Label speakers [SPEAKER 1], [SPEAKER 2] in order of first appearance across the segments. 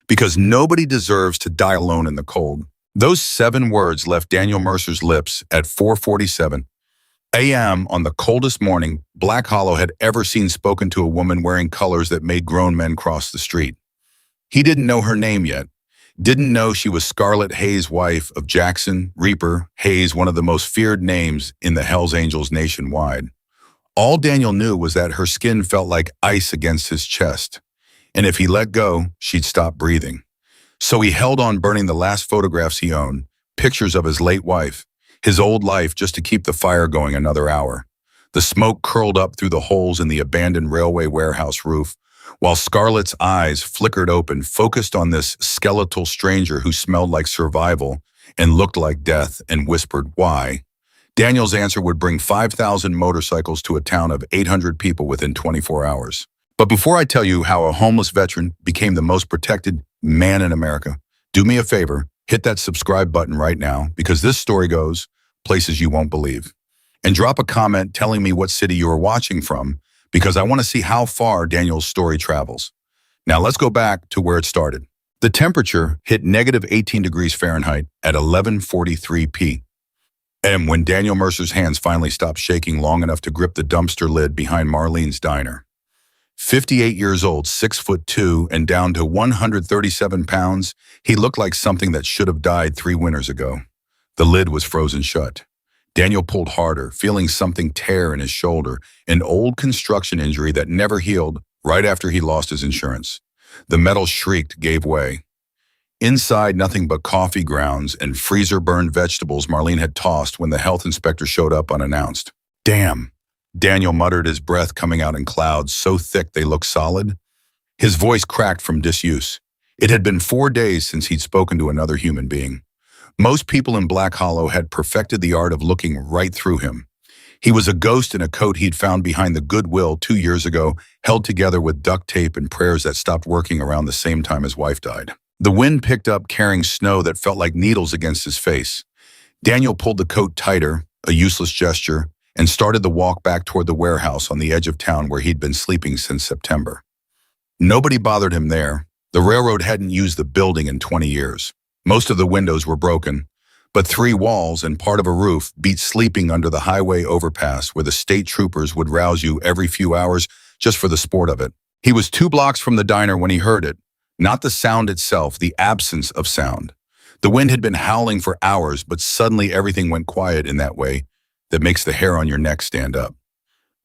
[SPEAKER 1] because nobody deserves to die alone in the cold. Those 7 words left Daniel Mercer's lips at 4:47 a.m. on the coldest morning Black Hollow had ever seen spoken to a woman wearing colors that made grown men cross the street. He didn't know her name yet. Didn't know she was Scarlett Hayes' wife of Jackson Reaper Hayes, one of the most feared names in the Hells Angels nationwide. All Daniel knew was that her skin felt like ice against his chest, and if he let go, she'd stop breathing. So he held on, burning the last photographs he owned, pictures of his late wife, his old life, just to keep the fire going another hour. The smoke curled up through the holes in the abandoned railway warehouse roof, while Scarlett's eyes flickered open, focused on this skeletal stranger who smelled like survival and looked like death, and whispered, "Why?" Daniel's answer would bring 5,000 motorcycles to a town of 800 people within 24 hours. But before I tell you how a homeless veteran became the most protected man in America, do me a favor, hit that subscribe button right now, because this story goes places you won't believe. And drop a comment telling me what city you are watching from, because I want to see how far Daniel's story travels. Now let's go back to where it started. The temperature hit negative 18 degrees Fahrenheit at 11:43 p.m. when Daniel Mercer's hands finally stopped shaking long enough to grip the dumpster lid behind Marlene's diner. 58 years old, 6'2", and down to 137 pounds, he looked like something that should have died 3 winters ago. The lid was frozen shut. Daniel pulled harder, feeling something tear in his shoulder, an old construction injury that never healed right after he lost his insurance. The metal shrieked, gave way. Inside, nothing but coffee grounds and freezer-burned vegetables Marlene had tossed when the health inspector showed up unannounced. "Damn," Daniel muttered, his breath coming out in clouds so thick they looked solid. His voice cracked from disuse. It had been 4 days since he'd spoken to another human being. Most people in Black Hollow had perfected the art of looking right through him. He was a ghost in a coat he'd found behind the Goodwill 2 years ago, held together with duct tape and prayers that stopped working around the same time his wife died. The wind picked up, carrying snow that felt like needles against his face. Daniel pulled the coat tighter, a useless gesture, and started the walk back toward the warehouse on the edge of town where he'd been sleeping since September. Nobody bothered him there. The railroad hadn't used the building in 20 years. Most of the windows were broken, but 3 walls and part of a roof beat sleeping under the highway overpass where the state troopers would rouse you every few hours just for the sport of it. He was 2 blocks from the diner when he heard it. Not the sound itself, the absence of sound. The wind had been howling for hours, but suddenly everything went quiet in that way that makes the hair on your neck stand up.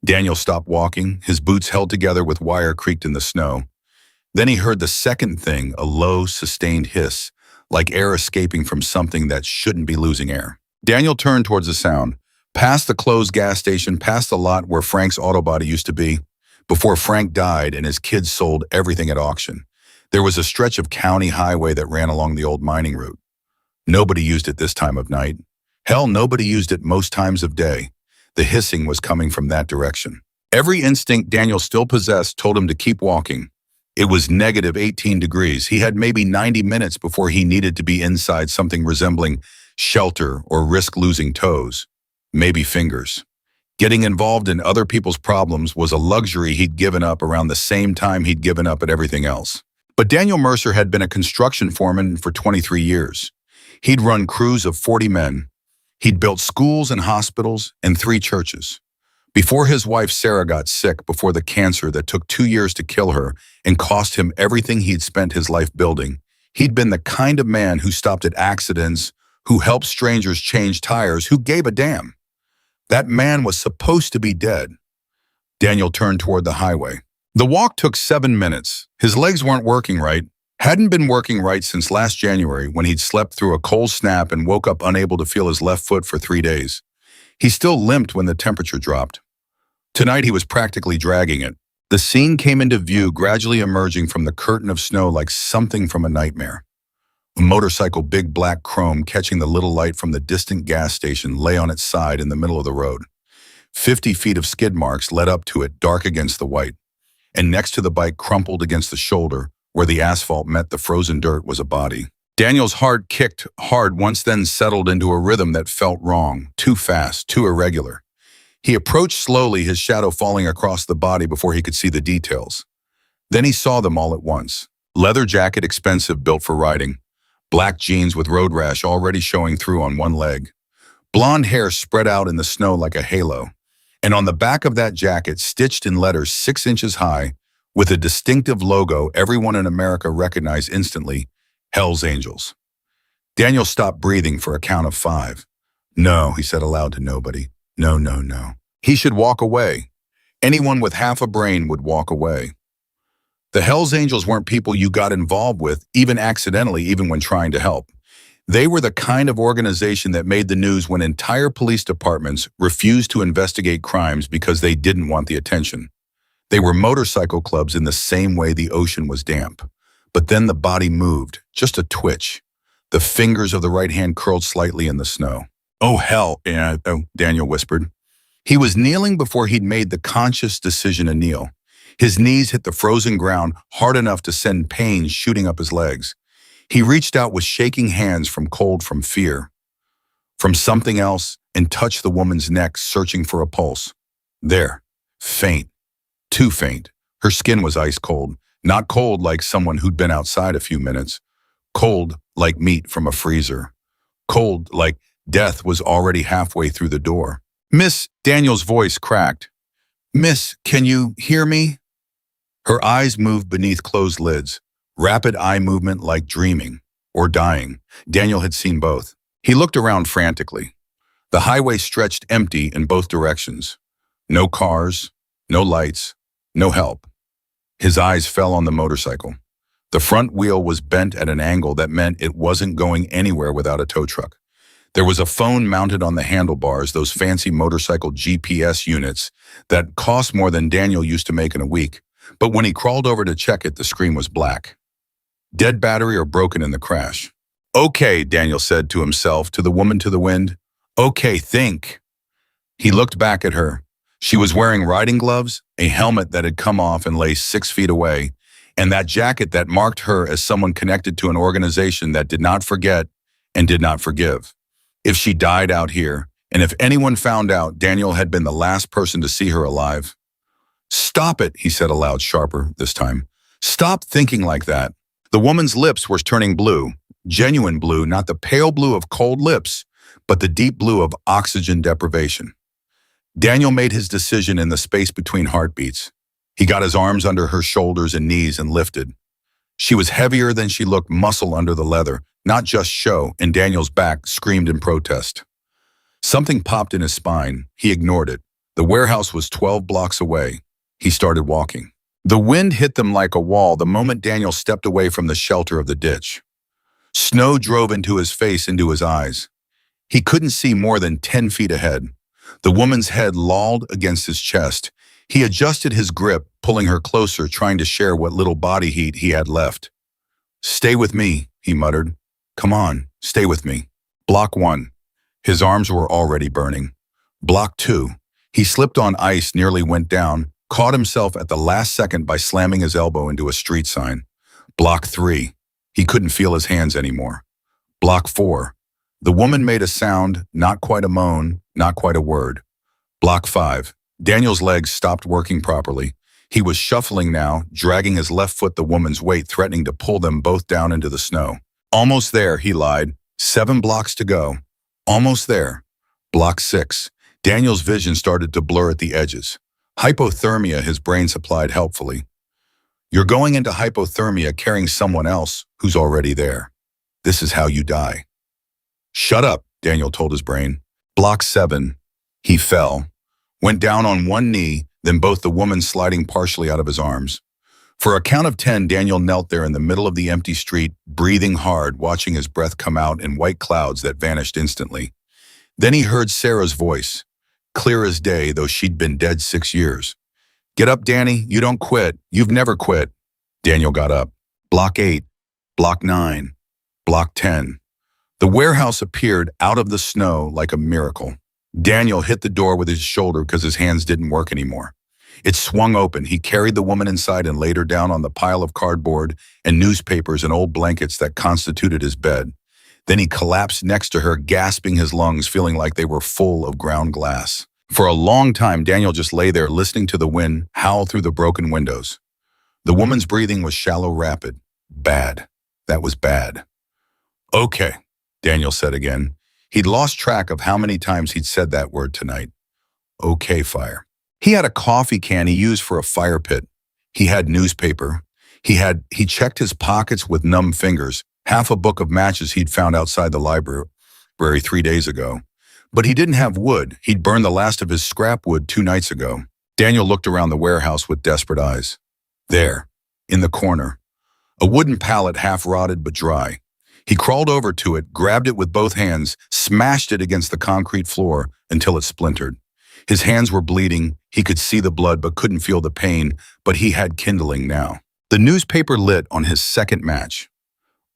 [SPEAKER 1] Daniel stopped walking, his boots held together with wire creaked in the snow. Then he heard the second thing, a low, sustained hiss, like air escaping from something that shouldn't be losing air. Daniel turned towards the sound, past the closed gas station, past the lot where Frank's auto body used to be, before Frank died and his kids sold everything at auction. There was a stretch of county highway that ran along the old mining route. Nobody used it this time of night. Hell, nobody used it most times of day. The hissing was coming from that direction. Every instinct Daniel still possessed told him to keep walking. It was negative 18 degrees. He had maybe 90 minutes before he needed to be inside something resembling shelter or risk losing toes, maybe fingers. Getting involved in other people's problems was a luxury he'd given up around the same time he'd given up at everything else. But Daniel Mercer had been a construction foreman for 23 years. He'd run crews of 40 men. He'd built schools and hospitals and 3 churches. Before his wife Sarah got sick, before the cancer that took 2 years to kill her and cost him everything he'd spent his life building, he'd been the kind of man who stopped at accidents, who helped strangers change tires, who gave a damn. That man was supposed to be dead. Daniel turned toward the highway. The walk took 7 minutes. His legs weren't working right, hadn't been working right since last January when he'd slept through a cold snap and woke up unable to feel his left foot for 3 days. He still limped when the temperature dropped. Tonight he was practically dragging it. The scene came into view, gradually emerging from the curtain of snow like something from a nightmare. A motorcycle, big black chrome, catching the little light from the distant gas station, lay on its side in the middle of the road. 50 feet of skid marks led up to it, dark against the white. And next to the bike, crumpled against the shoulder, where the asphalt met the frozen dirt, was a body. Daniel's heart kicked hard, once then settled into a rhythm that felt wrong, too fast, too irregular. He approached slowly, his shadow falling across the body before he could see the details. Then he saw them all at once. Leather jacket expensive, built for riding. Black jeans with road rash already showing through on one leg. Blonde hair spread out in the snow like a halo. And on the back of that jacket, stitched in letters 6 inches high, with a distinctive logo everyone in America recognized instantly, Hell's Angels. Daniel stopped breathing for a count of 5. No, he said aloud to nobody. No, no, no. He should walk away. Anyone with half a brain would walk away. The Hells Angels weren't people you got involved with, even accidentally, even when trying to help. They were the kind of organization that made the news when entire police departments refused to investigate crimes because they didn't want the attention. They were motorcycle clubs in the same way the ocean was damp. But then the body moved, just a twitch. The fingers of the right hand curled slightly in the snow. Oh, hell, Daniel whispered. He was kneeling before he'd made the conscious decision to kneel. His knees hit the frozen ground hard enough to send pain shooting up his legs. He reached out with shaking hands from cold, from fear, from something else, and touched the woman's neck, searching for a pulse. There, faint, too faint. Her skin was ice cold, not cold like someone who'd been outside a few minutes, cold like meat from a freezer, cold like death was already halfway through the door. Miss, Daniel's voice cracked. Miss, can you hear me? Her eyes moved beneath closed lids, rapid eye movement like dreaming or dying. Daniel had seen both. He looked around frantically. The highway stretched empty in both directions. No cars, no lights, no help. His eyes fell on the motorcycle. The front wheel was bent at an angle that meant it wasn't going anywhere without a tow truck. There was a phone mounted on the handlebars, those fancy motorcycle GPS units that cost more than Daniel used to make in a week. But when he crawled over to check it, the screen was black. Dead battery or broken in the crash. Okay, Daniel said to himself, to the woman to the wind. Okay, think. He looked back at her. She was wearing riding gloves, a helmet that had come off and lay 6 feet away, and that jacket that marked her as someone connected to an organization that did not forget and did not forgive. If she died out here, and if anyone found out Daniel had been the last person to see her alive. Stop it, he said aloud, sharper this time. Stop thinking like that. The woman's lips were turning blue, genuine blue, not the pale blue of cold lips, but the deep blue of oxygen deprivation. Daniel made his decision in the space between heartbeats. He got his arms under her shoulders and knees and lifted. She was heavier than she looked, muscle under the leather, not just show, and Daniel's back screamed in protest. Something popped in his spine. He ignored it. The warehouse was 12 blocks away. He started walking. The wind hit them like a wall the moment Daniel stepped away from the shelter of the ditch. Snow drove into his face, into his eyes. He couldn't see more than 10 feet ahead. The woman's head lolled against his chest. He adjusted his grip, pulling her closer, trying to share what little body heat he had left. Stay with me, he muttered. Come on, stay with me. Block 1. His arms were already burning. Block 2. He slipped on ice, nearly went down, caught himself at the last second by slamming his elbow into a street sign. Block 3. He couldn't feel his hands anymore. Block 4. The woman made a sound, not quite a moan, not quite a word. Block 5. Daniel's legs stopped working properly. He was shuffling now, dragging his left foot the woman's weight, threatening to pull them both down into the snow. Almost there, he lied. 7 blocks to go. Almost there. Block 6. Daniel's vision started to blur at the edges. Hypothermia, his brain supplied helpfully. You're going into hypothermia carrying someone else who's already there. This is how you die. Shut up, Daniel told his brain. Block 7. He fell. Went down on one knee, then both, the woman sliding partially out of his arms. For a count of 10, Daniel knelt there in the middle of the empty street, breathing hard, watching his breath come out in white clouds that vanished instantly. Then he heard Sarah's voice, clear as day, though she'd been dead 6 years. Get up, Danny. You don't quit. You've never quit. Daniel got up. Block 8. Block 9. Block 10. The warehouse appeared out of the snow like a miracle. Daniel hit the door with his shoulder because his hands didn't work anymore. It swung open. He carried the woman inside and laid her down on the pile of cardboard and newspapers and old blankets that constituted his bed. Then he collapsed next to her, gasping his lungs, feeling like they were full of ground glass. For a long time, Daniel just lay there listening to the wind howl through the broken windows. The woman's breathing was shallow, rapid. Bad. That was bad. Okay, Daniel said again. He'd lost track of how many times he'd said that word tonight. Okay, fire. He had a coffee can he used for a fire pit. He had newspaper. He checked his pockets with numb fingers, half a book of matches he'd found outside the library 3 days ago. But he didn't have wood. He'd burned the last of his scrap wood 2 nights ago. Daniel looked around the warehouse with desperate eyes. There, in the corner, a wooden pallet half rotted but dry. He crawled over to it, grabbed it with both hands, smashed it against the concrete floor until it splintered. His hands were bleeding. He could see the blood but couldn't feel the pain, but he had kindling now. The newspaper lit on his second match.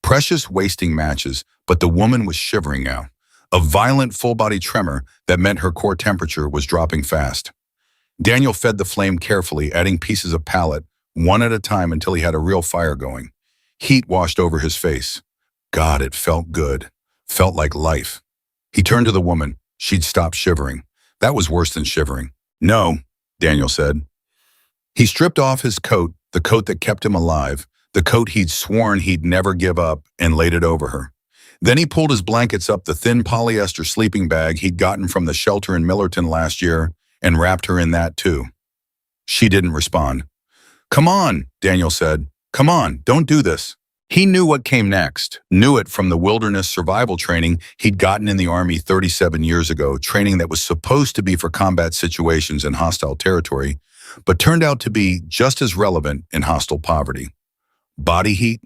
[SPEAKER 1] Precious wasting matches, but the woman was shivering now. A violent full-body tremor that meant her core temperature was dropping fast. Daniel fed the flame carefully, adding pieces of pallet, one at a time until he had a real fire going. Heat washed over his face. God, it felt good. Felt like life. He turned to the woman. She'd stopped shivering. That was worse than shivering. No, Daniel said. He stripped off his coat, the coat that kept him alive, the coat he'd sworn he'd never give up, and laid it over her. Then he pulled his blankets up the thin polyester sleeping bag he'd gotten from the shelter in Millerton last year and wrapped her in that too. She didn't respond. Come on, Daniel said. Come on, don't do this. He knew what came next, knew it from the wilderness survival training he'd gotten in the Army 37 years ago, training that was supposed to be for combat situations in hostile territory, but turned out to be just as relevant in hostile poverty. Body heat,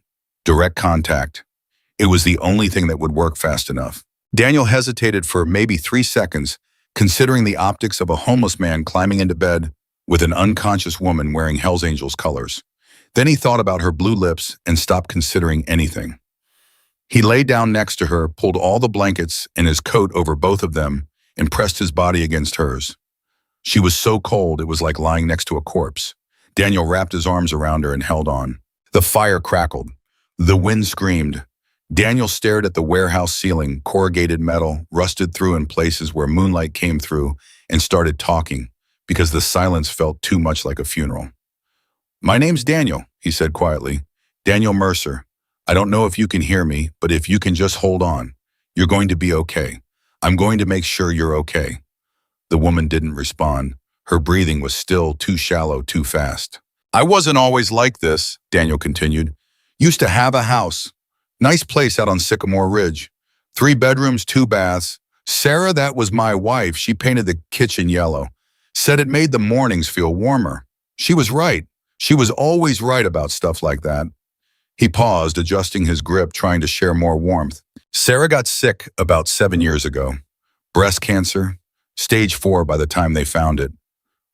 [SPEAKER 1] direct contact. It was the only thing that would work fast enough. Daniel hesitated for maybe 3 seconds, considering the optics of a homeless man climbing into bed with an unconscious woman wearing Hell's Angels colors. Then he thought about her blue lips and stopped considering anything. He lay down next to her, pulled all the blankets and his coat over both of them, and pressed his body against hers. She was so cold it was like lying next to a corpse. Daniel wrapped his arms around her and held on. The fire crackled. The wind screamed. Daniel stared at the warehouse ceiling, corrugated metal, rusted through in places where moonlight came through, and started talking, because the silence felt too much like a funeral. My name's Daniel, he said quietly. Daniel Mercer. I don't know if you can hear me, but if you can just hold on, you're going to be okay. I'm going to make sure you're okay. The woman didn't respond. Her breathing was still too shallow, too fast. I wasn't always like this, Daniel continued. Used to have a house. Nice place out on Sycamore Ridge. 3 bedrooms, 2 baths. Sarah, that was my wife. She painted the kitchen yellow. Said it made the mornings feel warmer. She was right. She was always right about stuff like that. He paused, adjusting his grip, trying to share more warmth. Sarah got sick about 7 years ago. Breast cancer, stage 4 by the time they found it.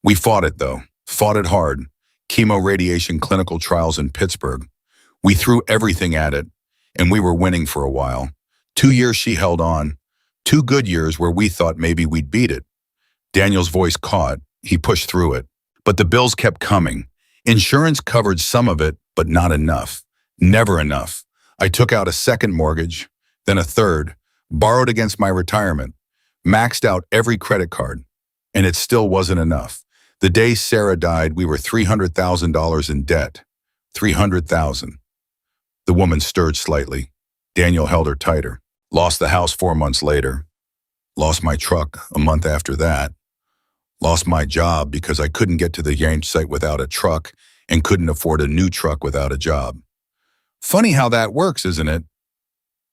[SPEAKER 1] We fought it, though. Fought it hard. Chemo radiation clinical trials in Pittsburgh. We threw everything at it, and we were winning for a while. 2 years she held on. 2 good years where we thought maybe we'd beat it. Daniel's voice caught. He pushed through it. But the bills kept coming. Insurance covered some of it, but not enough. Never enough. I took out a second mortgage, then a third, borrowed against my retirement, maxed out every credit card, and it still wasn't enough. The day Sarah died, we were $300,000 in debt. $300,000. The woman stirred slightly. Daniel held her tighter. Lost the house 4 months later. Lost my truck a month after that. Lost my job because I couldn't get to the range site without a truck and couldn't afford a new truck without a job. Funny how that works, isn't it?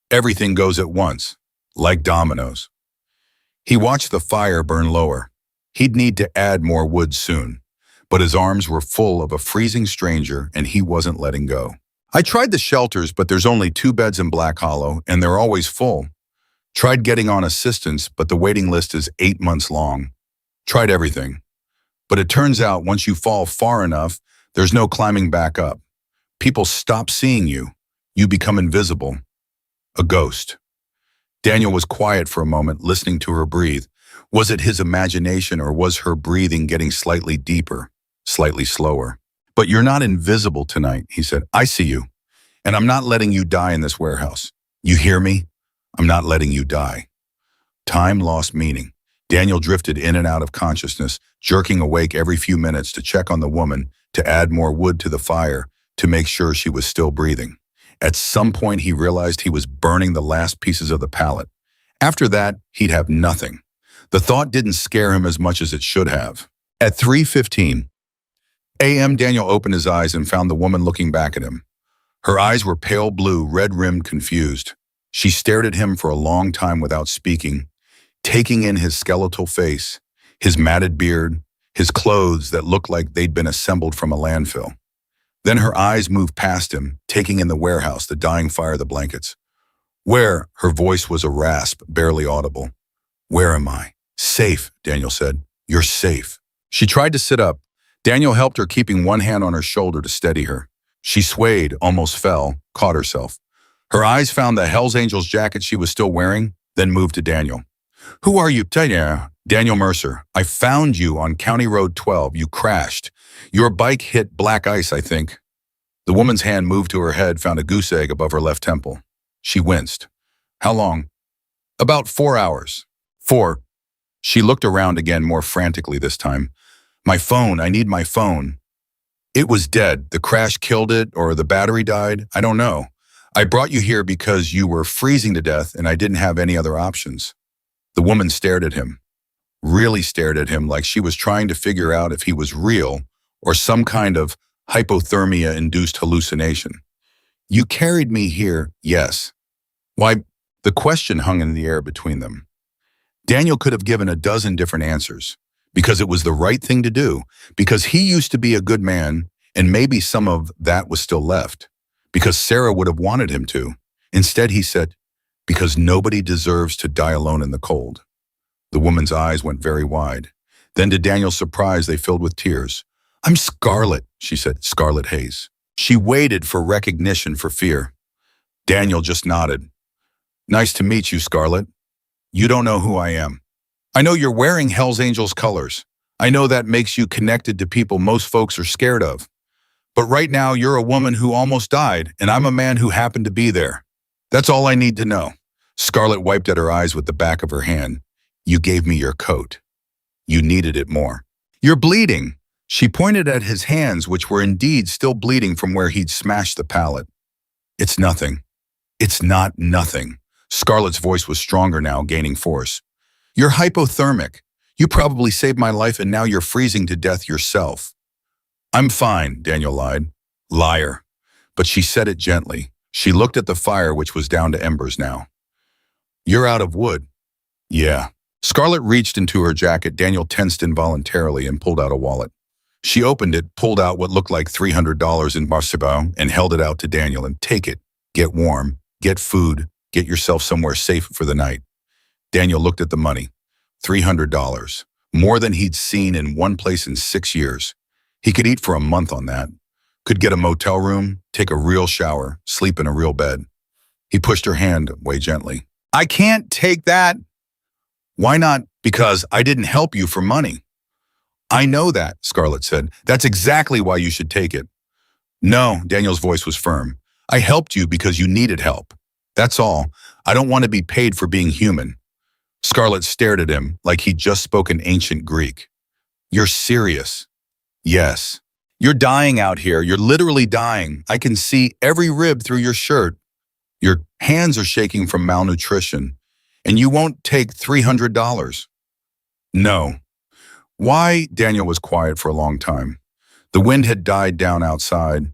[SPEAKER 1] Everything goes at once, like dominoes. He watched the fire burn lower. He'd need to add more wood soon, but his arms were full of a freezing stranger and he wasn't letting go. I tried the shelters, but there's only 2 beds in Black Hollow and they're always full. Tried getting on assistance, but the waiting list is 8 months long. Tried everything. But it turns out once you fall far enough, there's no climbing back up. People stop seeing you. You become invisible. A ghost. Daniel was quiet for a moment, listening to her breathe. Was it his imagination or was her breathing getting slightly deeper, slightly slower? But you're not invisible tonight, he said. I see you. And I'm not letting you die in this warehouse. You hear me? I'm not letting you die. Time lost meaning. Daniel drifted in and out of consciousness, jerking awake every few minutes to check on the woman, to add more wood to the fire, to make sure she was still breathing. At some point, he realized he was burning the last pieces of the pallet. After that, he'd have nothing. The thought didn't scare him as much as it should have. At 3:15 a.m., Daniel opened his eyes and found the woman looking back at him. Her eyes were pale blue, red-rimmed, confused. She stared at him for a long time without speaking, taking in his skeletal face, his matted beard, his clothes that looked like they'd been assembled from a landfill. Then her eyes moved past him, taking in the warehouse, the dying fire, the blankets. Where? Her voice was a rasp, barely audible. Where am I? Safe, Daniel said. You're safe. She tried to sit up. Daniel helped her, keeping one hand on her shoulder to steady her. She swayed, almost fell, caught herself. Her eyes found the Hells Angels jacket she was still wearing, then moved to Daniel. Who are you? Daniel Mercer. I found you on County Road 12. You crashed. Your bike hit black ice, I think. The woman's hand moved to her head, found a goose egg above her left temple. She winced. How long? About 4 hours. 4. She looked around again, more frantically this time. My phone. I need my phone. It was dead. The crash killed it, or the battery died. I don't know. I brought you here because you were freezing to death and I didn't have any other options. The woman stared at him, really stared at him, like she was trying to figure out if he was real or some kind of hypothermia-induced hallucination. You carried me here, yes. Why? The question hung in the air between them. Daniel could have given a dozen different answers, because it was the right thing to do, because he used to be a good man, and maybe some of that was still left, because Sarah would have wanted him to. Instead, he said, because nobody deserves to die alone in the cold. The woman's eyes went very wide. Then, to Daniel's surprise, they filled with tears. I'm Scarlett, she said, Scarlett Hayes. She waited for recognition, for fear. Daniel just nodded. Nice to meet you, Scarlett. You don't know who I am. I know you're wearing Hells Angels colors. I know that makes you connected to people most folks are scared of. But right now, you're a woman who almost died, and I'm a man who happened to be there. That's all I need to know. Scarlett wiped at her eyes with the back of her hand. You gave me your coat. You needed it more. You're bleeding. She pointed at his hands, which were indeed still bleeding from where he'd smashed the pallet. It's nothing. It's not nothing. Scarlett's voice was stronger now, gaining force. You're hypothermic. You probably saved my life and now you're freezing to death yourself. I'm fine, Daniel lied. Liar. But she said it gently. She looked at the fire, which was down to embers now. You're out of wood. Yeah. Scarlett reached into her jacket. Daniel tensed involuntarily and pulled out a wallet. She opened it, pulled out what looked like $300 in Mercer, and held it out to Daniel. And take it. Get warm. Get food. Get yourself somewhere safe for the night. Daniel looked at the money. $300. More than he'd seen in one place in 6 years. He could eat for a month on that. Could get a motel room, take a real shower, sleep in a real bed. He pushed her hand away gently. I can't take that. Why not? Because I didn't help you for money. I know that, Scarlett said. That's exactly why you should take it. No, Daniel's voice was firm. I helped you because you needed help. That's all. I don't want to be paid for being human. Scarlett stared at him like he'd just spoken ancient Greek. You're serious? Yes. You're dying out here. You're literally dying. I can see every rib through your shirt. Your hands are shaking from malnutrition. And you won't take $300. No. Why? Daniel was quiet for a long time. The wind had died down outside.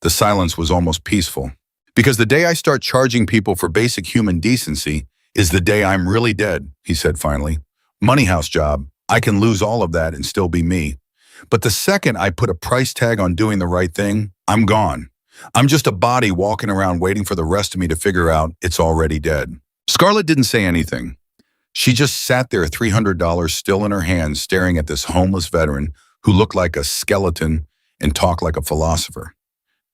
[SPEAKER 1] The silence was almost peaceful. Because the day I start charging people for basic human decency is the day I'm really dead, he said finally. Money house job. I can lose all of that and still be me. But the second I put a price tag on doing the right thing, I'm gone. I'm just a body walking around waiting for the rest of me to figure out it's already dead. Scarlett didn't say anything. She just sat there, $300 still in her hands, staring at this homeless veteran who looked like a skeleton and talked like a philosopher.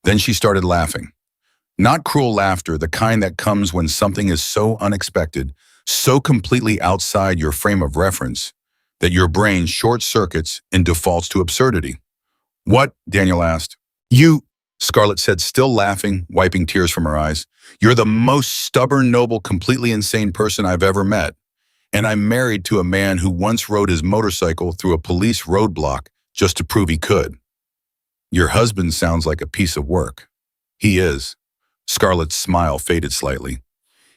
[SPEAKER 1] Then she started laughing. Not cruel laughter, the kind that comes when something is so unexpected, so completely outside your frame of reference, that your brain short-circuits and defaults to absurdity. What? Daniel asked. You, Scarlett said, still laughing, wiping tears from her eyes. You're the most stubborn, noble, completely insane person I've ever met. And I'm married to a man who once rode his motorcycle through a police roadblock just to prove he could. Your husband sounds like a piece of work. He is. Scarlett's smile faded slightly.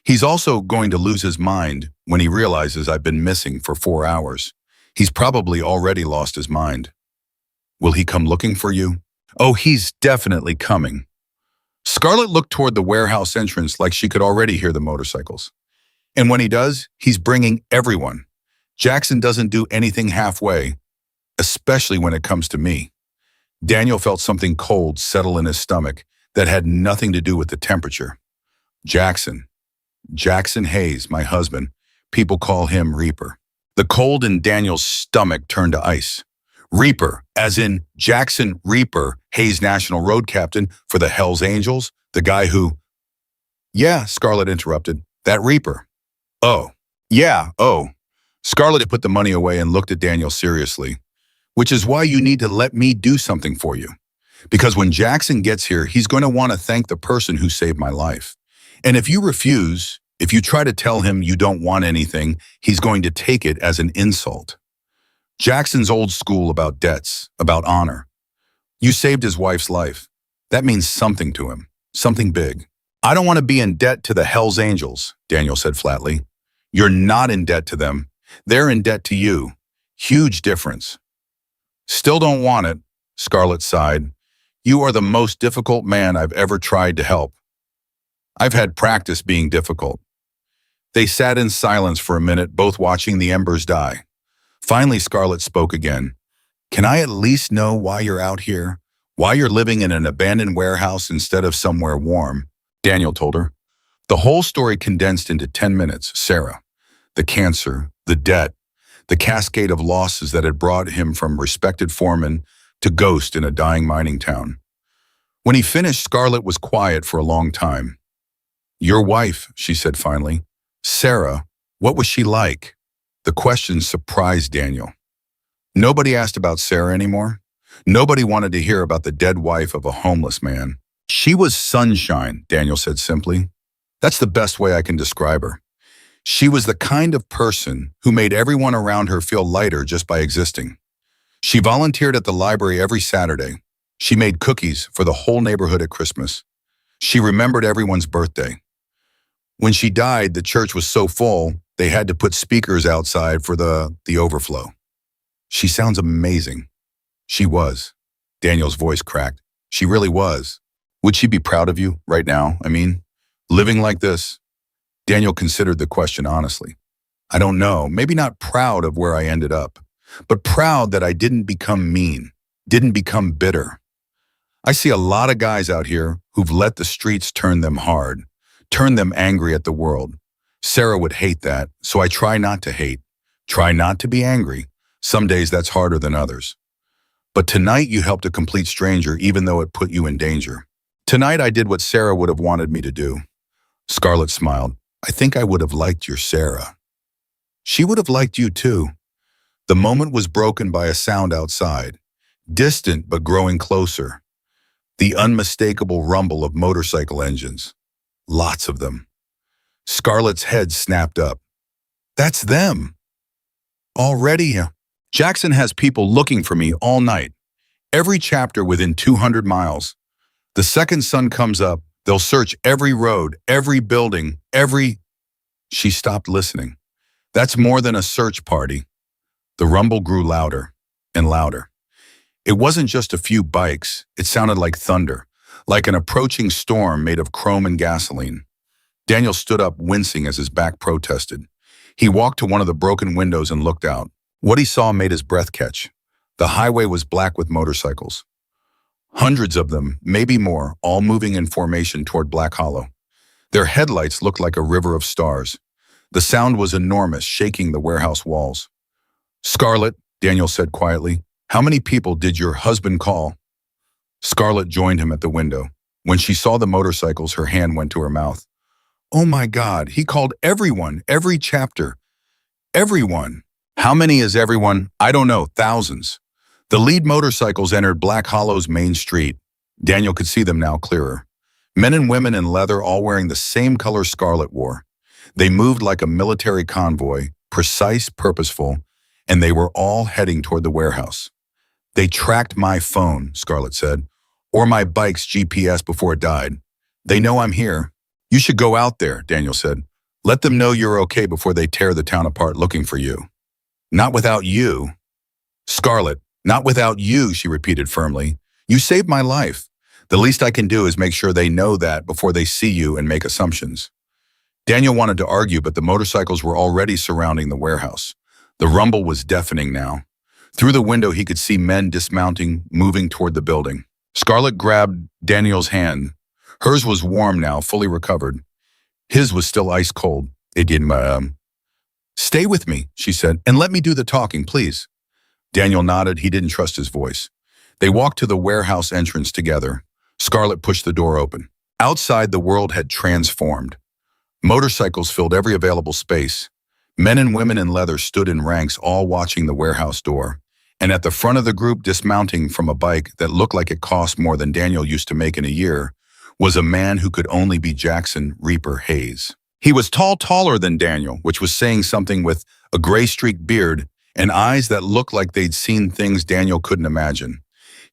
[SPEAKER 1] He's also going to lose his mind when he realizes I've been missing for 4 hours. He's probably already lost his mind. Will he come looking for you? Oh, he's definitely coming. Scarlett looked toward the warehouse entrance like she could already hear the motorcycles. And when he does, he's bringing everyone. Jackson doesn't do anything halfway, especially when it comes to me. Daniel felt something cold settle in his stomach that had nothing to do with the temperature. Jackson. Jackson Hayes, my husband. People call him Reaper. The cold in Daniel's stomach turned to ice. Reaper, as in Jackson Reaper, Hayes National Road Captain for the Hells Angels, the guy who... Yeah, Scarlett interrupted. That Reaper. Oh. Yeah, oh. Scarlett put the money away and looked at Daniel seriously. Which is why you need to let me do something for you. Because when Jackson gets here, he's going to want to thank the person who saved my life. And if you refuse, if you try to tell him you don't want anything, he's going to take it as an insult. Jackson's old school about debts, about honor. You saved his wife's life. That means something to him, something big. I don't want to be in debt to the Hells Angels, Daniel said flatly. You're not in debt to them. They're in debt to you. Huge difference. Still don't want it, Scarlett sighed. You are the most difficult man I've ever tried to help. I've had practice being difficult. They sat in silence for a minute, both watching the embers die. Finally, Scarlett spoke again. Can I at least know why you're out here? Why you're living in an abandoned warehouse instead of somewhere warm? Daniel told her. The whole story condensed into 10 minutes. Sarah, the cancer, the debt, the cascade of losses that had brought him from respected foreman to ghost in a dying mining town. When he finished, Scarlett was quiet for a long time. Your wife, she said finally. Sarah, what was she like? The question surprised Daniel. Nobody asked about Sarah anymore. Nobody wanted to hear about the dead wife of a homeless man. She was sunshine, Daniel said simply. That's the best way I can describe her. She was the kind of person who made everyone around her feel lighter just by existing. She volunteered at the library every Saturday. She made cookies for the whole neighborhood at Christmas. She remembered everyone's birthday. When she died, the church was so full, they had to put speakers outside for the overflow. She sounds amazing. She was. Daniel's voice cracked. She really was. Would she be proud of you right now? Living like this? Daniel considered the question honestly. I don't know, maybe not proud of where I ended up, but proud that I didn't become mean, didn't become bitter. I see a lot of guys out here who've let the streets turn them hard, turn them angry at the world. Sarah would hate that, so I try not to hate, try not to be angry. Some days that's harder than others. But tonight you helped a complete stranger even though it put you in danger. Tonight I did what Sarah would have wanted me to do. Scarlett smiled. I think I would have liked your Sarah. She would have liked you too. The moment was broken by a sound outside, distant but growing closer. The unmistakable rumble of motorcycle engines. Lots of them. Scarlett's head snapped up. That's them. Already? Jackson has people looking for me all night. Every chapter within 200 miles. The second sun comes up, they'll search every road, every building, every... She stopped listening. That's more than a search party. The rumble grew louder and louder. It wasn't just a few bikes. It sounded like thunder, like an approaching storm made of chrome and gasoline. Daniel stood up, wincing as his back protested. He walked to one of the broken windows and looked out. What he saw made his breath catch. The highway was black with motorcycles. Hundreds of them, maybe more, all moving in formation toward Black Hollow. Their headlights looked like a river of stars. The sound was enormous, shaking the warehouse walls. Scarlett, Daniel said quietly, how many people did your husband call? Scarlett joined him at the window. When she saw the motorcycles, her hand went to her mouth. Oh my God, he called everyone, every chapter. Everyone. How many is everyone? I don't know, thousands. The lead motorcycles entered Black Hollow's main street. Daniel could see them now clearer. Men and women in leather, all wearing the same color Scarlett wore. They moved like a military convoy, precise, purposeful, and they were all heading toward the warehouse. They tracked my phone, Scarlett said, or my bike's GPS before it died. They know I'm here. You should go out there, Daniel said. Let them know you're okay before they tear the town apart looking for you. Not without you. Scarlett, not without you, she repeated firmly. You saved my life. The least I can do is make sure they know that before they see you and make assumptions. Daniel wanted to argue, but the motorcycles were already surrounding the warehouse. The rumble was deafening now. Through the window, he could see men dismounting, moving toward the building. Scarlett grabbed Daniel's hand. Hers was warm now, fully recovered. His was still ice cold. Stay with me, she said, and let me do the talking, please. Daniel nodded. He didn't trust his voice. They walked to the warehouse entrance together. Scarlett pushed the door open. Outside, the world had transformed. Motorcycles filled every available space. Men and women in leather stood in ranks, all watching the warehouse door. And at the front of the group, dismounting from a bike that looked like it cost more than Daniel used to make in a year, was a man who could only be Jackson Reaper Hayes. He was taller than Daniel, which was saying something, with a gray-streaked beard and eyes that looked like they'd seen things Daniel couldn't imagine.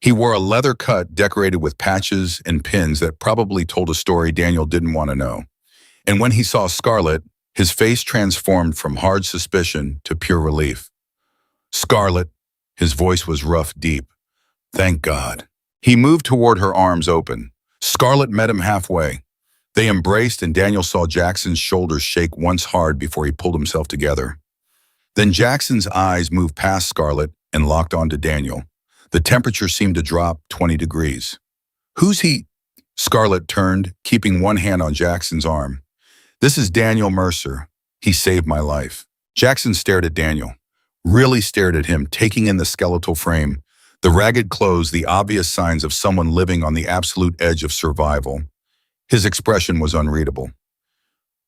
[SPEAKER 1] He wore a leather cut decorated with patches and pins that probably told a story Daniel didn't want to know. And when he saw Scarlett, his face transformed from hard suspicion to pure relief. Scarlett, his voice was rough, deep. Thank God. He moved toward her, arms open. Scarlett met him halfway. They embraced, and Daniel saw Jackson's shoulders shake once hard before he pulled himself together. Then Jackson's eyes moved past Scarlett and locked onto Daniel. The temperature seemed to drop 20 degrees. Who's he? Scarlett turned, keeping one hand on Jackson's arm. This is Daniel Mercer. He saved my life. Jackson stared at Daniel, really stared at him, taking in the skeletal frame, the ragged clothes, the obvious signs of someone living on the absolute edge of survival. His expression was unreadable.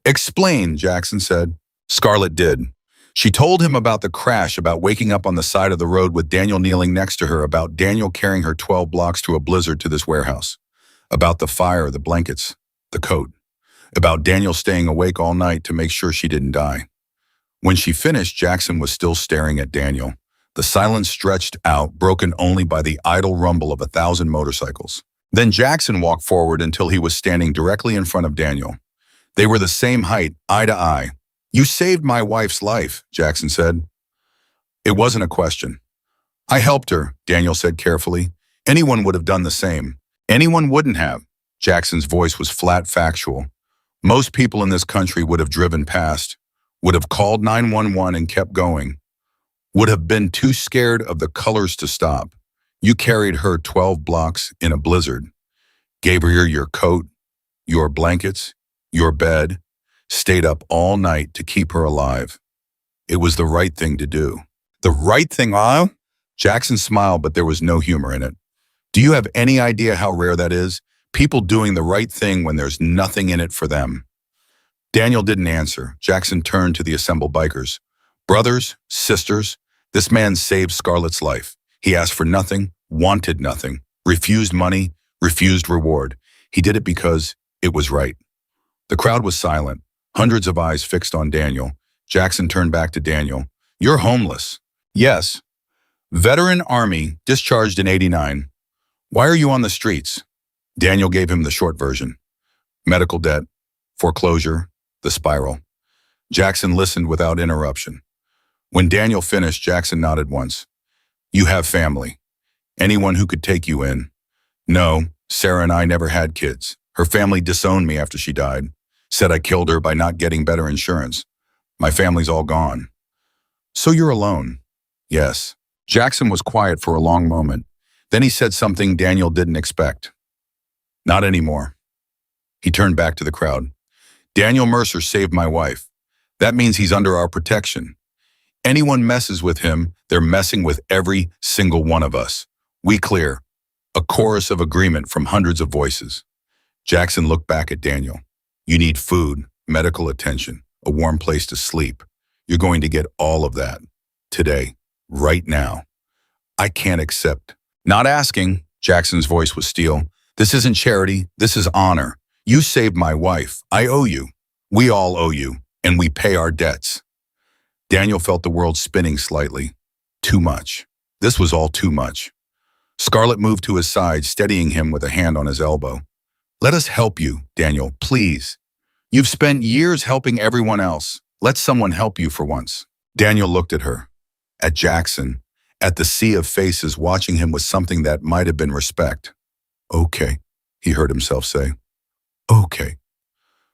[SPEAKER 1] Explain, Jackson said. Scarlett did. She told him about the crash, about waking up on the side of the road with Daniel kneeling next to her, about Daniel carrying her 12 blocks through a blizzard to this warehouse, about the fire, the blankets, the coat, about Daniel staying awake all night to make sure she didn't die. When she finished, Jackson was still staring at Daniel. The silence stretched out, broken only by the idle rumble of 1,000 motorcycles. Then Jackson walked forward until he was standing directly in front of Daniel. They were the same height, eye to eye. You saved my wife's life, Jackson said. It wasn't a question. I helped her, Daniel said carefully. Anyone would have done the same. Anyone wouldn't have. Jackson's voice was flat, factual. Most people in this country would have driven past, would have called 911 and kept going, would have been too scared of the colors to stop. You carried her 12 blocks in a blizzard, gave her your coat, your blankets, your bed, stayed up all night to keep her alive. It was the right thing to do. The right thing, huh? Jackson smiled, but there was no humor in it. Do you have any idea how rare that is? People doing the right thing when there's nothing in it for them. Daniel didn't answer. Jackson turned to the assembled bikers. Brothers, sisters, this man saved Scarlett's life. He asked for nothing, wanted nothing, refused money, refused reward. He did it because it was right. The crowd was silent, hundreds of eyes fixed on Daniel. Jackson turned back to Daniel. You're homeless. Yes. Veteran Army, discharged in '89. Why are you on the streets? Daniel gave him the short version. Medical debt, foreclosure, the spiral. Jackson listened without interruption. When Daniel finished, Jackson nodded once. You have family. Anyone who could take you in. No, Sarah and I never had kids. Her family disowned me after she died. Said I killed her by not getting better insurance. My family's all gone. So you're alone? Yes. Jackson was quiet for a long moment. Then he said something Daniel didn't expect. Not anymore. He turned back to the crowd. Daniel Mercer saved my wife. That means he's under our protection. Anyone messes with him, they're messing with every single one of us. We clear. A chorus of agreement from hundreds of voices. Jackson looked back at Daniel. You need food, medical attention, a warm place to sleep. You're going to get all of that. Today. Right now. I can't accept. Not asking, Jackson's voice was steel. This isn't charity. This is honor. You saved my wife. I owe you. We all owe you. And we pay our debts. Daniel felt the world spinning slightly. Too much. This was all too much. Scarlett moved to his side, steadying him with a hand on his elbow. Let us help you, Daniel, please. You've spent years helping everyone else. Let someone help you for once. Daniel looked at her, at Jackson, at the sea of faces watching him with something that might have been respect. Okay, he heard himself say. Okay.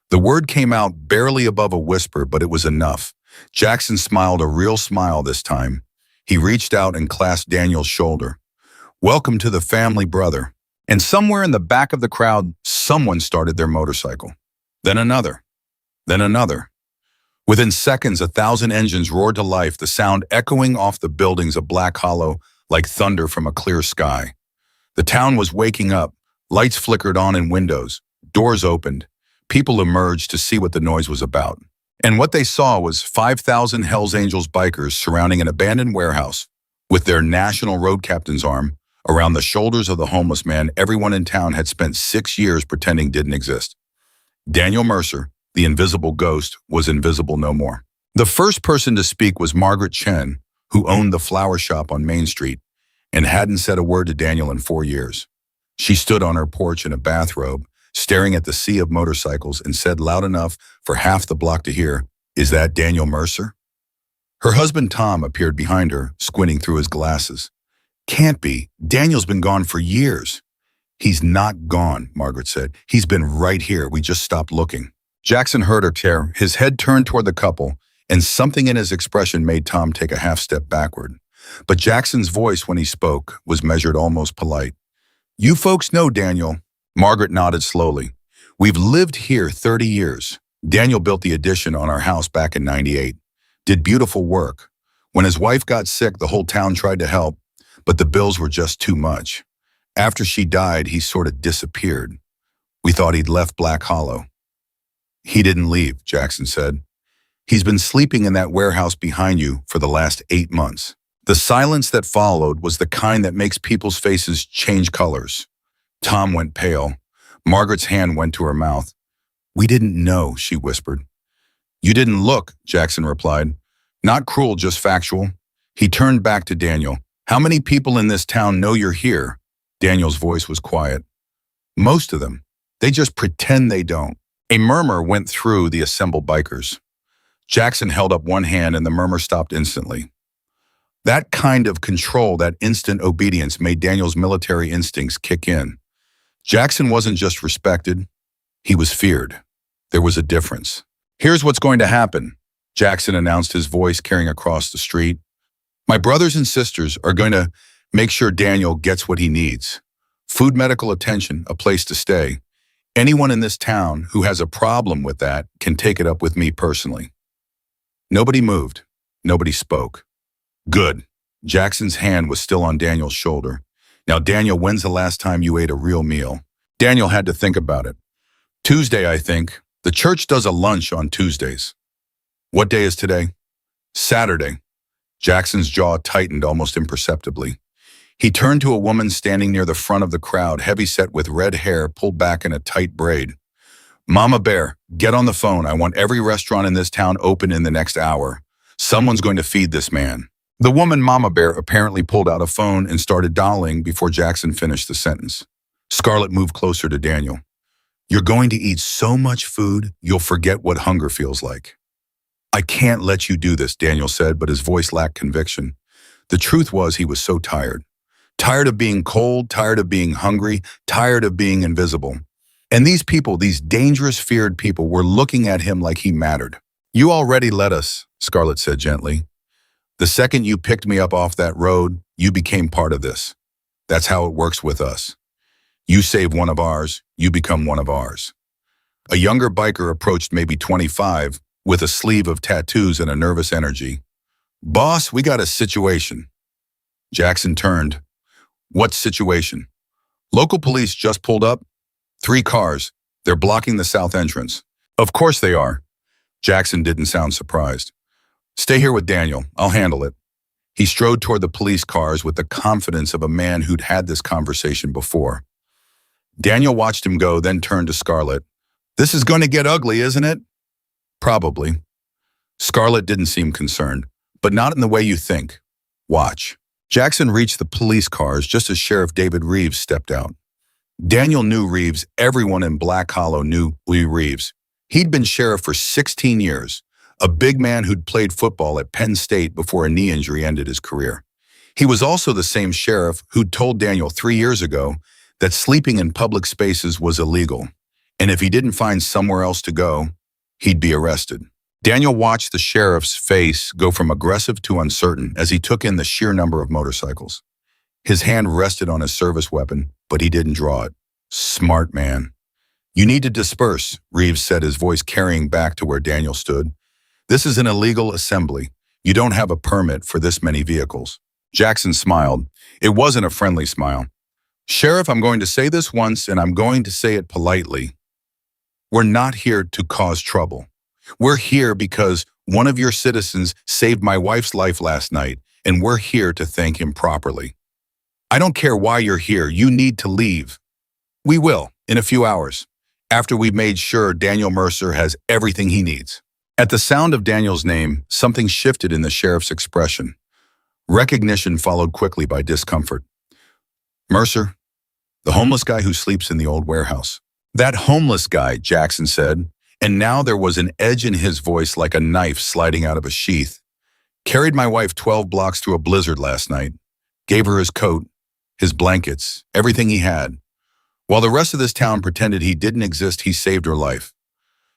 [SPEAKER 1] The word came out barely above a whisper, but it was enough. Jackson smiled a real smile this time. He reached out and clasped Daniel's shoulder. Welcome to the family, brother. And somewhere in the back of the crowd, someone started their motorcycle. Then another. Then another. Within seconds, 1,000 engines roared to life, the sound echoing off the buildings of Black Hollow like thunder from a clear sky. The town was waking up. Lights flickered on in windows. Doors opened. People emerged to see what the noise was about. And what they saw was 5,000 Hells Angels bikers surrounding an abandoned warehouse with their national road captain's arm around the shoulders of the homeless man everyone in town had spent 6 years pretending didn't exist. Daniel Mercer, the invisible ghost, was invisible no more. The first person to speak was Margaret Chen, who owned the flower shop on Main Street and hadn't said a word to Daniel in 4 years. She stood on her porch in a bathrobe, staring at the sea of motorcycles, and said loud enough for half the block to hear, "Is that Daniel Mercer?" Her husband Tom appeared behind her, squinting through his glasses. "Can't be. Daniel's been gone for years." "He's not gone," Margaret said. "He's been right here. We just stopped looking." Jackson heard her tear. His head turned toward the couple, and something in his expression made Tom take a half step backward. But Jackson's voice when he spoke was measured, almost polite. "You folks know Daniel." Margaret nodded slowly. "We've lived here 30 years. Daniel built the addition on our house back in '98. Did beautiful work. When his wife got sick, the whole town tried to help, but the bills were just too much. After she died, he sort of disappeared. We thought he'd left Black Hollow." "He didn't leave," Jackson said. "He's been sleeping in that warehouse behind you for the last 8 months." The silence that followed was the kind that makes people's faces change colors. Tom went pale. Margaret's hand went to her mouth. "We didn't know," she whispered. "You didn't look," Jackson replied. "Not cruel, just factual." He turned back to Daniel. "How many people in this town know you're here?" Daniel's voice was quiet. "Most of them. They just pretend they don't." A murmur went through the assembled bikers. Jackson held up one hand and the murmur stopped instantly. That kind of control, that instant obedience, made Daniel's military instincts kick in. Jackson wasn't just respected, he was feared. There was a difference. "Here's what's going to happen," Jackson announced, his voice carrying across the street. "My brothers and sisters are going to make sure Daniel gets what he needs. Food, medical attention, a place to stay. Anyone in this town who has a problem with that can take it up with me personally." Nobody moved. Nobody spoke. "Good." Jackson's hand was still on Daniel's shoulder. "Now, Daniel, when's the last time you ate a real meal?" Daniel had to think about it. "Tuesday, I think. The church does a lunch on Tuesdays." "What day is today?" "Saturday." Jackson's jaw tightened almost imperceptibly. He turned to a woman standing near the front of the crowd, heavy-set with red hair pulled back in a tight braid. "Mama Bear, get on the phone. I want every restaurant in this town open in the next hour. Someone's going to feed this man." The woman, Mama Bear, apparently pulled out a phone and started dialing before Jackson finished the sentence. Scarlett moved closer to Daniel. "You're going to eat so much food, you'll forget what hunger feels like." "I can't let you do this," Daniel said, but his voice lacked conviction. The truth was he was so tired. Tired of being cold, tired of being hungry, tired of being invisible. And these people, these dangerous, feared people, were looking at him like he mattered. "You already let us," Scarlett said gently. "The second you picked me up off that road, you became part of this. That's how it works with us. You save one of ours, you become one of ours." A younger biker approached, maybe 25, with a sleeve of tattoos and a nervous energy. "Boss, we got a situation." Jackson turned. "What situation?" "Local police just pulled up. 3 cars. They're blocking the south entrance." "Of course they are." Jackson didn't sound surprised. "Stay here with Daniel. I'll handle it." He strode toward the police cars with the confidence of a man who'd had this conversation before. Daniel watched him go, then turned to Scarlett. "This is going to get ugly, isn't it?" "Probably." Scarlett didn't seem concerned, "but not in the way you think. Watch." Jackson reached the police cars just as Sheriff David Reeves stepped out. Daniel knew Reeves. Everyone in Black Hollow knew Lee Reeves. He'd been sheriff for 16 years, a big man who'd played football at Penn State before a knee injury ended his career. He was also the same sheriff who'd told Daniel 3 years ago that sleeping in public spaces was illegal, and if he didn't find somewhere else to go, he'd be arrested. Daniel watched the sheriff's face go from aggressive to uncertain as he took in the sheer number of motorcycles. His hand rested on his service weapon, but he didn't draw it. Smart man. You need to disperse, Reeves said, his voice carrying back to where Daniel stood. This is an illegal assembly. You don't have a permit for this many vehicles. Jackson smiled. It wasn't a friendly smile. Sheriff, I'm going to say this once, and I'm going to say it politely. We're not here to cause trouble. We're here because one of your citizens saved my wife's life last night, and we're here to thank him properly. I don't care why you're here. You need to leave. We will, in a few hours, after we've made sure Daniel Mercer has everything he needs. At the sound of Daniel's name, something shifted in the sheriff's expression. Recognition followed quickly by discomfort. Mercer, the homeless guy who sleeps in the old warehouse. That homeless guy, Jackson said, and now there was an edge in his voice like a knife sliding out of a sheath. Carried my wife 12 blocks through a blizzard last night. Gave her his coat, his blankets, everything he had. While the rest of this town pretended he didn't exist, he saved her life.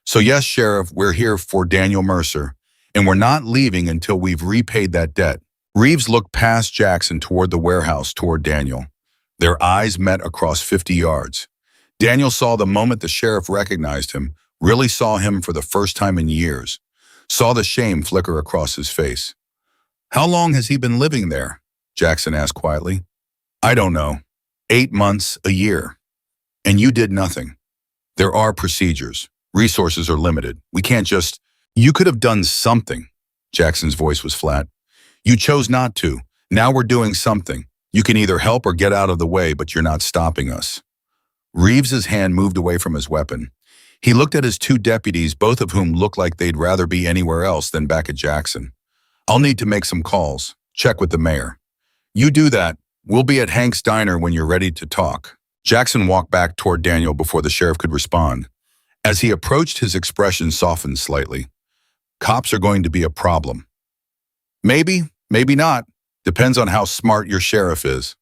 [SPEAKER 1] So yes, Sheriff, we're here for Daniel Mercer, and we're not leaving until we've repaid that debt. Reeves looked past Jackson toward the warehouse, toward Daniel. Their eyes met across 50 yards. Daniel saw the moment the sheriff recognized him, really saw him for the first time in years, saw the shame flicker across his face. How long has he been living there? Jackson asked quietly. I don't know. 8 months, a year. And you did nothing. There are procedures. Resources are limited. We can't just... You could have done something. Jackson's voice was flat. You chose not to. Now we're doing something. You can either help or get out of the way, but you're not stopping us. Reeves's hand moved away from his weapon. He looked at his 2 deputies, both of whom looked like they'd rather be anywhere else than back at Jackson. I'll need to make some calls. Check with the mayor. You do that. We'll be at Hank's Diner when you're ready to talk. Jackson walked back toward Daniel before the sheriff could respond. As he approached, his expression softened slightly. Cops are going to be a problem. Maybe, maybe not. Depends on how smart your sheriff is.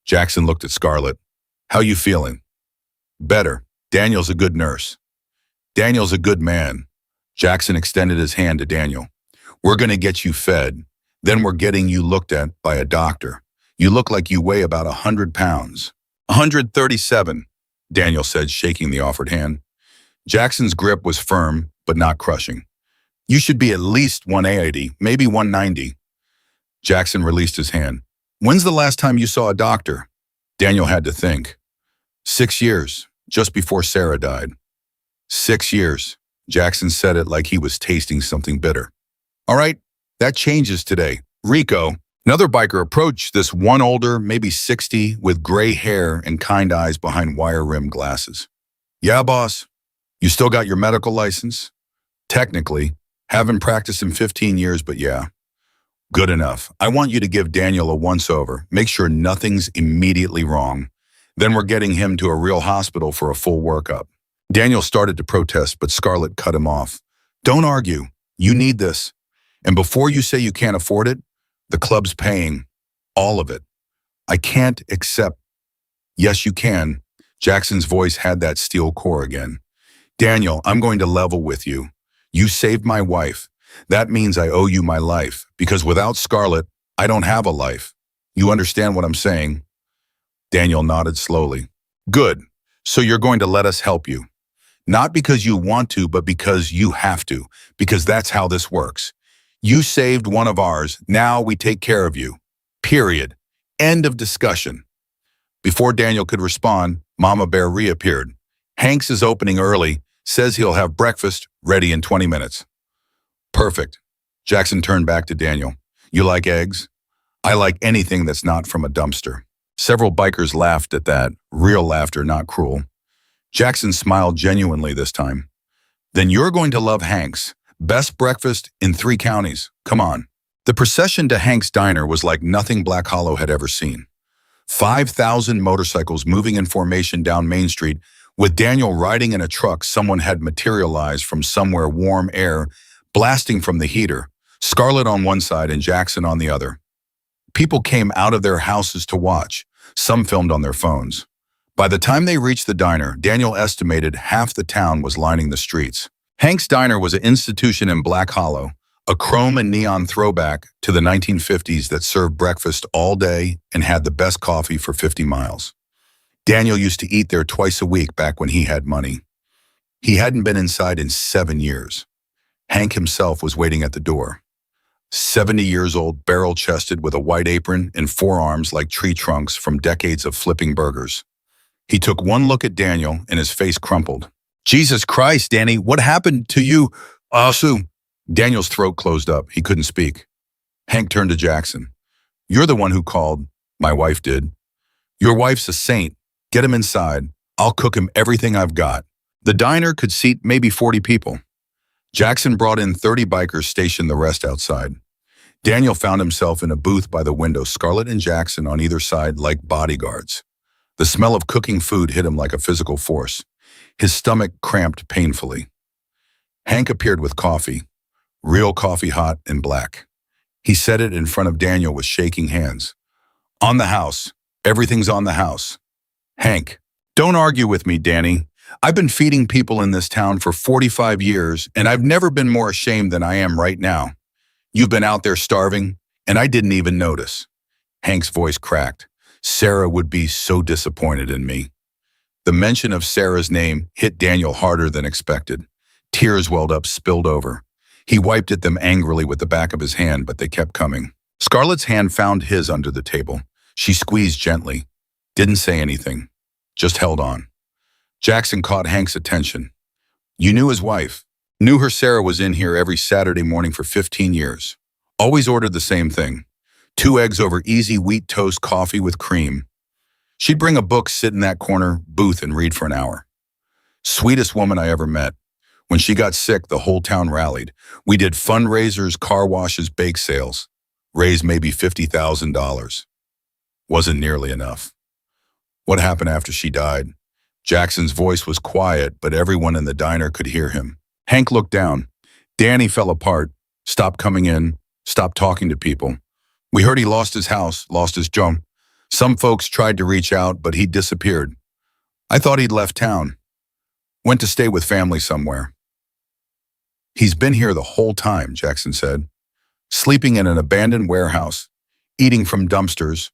[SPEAKER 1] Jackson looked at Scarlett. How you feeling? Better. Daniel's a good nurse. Daniel's a good man. Jackson extended his hand to Daniel. We're going to get you fed. Then we're getting you looked at by a doctor. You look like you weigh about 100 pounds. 137, Daniel said, shaking the offered hand. Jackson's grip was firm, but not crushing. You should be at least 180, maybe 190. Jackson released his hand. When's the last time you saw a doctor? Daniel had to think. 6 years, just before Sarah died. 6 years. Jackson said it like he was tasting something bitter. All right, that changes today. Rico, another biker, approached this one older, maybe 60, with gray hair and kind eyes behind wire-rimmed glasses. Yeah, boss. You still got your medical license? Technically. Haven't practiced in 15 years, but yeah. Good enough. I want you to give Daniel a once-over. Make sure nothing's immediately wrong. Then we're getting him to a real hospital for a full workup. Daniel started to protest, but Scarlett cut him off. Don't argue. You need this. And before you say you can't afford it, the club's paying. All of it. I can't accept. Yes, you can. Jackson's voice had that steel core again. Daniel, I'm going to level with you. You saved my wife. That means I owe you my life, because without Scarlett, I don't have a life. You understand what I'm saying? Daniel nodded slowly. Good. So you're going to let us help you. Not because you want to, but because you have to, because that's how this works. You saved one of ours. Now we take care of you. Period. End of discussion. Before Daniel could respond, Mama Bear reappeared. Hanks is opening early. Says he'll have breakfast ready in 20 minutes. Perfect. Jackson turned back to Daniel. You like eggs? I like anything that's not from a dumpster. Several bikers laughed at that, real laughter, not cruel. Jackson smiled genuinely this time. Then you're going to love Hank's. Best breakfast in 3 counties. Come on. The procession to Hank's Diner was like nothing Black Hollow had ever seen. 5,000 motorcycles moving in formation down Main Street, with Daniel riding in a truck someone had materialized from somewhere, warm air blasting from the heater, Scarlett on one side and Jackson on the other. People came out of their houses to watch. Some filmed on their phones. By the time they reached the diner, Daniel estimated half the town was lining the streets. Hank's Diner was an institution in Black Hollow, a chrome and neon throwback to the 1950s that served breakfast all day and had the best coffee for 50 miles. Daniel used to eat there twice a week back when he had money. He hadn't been inside in 7 years. Hank himself was waiting at the door. 70 years old, barrel-chested with a white apron and forearms like tree trunks from decades of flipping burgers. He took one look at Daniel and his face crumpled. "Jesus Christ, Danny, what happened to you? Sue." Daniel's throat closed up. He couldn't speak. Hank turned to Jackson. "You're the one who called." "My wife did." "Your wife's a saint. Get him inside. I'll cook him everything I've got." The diner could seat maybe 40 people. Jackson brought in 30 bikers, stationed the rest outside. Daniel found himself in a booth by the window, Scarlett and Jackson on either side like bodyguards. The smell of cooking food hit him like a physical force. His stomach cramped painfully. Hank appeared with coffee, real coffee, hot and black. He set it in front of Daniel with shaking hands. "On the house. Everything's on the house." "Hank, don't argue with me, Danny. I've been feeding people in this town for 45 years, and I've never been more ashamed than I am right now. You've been out there starving, and I didn't even notice." Hank's voice cracked. "Sarah would be so disappointed in me." The mention of Sarah's name hit Daniel harder than expected. Tears welled up, spilled over. He wiped at them angrily with the back of his hand, but they kept coming. Scarlett's hand found his under the table. She squeezed gently, didn't say anything, just held on. Jackson caught Hank's attention. "You knew his wife. Knew her. Sarah was in here every Saturday morning for 15 years. Always ordered the same thing. 2 eggs over easy wheat toast, coffee with cream. She'd bring a book, sit in that corner booth and read for an hour. Sweetest woman I ever met. When she got sick, the whole town rallied. We did fundraisers, car washes, bake sales. Raised maybe $50,000. Wasn't nearly enough." "What happened after she died?" Jackson's voice was quiet, but everyone in the diner could hear him. Hank looked down. "Danny fell apart, stopped coming in, stopped talking to people. We heard he lost his house, lost his job. Some folks tried to reach out, but he disappeared. I thought he'd left town. Went to stay with family somewhere." "He's been here the whole time," Jackson said. "Sleeping in an abandoned warehouse, eating from dumpsters,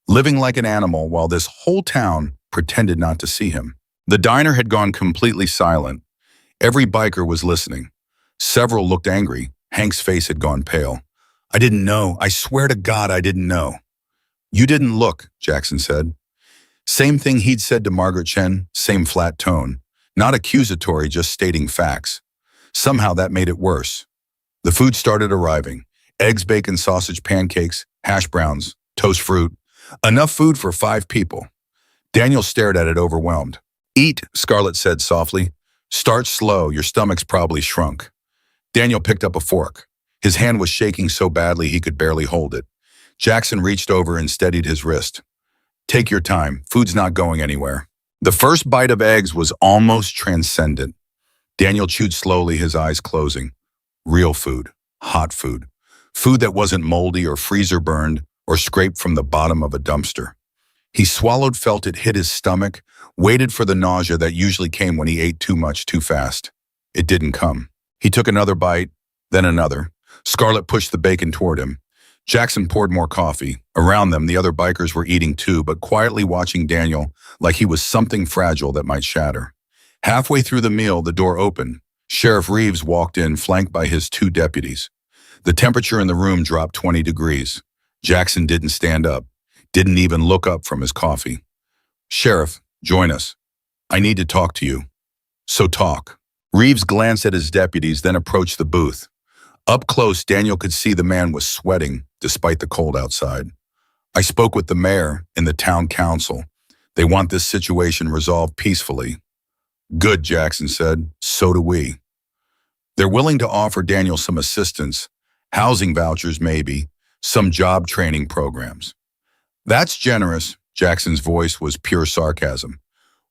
[SPEAKER 1] living like an animal while this whole town pretended not to see him." The diner had gone completely silent. Every biker was listening. Several looked angry. Hank's face had gone pale. "I didn't know. I swear to God I didn't know." "You didn't look," Jackson said. Same thing he'd said to Margaret Chen, same flat tone. Not accusatory, just stating facts. Somehow that made it worse. The food started arriving. Eggs, bacon, sausage, pancakes, hash browns, toast fruit. Enough food for 5 people. Daniel stared at it, overwhelmed. "Eat," Scarlett said softly. "Start slow, your stomach's probably shrunk." Daniel picked up a fork. His hand was shaking so badly he could barely hold it. Jackson reached over and steadied his wrist. "Take your time, food's not going anywhere." The first bite of eggs was almost transcendent. Daniel chewed slowly, his eyes closing. Real food, hot food. Food that wasn't moldy or freezer burned or scraped from the bottom of a dumpster. He swallowed, felt it hit his stomach, waited for the nausea that usually came when he ate too much too fast. It didn't come. He took another bite, then another. Scarlett pushed the bacon toward him. Jackson poured more coffee. Around them, the other bikers were eating too, but quietly watching Daniel like he was something fragile that might shatter. Halfway through the meal, the door opened. Sheriff Reeves walked in, flanked by his 2 deputies. The temperature in the room dropped 20 degrees. Jackson didn't stand up, didn't even look up from his coffee. "Sheriff, join us. I need to talk to you." "So talk." Reeves glanced at his deputies, then approached the booth. Up close, Daniel could see the man was sweating despite the cold outside. "I spoke with the mayor and the town council. They want this situation resolved peacefully." "Good," Jackson said. "So do we." They're willing to offer Daniel some assistance, housing vouchers maybe, some job training programs. "That's generous," Jackson's voice was pure sarcasm.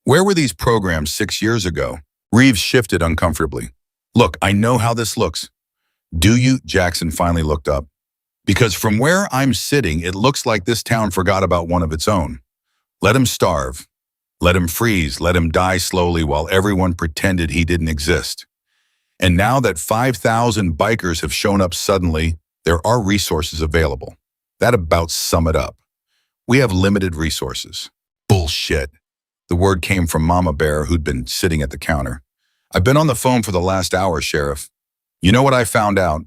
[SPEAKER 1] Where were these programs 6 years ago? Reeves shifted uncomfortably. Look, I know how this looks. Do you? Jackson finally looked up. Because from where I'm sitting, it looks like this town forgot about one of its own. Let him starve. Let him freeze. Let him die slowly while everyone pretended he didn't exist. And now that 5,000 bikers have shown up suddenly, there are resources available. That about sum it up. We have limited resources. Bullshit. The word came from Mama Bear, who'd been sitting at the counter. I've been on the phone for the last hour, Sheriff. You know what I found out?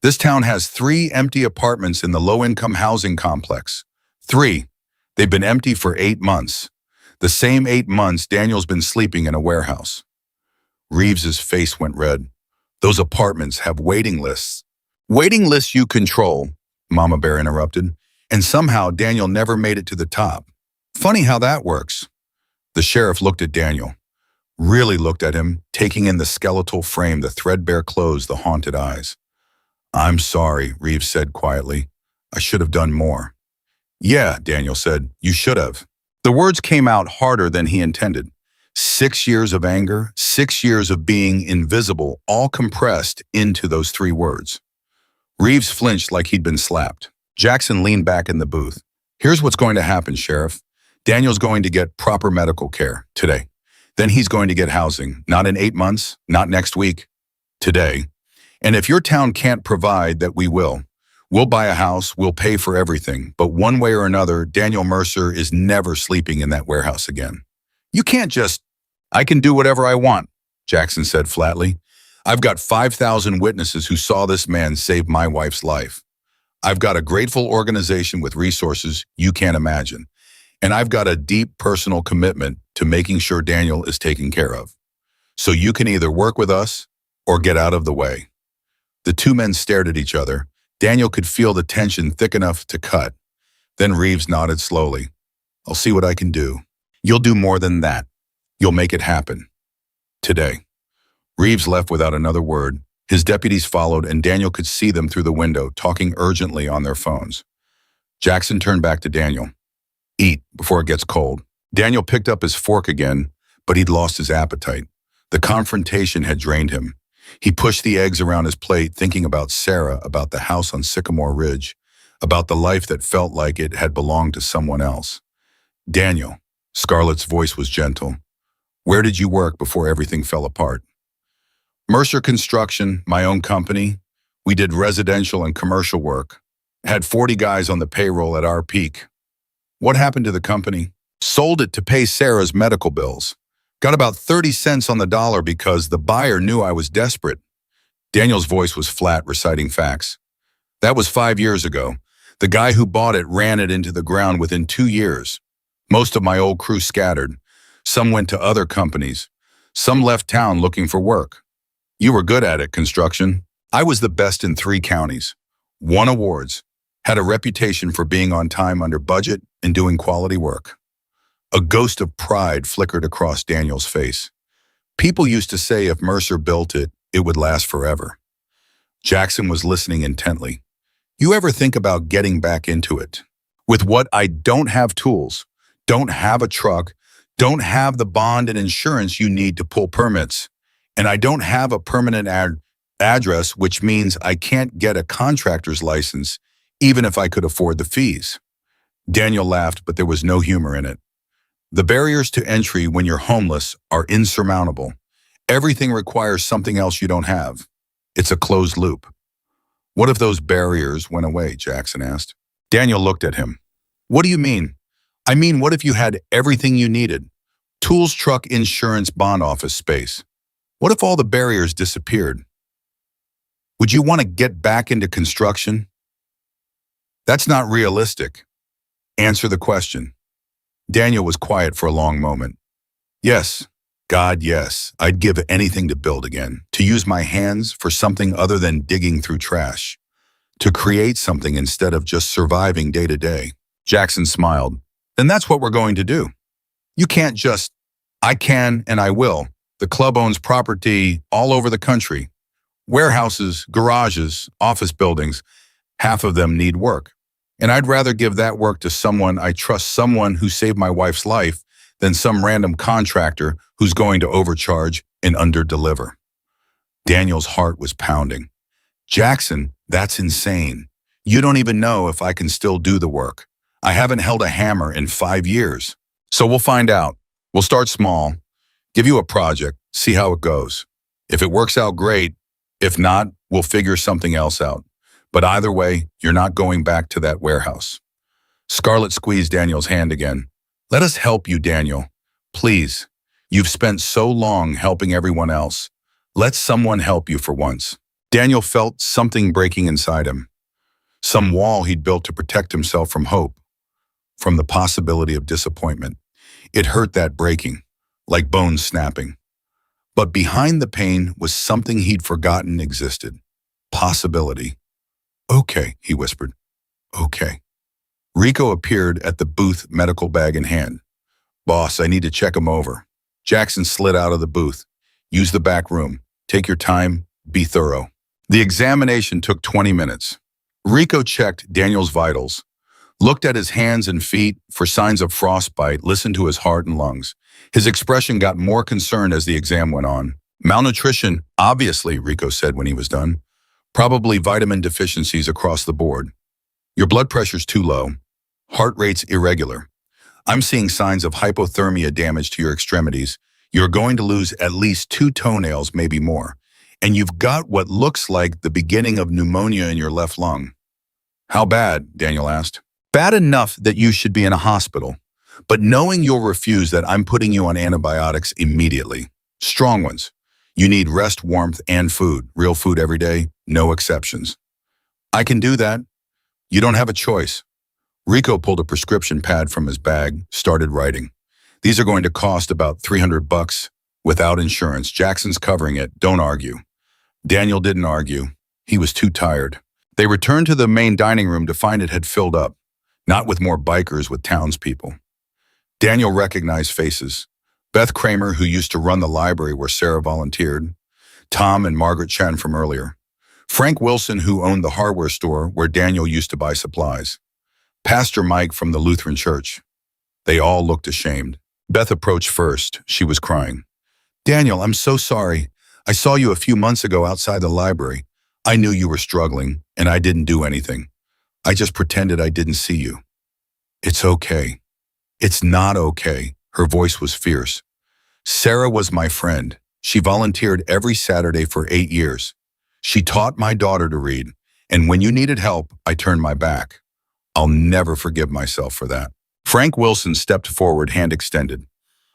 [SPEAKER 1] This town has 3 empty apartments in the low-income housing complex. 3. They've been empty for 8 months. The same 8 months Daniel's been sleeping in a warehouse. Reeves's face went red. Those apartments have waiting lists. Waiting lists you control, Mama Bear interrupted, and somehow Daniel never made it to the top. Funny how that works. The sheriff looked at Daniel, really looked at him, taking in the skeletal frame, the threadbare clothes, the haunted eyes. I'm sorry, Reeves said quietly. I should have done more. Yeah, Daniel said, you should have. The words came out harder than he intended. 6 years of anger, 6 years of being invisible, all compressed into those 3 words. Reeves flinched like he'd been slapped. Jackson leaned back in the booth. Here's what's going to happen, Sheriff. Daniel's going to get proper medical care today. Then he's going to get housing, not in 8 months, not next week, today. And if your town can't provide that, we will. We'll buy a house, we'll pay for everything. But one way or another, Daniel Mercer is never sleeping in that warehouse again. You can't just, I can do whatever I want, Jackson said flatly. I've got 5,000 witnesses who saw this man save my wife's life. I've got a grateful organization with resources you can't imagine. And I've got a deep personal commitment to making sure Daniel is taken care of. So you can either work with us or get out of the way. The 2 men stared at each other. Daniel could feel the tension thick enough to cut. Then Reeves nodded slowly. I'll see what I can do. You'll do more than that. You'll make it happen. Today. Reeves left without another word. His deputies followed, and Daniel could see them through the window, talking urgently on their phones. Jackson turned back to Daniel. Eat before it gets cold. Daniel picked up his fork again, but he'd lost his appetite. The confrontation had drained him. He pushed the eggs around his plate, thinking about Sarah, about the house on Sycamore Ridge, about the life that felt like it had belonged to someone else. Daniel, Scarlett's voice was gentle. Where did you work before everything fell apart? Mercer Construction, my own company. We did residential and commercial work. Had 40 guys on the payroll at our peak. What happened to the company? Sold it to pay Sarah's medical bills. Got about 30 cents on the dollar because the buyer knew I was desperate. Daniel's voice was flat, reciting facts. That was 5 years ago. The guy who bought it ran it into the ground within 2 years. Most of my old crew scattered. Some went to other companies. Some left town looking for work. You were good at it, construction. I was the best in 3 counties. Won awards. Had a reputation for being on time, under budget, and doing quality work. A ghost of pride flickered across Daniel's face. People used to say if Mercer built it, it would last forever. Jackson was listening intently. You ever think about getting back into it? With what? I don't have tools, don't have a truck, don't have the bond and insurance you need to pull permits, and I don't have a permanent address, which means I can't get a contractor's license, even if I could afford the fees. Daniel laughed, but there was no humor in it. The barriers to entry when you're homeless are insurmountable. Everything requires something else you don't have. It's a closed loop. What if those barriers went away? Jackson asked. Daniel looked at him. What do you mean? I mean, what if you had everything you needed? Tools, truck, insurance, bond office space. What if all the barriers disappeared? Would you want to get back into construction? That's not realistic. Answer the question. Daniel was quiet for a long moment. Yes, God, yes. I'd give anything to build again, to use my hands for something other than digging through trash, to create something instead of just surviving day to day. Jackson smiled. Then that's what we're going to do. You can't just, I can and I will. The club owns property all over the country. Warehouses, garages, office buildings. Half of them need work. And I'd rather give that work to someone I trust, someone who saved my wife's life, than some random contractor who's going to overcharge and underdeliver. Daniel's heart was pounding. Jackson, that's insane. You don't even know if I can still do the work. I haven't held a hammer in 5 years. So we'll find out. We'll start small, give you a project, see how it goes. If it works out, great. If not, we'll figure something else out. But either way, you're not going back to that warehouse. Scarlett squeezed Daniel's hand again. Let us help you, Daniel. Please. You've spent so long helping everyone else. Let someone help you for once. Daniel felt something breaking inside him. Some wall he'd built to protect himself from hope, from the possibility of disappointment. It hurt, that breaking, like bones snapping. But behind the pain was something he'd forgotten existed. Possibility. Okay, he whispered. Okay. Rico appeared at the booth, medical bag in hand. Boss, I need to check him over. Jackson slid out of the booth. Use the back room. Take your time. Be thorough. The examination took 20 minutes. Rico checked Daniel's vitals, looked at his hands and feet for signs of frostbite, listened to his heart and lungs. His expression got more concerned as the exam went on. Malnutrition, obviously, Rico said when he was done. Probably vitamin deficiencies across the board. Your blood pressure's too low. Heart rate's irregular. I'm seeing signs of hypothermia, damage to your extremities. You're going to lose at least 2 toenails, maybe more. And you've got what looks like the beginning of pneumonia in your left lung. How bad? Daniel asked. Bad enough that you should be in a hospital. But knowing you'll refuse that, I'm putting you on antibiotics immediately. Strong ones. You need rest, warmth, and food. Real food every day, no exceptions. I can do that. You don't have a choice. Rico pulled a prescription pad from his bag, started writing. These are going to cost about $300 without insurance. Jackson's covering it. Don't argue. Daniel didn't argue. He was too tired. They returned to the main dining room to find it had filled up, not with more bikers, with townspeople. Daniel recognized faces. Beth Kramer, who used to run the library where Sarah volunteered. Tom and Margaret Chen from earlier. Frank Wilson, who owned the hardware store where Daniel used to buy supplies. Pastor Mike from the Lutheran church. They all looked ashamed. Beth approached first. She was crying. Daniel, I'm so sorry. I saw you a few months ago outside the library. I knew you were struggling, and I didn't do anything. I just pretended I didn't see you. It's okay. It's not okay. Her voice was fierce. Sarah was my friend. She volunteered every Saturday for 8 years. She taught my daughter to read, and when you needed help, I turned my back. I'll never forgive myself for that. Frank Wilson stepped forward, hand extended.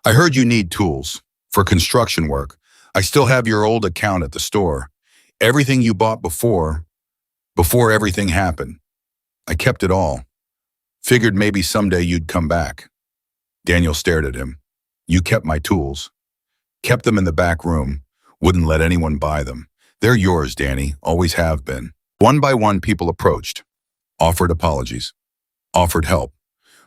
[SPEAKER 1] I heard you need tools for construction work. I still have your old account at the store. Everything you bought before everything happened. I kept it all. Figured maybe someday you'd come back. Daniel stared at him. You kept my tools. Kept them in the back room. Wouldn't let anyone buy them. They're yours, Danny. Always have been. One by one, people approached. Offered apologies. Offered help.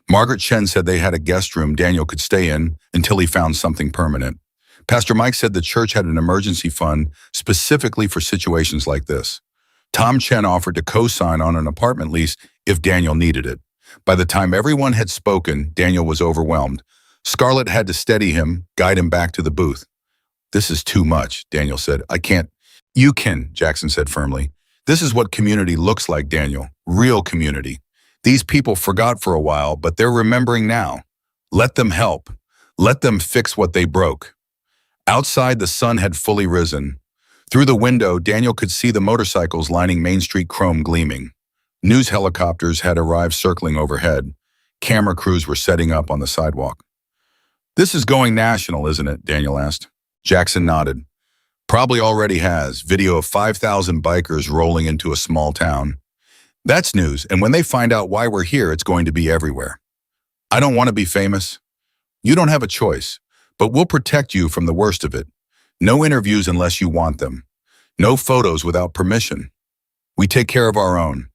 [SPEAKER 1] Margaret Chen said they had a guest room Daniel could stay in until he found something permanent. Pastor Mike said the church had an emergency fund specifically for situations like this. Tom Chen offered to co-sign on an apartment lease if Daniel needed it. By the time everyone had spoken, Daniel was overwhelmed. Scarlett had to steady him, guide him back to the booth. This is too much, Daniel said. I can't. You can, Jackson said firmly. This is what community looks like, Daniel. Real community. These people forgot for a while, but they're remembering now. Let them help. Let them fix what they broke. Outside, the sun had fully risen. Through the window, Daniel could see the motorcycles lining Main Street chrome gleaming. News helicopters had arrived circling overhead. Camera crews were setting up on the sidewalk. This is going national, isn't it? Daniel asked. Jackson nodded. Probably already has. Video of 5,000 bikers rolling into a small town. That's news, and when they find out why we're here, it's going to be everywhere. I don't want to be famous. You don't have a choice, but we'll protect you from the worst of it. No interviews unless you want them. No photos without permission. We take care of our own.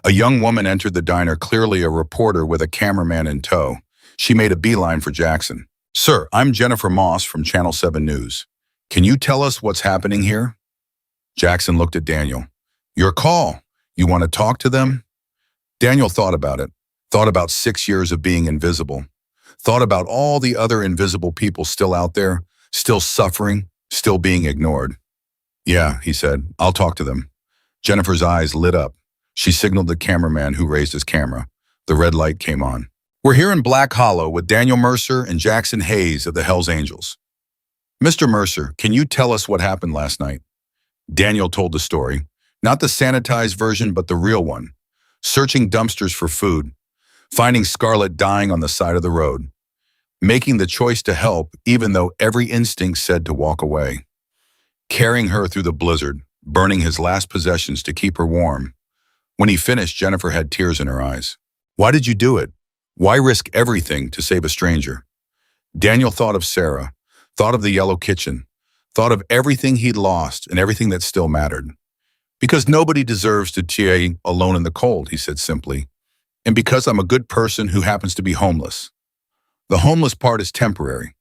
[SPEAKER 1] A young woman entered the diner, clearly a reporter with a cameraman in tow. She made a beeline for Jackson. Sir, I'm Jennifer Moss from Channel 7 News. Can you tell us what's happening here? Jackson looked at Daniel. Your call. You want to talk to them? Daniel thought about it, thought about 6 years of being invisible, thought about all the other invisible people still out there, still suffering, still being ignored. Yeah, he said, I'll talk to them. Jennifer's eyes lit up. She signaled the cameraman who raised his camera. The red light came on. We're here in Black Hollow with Daniel Mercer and Jackson Hayes of the Hells Angels. Mr. Mercer, can you tell us what happened last night? Daniel told the story, not the sanitized version, but the real one. Searching dumpsters for food, finding Scarlett dying on the side of the road, making the choice to help even though every instinct said to walk away, carrying her through the blizzard, burning his last possessions to keep her warm. When he finished, Jennifer had tears in her eyes. Why did you do it? Why risk everything to save a stranger? Daniel thought of Sarah, thought of the yellow kitchen, thought of everything he'd lost and everything that still mattered. Because nobody deserves to die alone in the cold, he said simply. And because I'm a good person who happens to be homeless. The homeless part is temporary.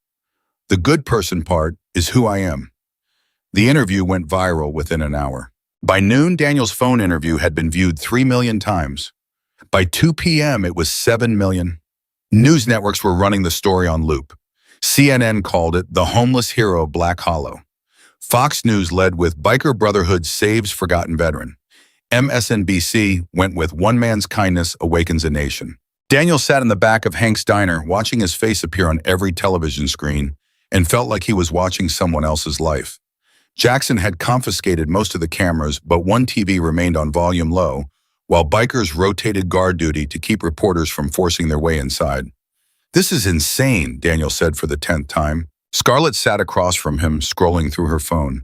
[SPEAKER 1] The good person part is who I am. The interview went viral within an hour. By noon, Daniel's phone interview had been viewed 3 million times. By 2 p.m., it was 7 million. News networks were running the story on loop. CNN called it the homeless hero Black Hollow. Fox News led with Biker Brotherhood saves forgotten veteran. MSNBC went with one man's kindness awakens a nation. Daniel sat in the back of Hank's diner, watching his face appear on every television screen, and felt like he was watching someone else's life. Jackson had confiscated most of the cameras, but one TV remained on volume low, while bikers rotated guard duty to keep reporters from forcing their way inside. This is insane, Daniel said for the 10th time. Scarlett sat across from him, scrolling through her phone.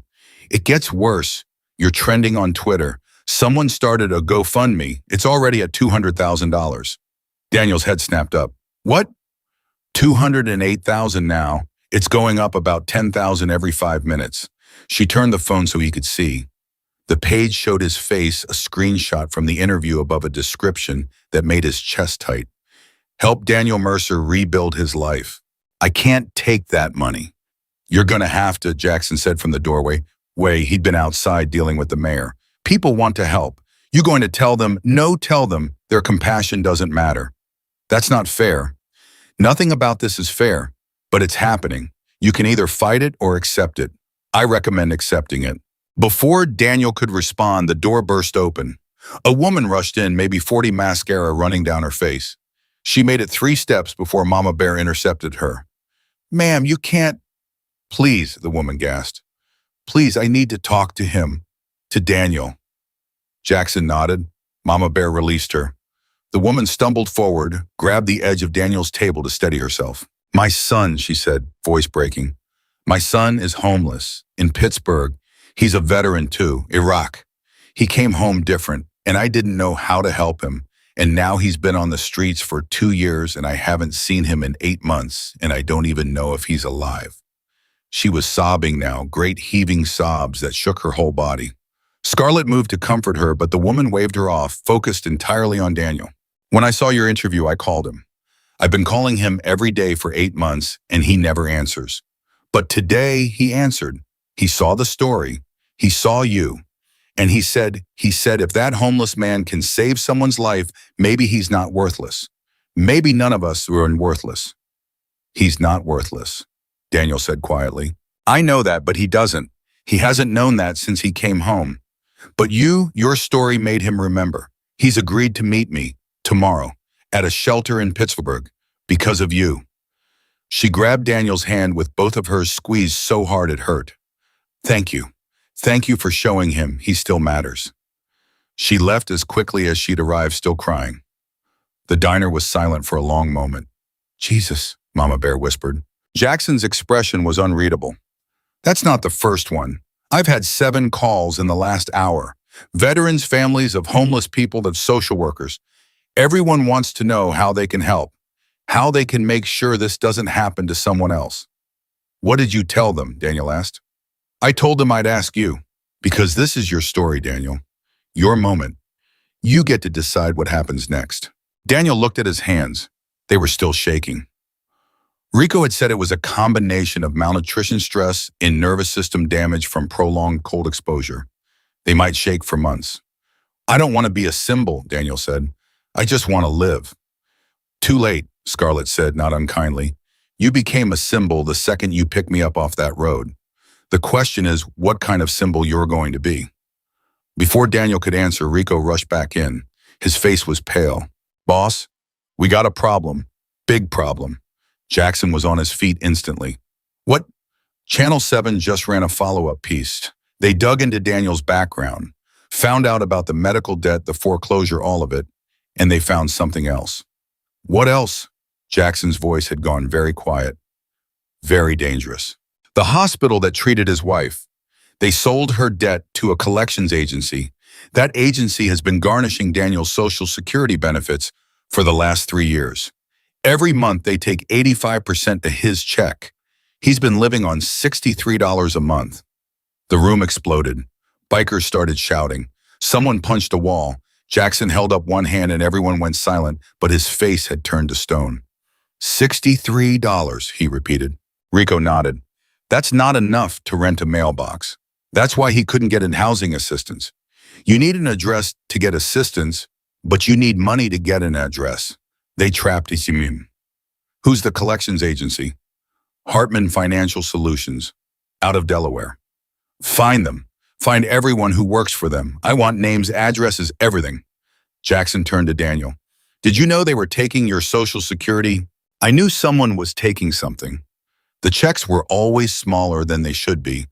[SPEAKER 1] It gets worse. You're trending on Twitter. Someone started a GoFundMe. It's already at $200,000. Daniel's head snapped up. What? 208,000 now. It's going up about 10,000 every 5 minutes. She turned the phone so he could see. The page showed his face, a screenshot from the interview above a description that made his chest tight. Help Daniel Mercer rebuild his life. I can't take that money. You're gonna have to, Jackson said from the doorway. He'd been outside dealing with the mayor. People want to help. You going to tell them, no, tell them their compassion doesn't matter. That's not fair. Nothing about this is fair, but it's happening. You can either fight it or accept it. I recommend accepting it. Before Daniel could respond, the door burst open. A woman rushed in, maybe 40 mascara running down her face. She made it 3 steps before Mama Bear intercepted her. Ma'am, you can't. Please, the woman gasped. Please, I need to talk to him. To Daniel. Jackson nodded. Mama Bear released her. The woman stumbled forward, grabbed the edge of Daniel's table to steady herself. My son, she said, voice breaking. My son is homeless. In Pittsburgh. He's a veteran too, Iraq. He came home different, and I didn't know how to help him. And now he's been on the streets for 2 years, and I haven't seen him in 8 months, and I don't even know if he's alive. She was sobbing now, great heaving sobs that shook her whole body. Scarlett moved to comfort her, but the woman waved her off, focused entirely on Daniel. When I saw your interview, I called him. I've been calling him every day for 8 months, and he never answers. But today, he answered. He saw the story. He saw you. And he said, if that homeless man can save someone's life, maybe he's not worthless. Maybe none of us are worthless. He's not worthless, Daniel said quietly. I know that, but he doesn't. He hasn't known that since he came home. But your story made him remember. He's agreed to meet me tomorrow at a shelter in Pittsburgh because of you. She grabbed Daniel's hand with both of hers squeezed so hard it hurt. Thank you. Thank you for showing him he still matters. She left as quickly as she'd arrived, still crying. The diner was silent for a long moment. Jesus, Mama Bear whispered. Jackson's expression was unreadable. That's not the first one. I've had 7 calls in the last hour. Veterans, families of homeless people, of social workers. Everyone wants to know how they can help, how they can make sure this doesn't happen to someone else. What did you tell them? Daniel asked. I told them I'd ask you, because this is your story, Daniel. Your moment. You get to decide what happens next. Daniel looked at his hands. They were still shaking. Rico had said it was a combination of malnutrition stress and nervous system damage from prolonged cold exposure. They might shake for months. I don't want to be a symbol, Daniel said. I just want to live. Too late, Scarlett said, not unkindly. You became a symbol the second you picked me up off that road. The question is what kind of symbol you're going to be. Before Daniel could answer, Rico rushed back in. His face was pale. Boss, we got a problem. Big problem. Jackson was on his feet instantly. What? Channel 7 just ran a follow-up piece. They dug into Daniel's background, found out about the medical debt, the foreclosure, all of it, and they found something else. What else? Jackson's voice had gone very quiet. Very dangerous. The hospital that treated his wife. They sold her debt to a collections agency. That agency has been garnishing Daniel's Social Security benefits for the last 3 years. Every month they take 85% to his check. He's been living on $63 a month. The room exploded. Bikers started shouting. Someone punched a wall. Jackson held up one hand and everyone went silent, but his face had turned to stone. $63, he repeated. Rico nodded. That's not enough to rent a mailbox. That's why he couldn't get in housing assistance. You need an address to get assistance, but you need money to get an address. They trapped him. Who's the collections agency? Hartman Financial Solutions, out of Delaware. Find them. Find everyone who works for them. I want names, addresses, everything. Jackson turned to Daniel. Did you know they were taking your Social Security? I knew someone was taking something. The checks were always smaller than they should be,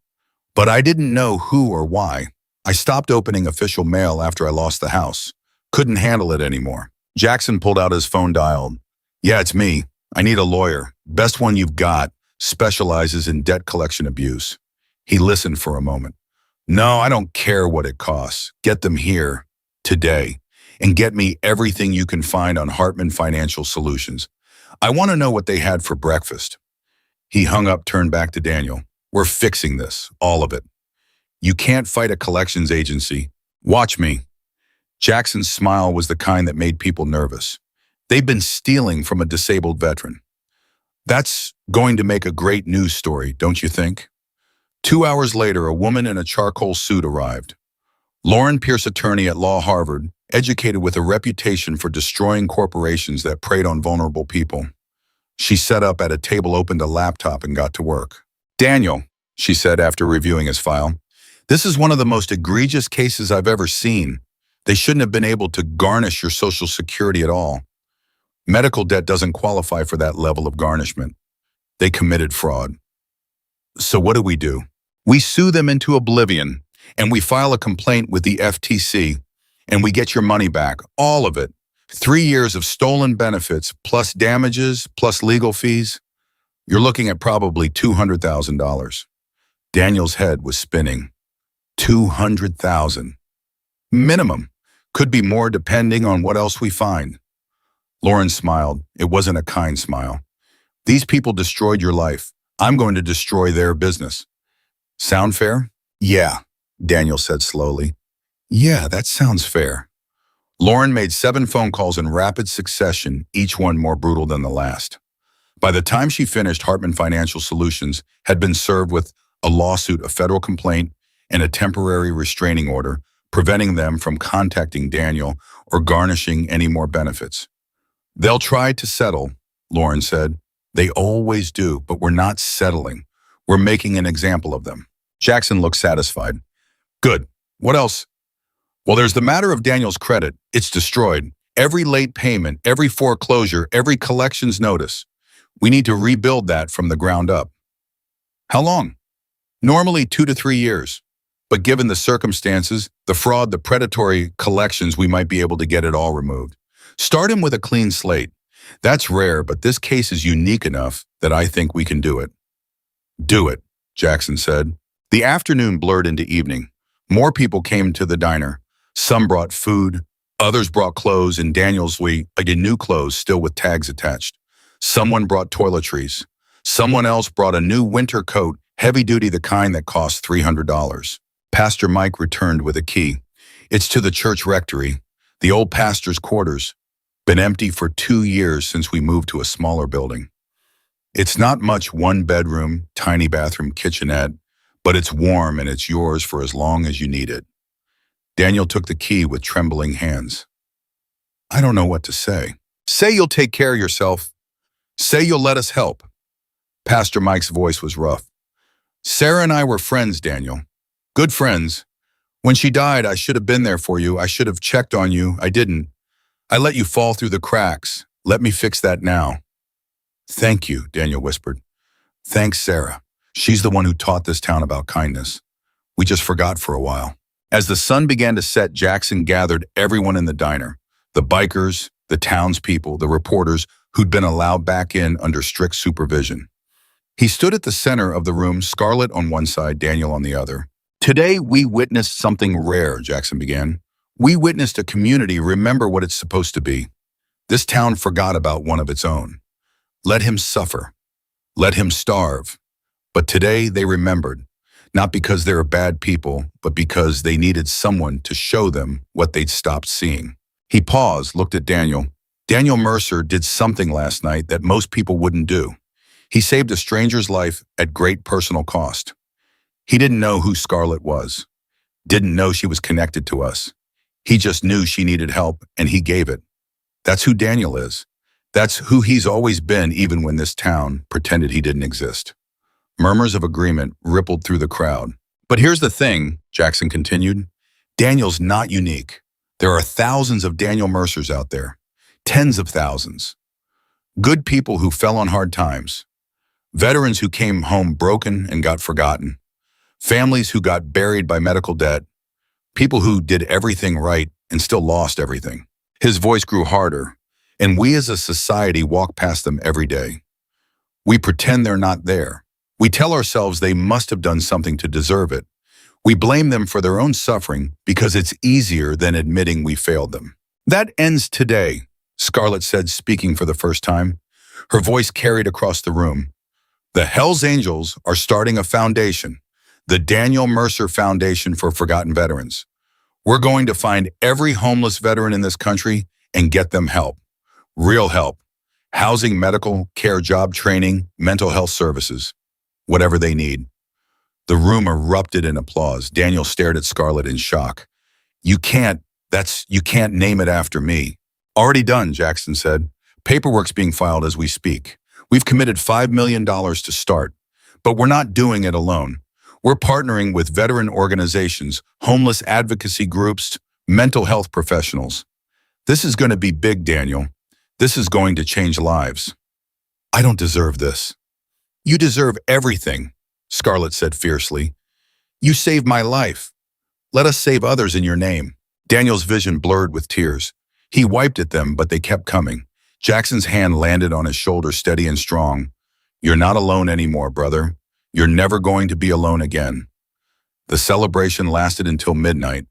[SPEAKER 1] but I didn't know who or why. I stopped opening official mail after I lost the house. Couldn't handle it anymore. Jackson pulled out his phone, dialed. Yeah, it's me. I need a lawyer. Best one you've got. Specializes in debt collection abuse. He listened for a moment. No, I don't care what it costs. Get them here, today, and get me everything you can find on Hartman Financial Solutions. I want to know what they had for breakfast. He hung up, turned back to Daniel. We're fixing this, all of it. You can't fight a collections agency. Watch me. Jackson's smile was the kind that made people nervous. They've been stealing from a disabled veteran. That's going to make a great news story, don't you think? 2 hours later, a woman in a charcoal suit arrived. Lauren Pierce, attorney at Law Harvard, educated with a reputation for destroying corporations that preyed on vulnerable people. She sat up at a table, opened a laptop, and got to work. Daniel, she said after reviewing his file, this is one of the most egregious cases I've ever seen. They shouldn't have been able to garnish your Social Security at all. Medical debt doesn't qualify for that level of garnishment. They committed fraud. So what do? We sue them into oblivion, and we file a complaint with the FTC, and we get your money back, all of it. 3 years of stolen benefits, plus damages, plus legal fees. You're looking at probably $200,000. Daniel's head was spinning. $200,000. Minimum. Could be more depending on what else we find. Lauren smiled. It wasn't a kind smile. These people destroyed your life. I'm going to destroy their business. Sound fair? Yeah, Daniel said slowly. Yeah, that sounds fair. Lauren made 7 phone calls in rapid succession, each one more brutal than the last. By the time she finished, Hartman Financial Solutions had been served with a lawsuit, a federal complaint, and a temporary restraining order, preventing them from contacting Daniel or garnishing any more benefits. They'll try to settle, Lauren said. They always do, but we're not settling. We're making an example of them. Jackson looked satisfied. Good. What else? Well, there's the matter of Daniel's credit. It's destroyed. Every late payment, every foreclosure, every collections notice. We need to rebuild that from the ground up. How long? Normally 2 to 3 years. But given the circumstances, the fraud, the predatory collections, we might be able to get it all removed. Start him with a clean slate. That's rare, but this case is unique enough that I think we can do it. Do it, Jackson said. The afternoon blurred into evening. More people came to the diner. Some brought food, others brought clothes, and Daniel's new clothes still with tags attached. Someone brought toiletries. Someone else brought a new winter coat, heavy-duty, the kind that cost $300. Pastor Mike returned with a key. It's to the church rectory, the old pastor's quarters. Been empty for 2 years since we moved to a smaller building. It's not much, 1 bedroom, tiny bathroom, kitchenette, but it's warm and it's yours for as long as you need it. Daniel took the key with trembling hands. I don't know what to say. Say you'll take care of yourself. Say you'll let us help. Pastor Mike's voice was rough. Sarah and I were friends, Daniel. Good friends. When she died, I should have been there for you. I should have checked on you. I didn't. I let you fall through the cracks. Let me fix that now. Thank you, Daniel whispered. Thanks, Sarah. She's the one who taught this town about kindness. We just forgot for a while. As the sun began to set, Jackson gathered everyone in the diner. The bikers, the townspeople, the reporters who'd been allowed back in under strict supervision. He stood at the center of the room, Scarlett on one side, Daniel on the other. Today, we witnessed something rare, Jackson began. We witnessed a community remember what it's supposed to be. This town forgot about one of its own. Let him suffer. Let him starve. But today they remembered, not because they were bad people, but because they needed someone to show them what they'd stopped seeing. He paused, looked at Daniel. Daniel Mercer did something last night that most people wouldn't do. He saved a stranger's life at great personal cost. He didn't know who Scarlett was, didn't know she was connected to us. He just knew she needed help, and he gave it. That's who Daniel is. That's who he's always been, even when this town pretended he didn't exist. Murmurs of agreement rippled through the crowd. But here's the thing, Jackson continued. Daniel's not unique. There are thousands of Daniel Mercers out there. Tens of thousands. Good people who fell on hard times. Veterans who came home broken and got forgotten. Families who got buried by medical debt. People who did everything right and still lost everything. His voice grew harder, and we as a society walk past them every day. We pretend they're not there. We tell ourselves they must have done something to deserve it. We blame them for their own suffering because it's easier than admitting we failed them. That ends today, Scarlett said, speaking for the first time. Her voice carried across the room. The Hells Angels are starting a foundation, the Daniel Mercer Foundation for Forgotten Veterans. We're going to find every homeless veteran in this country and get them help. Real help. Housing, medical, care, job training, mental health services. Whatever they need. The room erupted in applause. Daniel stared at Scarlett in shock. You can't name it after me. Already done, Jackson said. Paperwork's being filed as we speak. We've committed $5 million to start, but we're not doing it alone. We're partnering with veteran organizations, homeless advocacy groups, mental health professionals. This is going to be big, Daniel. This is going to change lives. I don't deserve this. You deserve everything, Scarlett said fiercely. You saved my life. Let us save others in your name. Daniel's vision blurred with tears. He wiped at them, but they kept coming. Jackson's hand landed on his shoulder, steady and strong. You're not alone anymore, brother. You're never going to be alone again. The celebration lasted until midnight.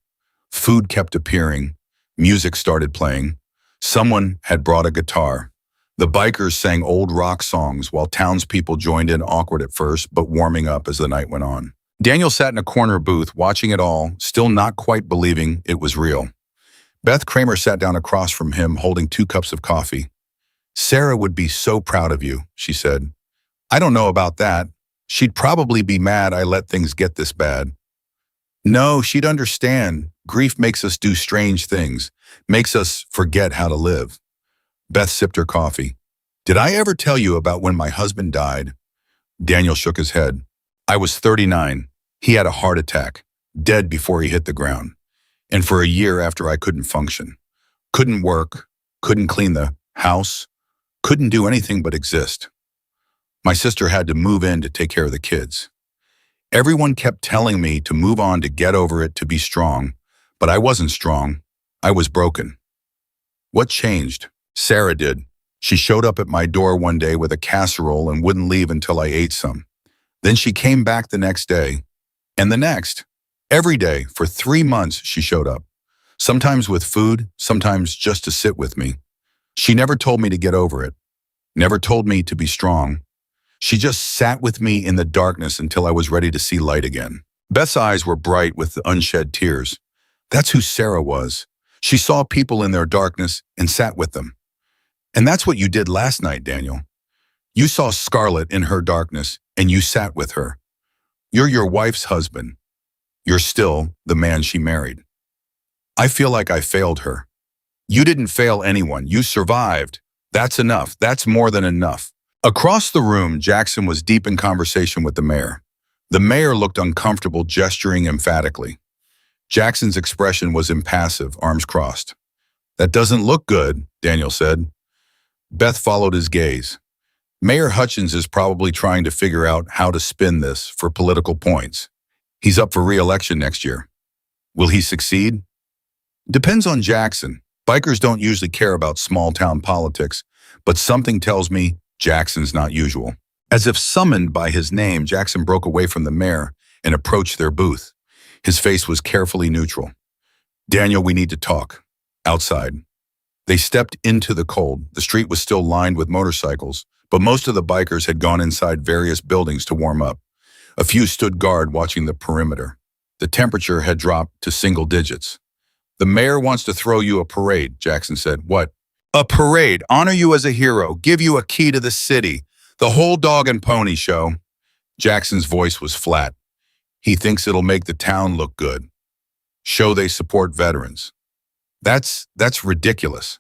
[SPEAKER 1] Food kept appearing. Music started playing. Someone had brought a guitar. The bikers sang old rock songs while townspeople joined in, awkward at first, but warming up as the night went on. Daniel sat in a corner booth, watching it all, still not quite believing it was real. Beth Kramer sat down across from him, holding 2 cups of coffee. Sarah would be so proud of you, she said. I don't know about that. She'd probably be mad I let things get this bad. No, she'd understand. Grief makes us do strange things, makes us forget how to live. Beth sipped her coffee. Did I ever tell you about when my husband died? Daniel shook his head. I was 39. He had a heart attack, dead before he hit the ground. And for a year after, I couldn't function. Couldn't work, couldn't clean the house, couldn't do anything but exist. My sister had to move in to take care of the kids. Everyone kept telling me to move on, to get over it, to be strong. But I wasn't strong. I was broken. What changed? Sarah did. She showed up at my door one day with a casserole and wouldn't leave until I ate some. Then she came back the next day. And the next. Every day, for 3 months, she showed up. Sometimes with food, sometimes just to sit with me. She never told me to get over it. Never told me to be strong. She just sat with me in the darkness until I was ready to see light again. Beth's eyes were bright with unshed tears. That's who Sarah was. She saw people in their darkness and sat with them. And that's what you did last night, Daniel. You saw Scarlett in her darkness and you sat with her. You're your wife's husband. You're still the man she married. I feel like I failed her. You didn't fail anyone. You survived. That's enough. That's more than enough. Across the room, Jackson was deep in conversation with the mayor. The mayor looked uncomfortable, gesturing emphatically. Jackson's expression was impassive, arms crossed. That doesn't look good, Daniel said. Beth followed his gaze. Mayor Hutchins is probably trying to figure out how to spin this for political points. He's up for re-election next year. Will he succeed? Depends on Jackson. Bikers don't usually care about small-town politics, but something tells me Jackson's not usual. As if summoned by his name, Jackson broke away from the mayor and approached their booth. His face was carefully neutral. Daniel, we need to talk. Outside. They stepped into the cold. The street was still lined with motorcycles, but most of the bikers had gone inside various buildings to warm up. A few stood guard watching the perimeter. The temperature had dropped to single digits. The mayor wants to throw you a parade, Jackson said. What? A parade. Honor you as a hero. Give you a key to the city. The whole dog and pony show. Jackson's voice was flat. He thinks it'll make the town look good. Show they support veterans. That's ridiculous.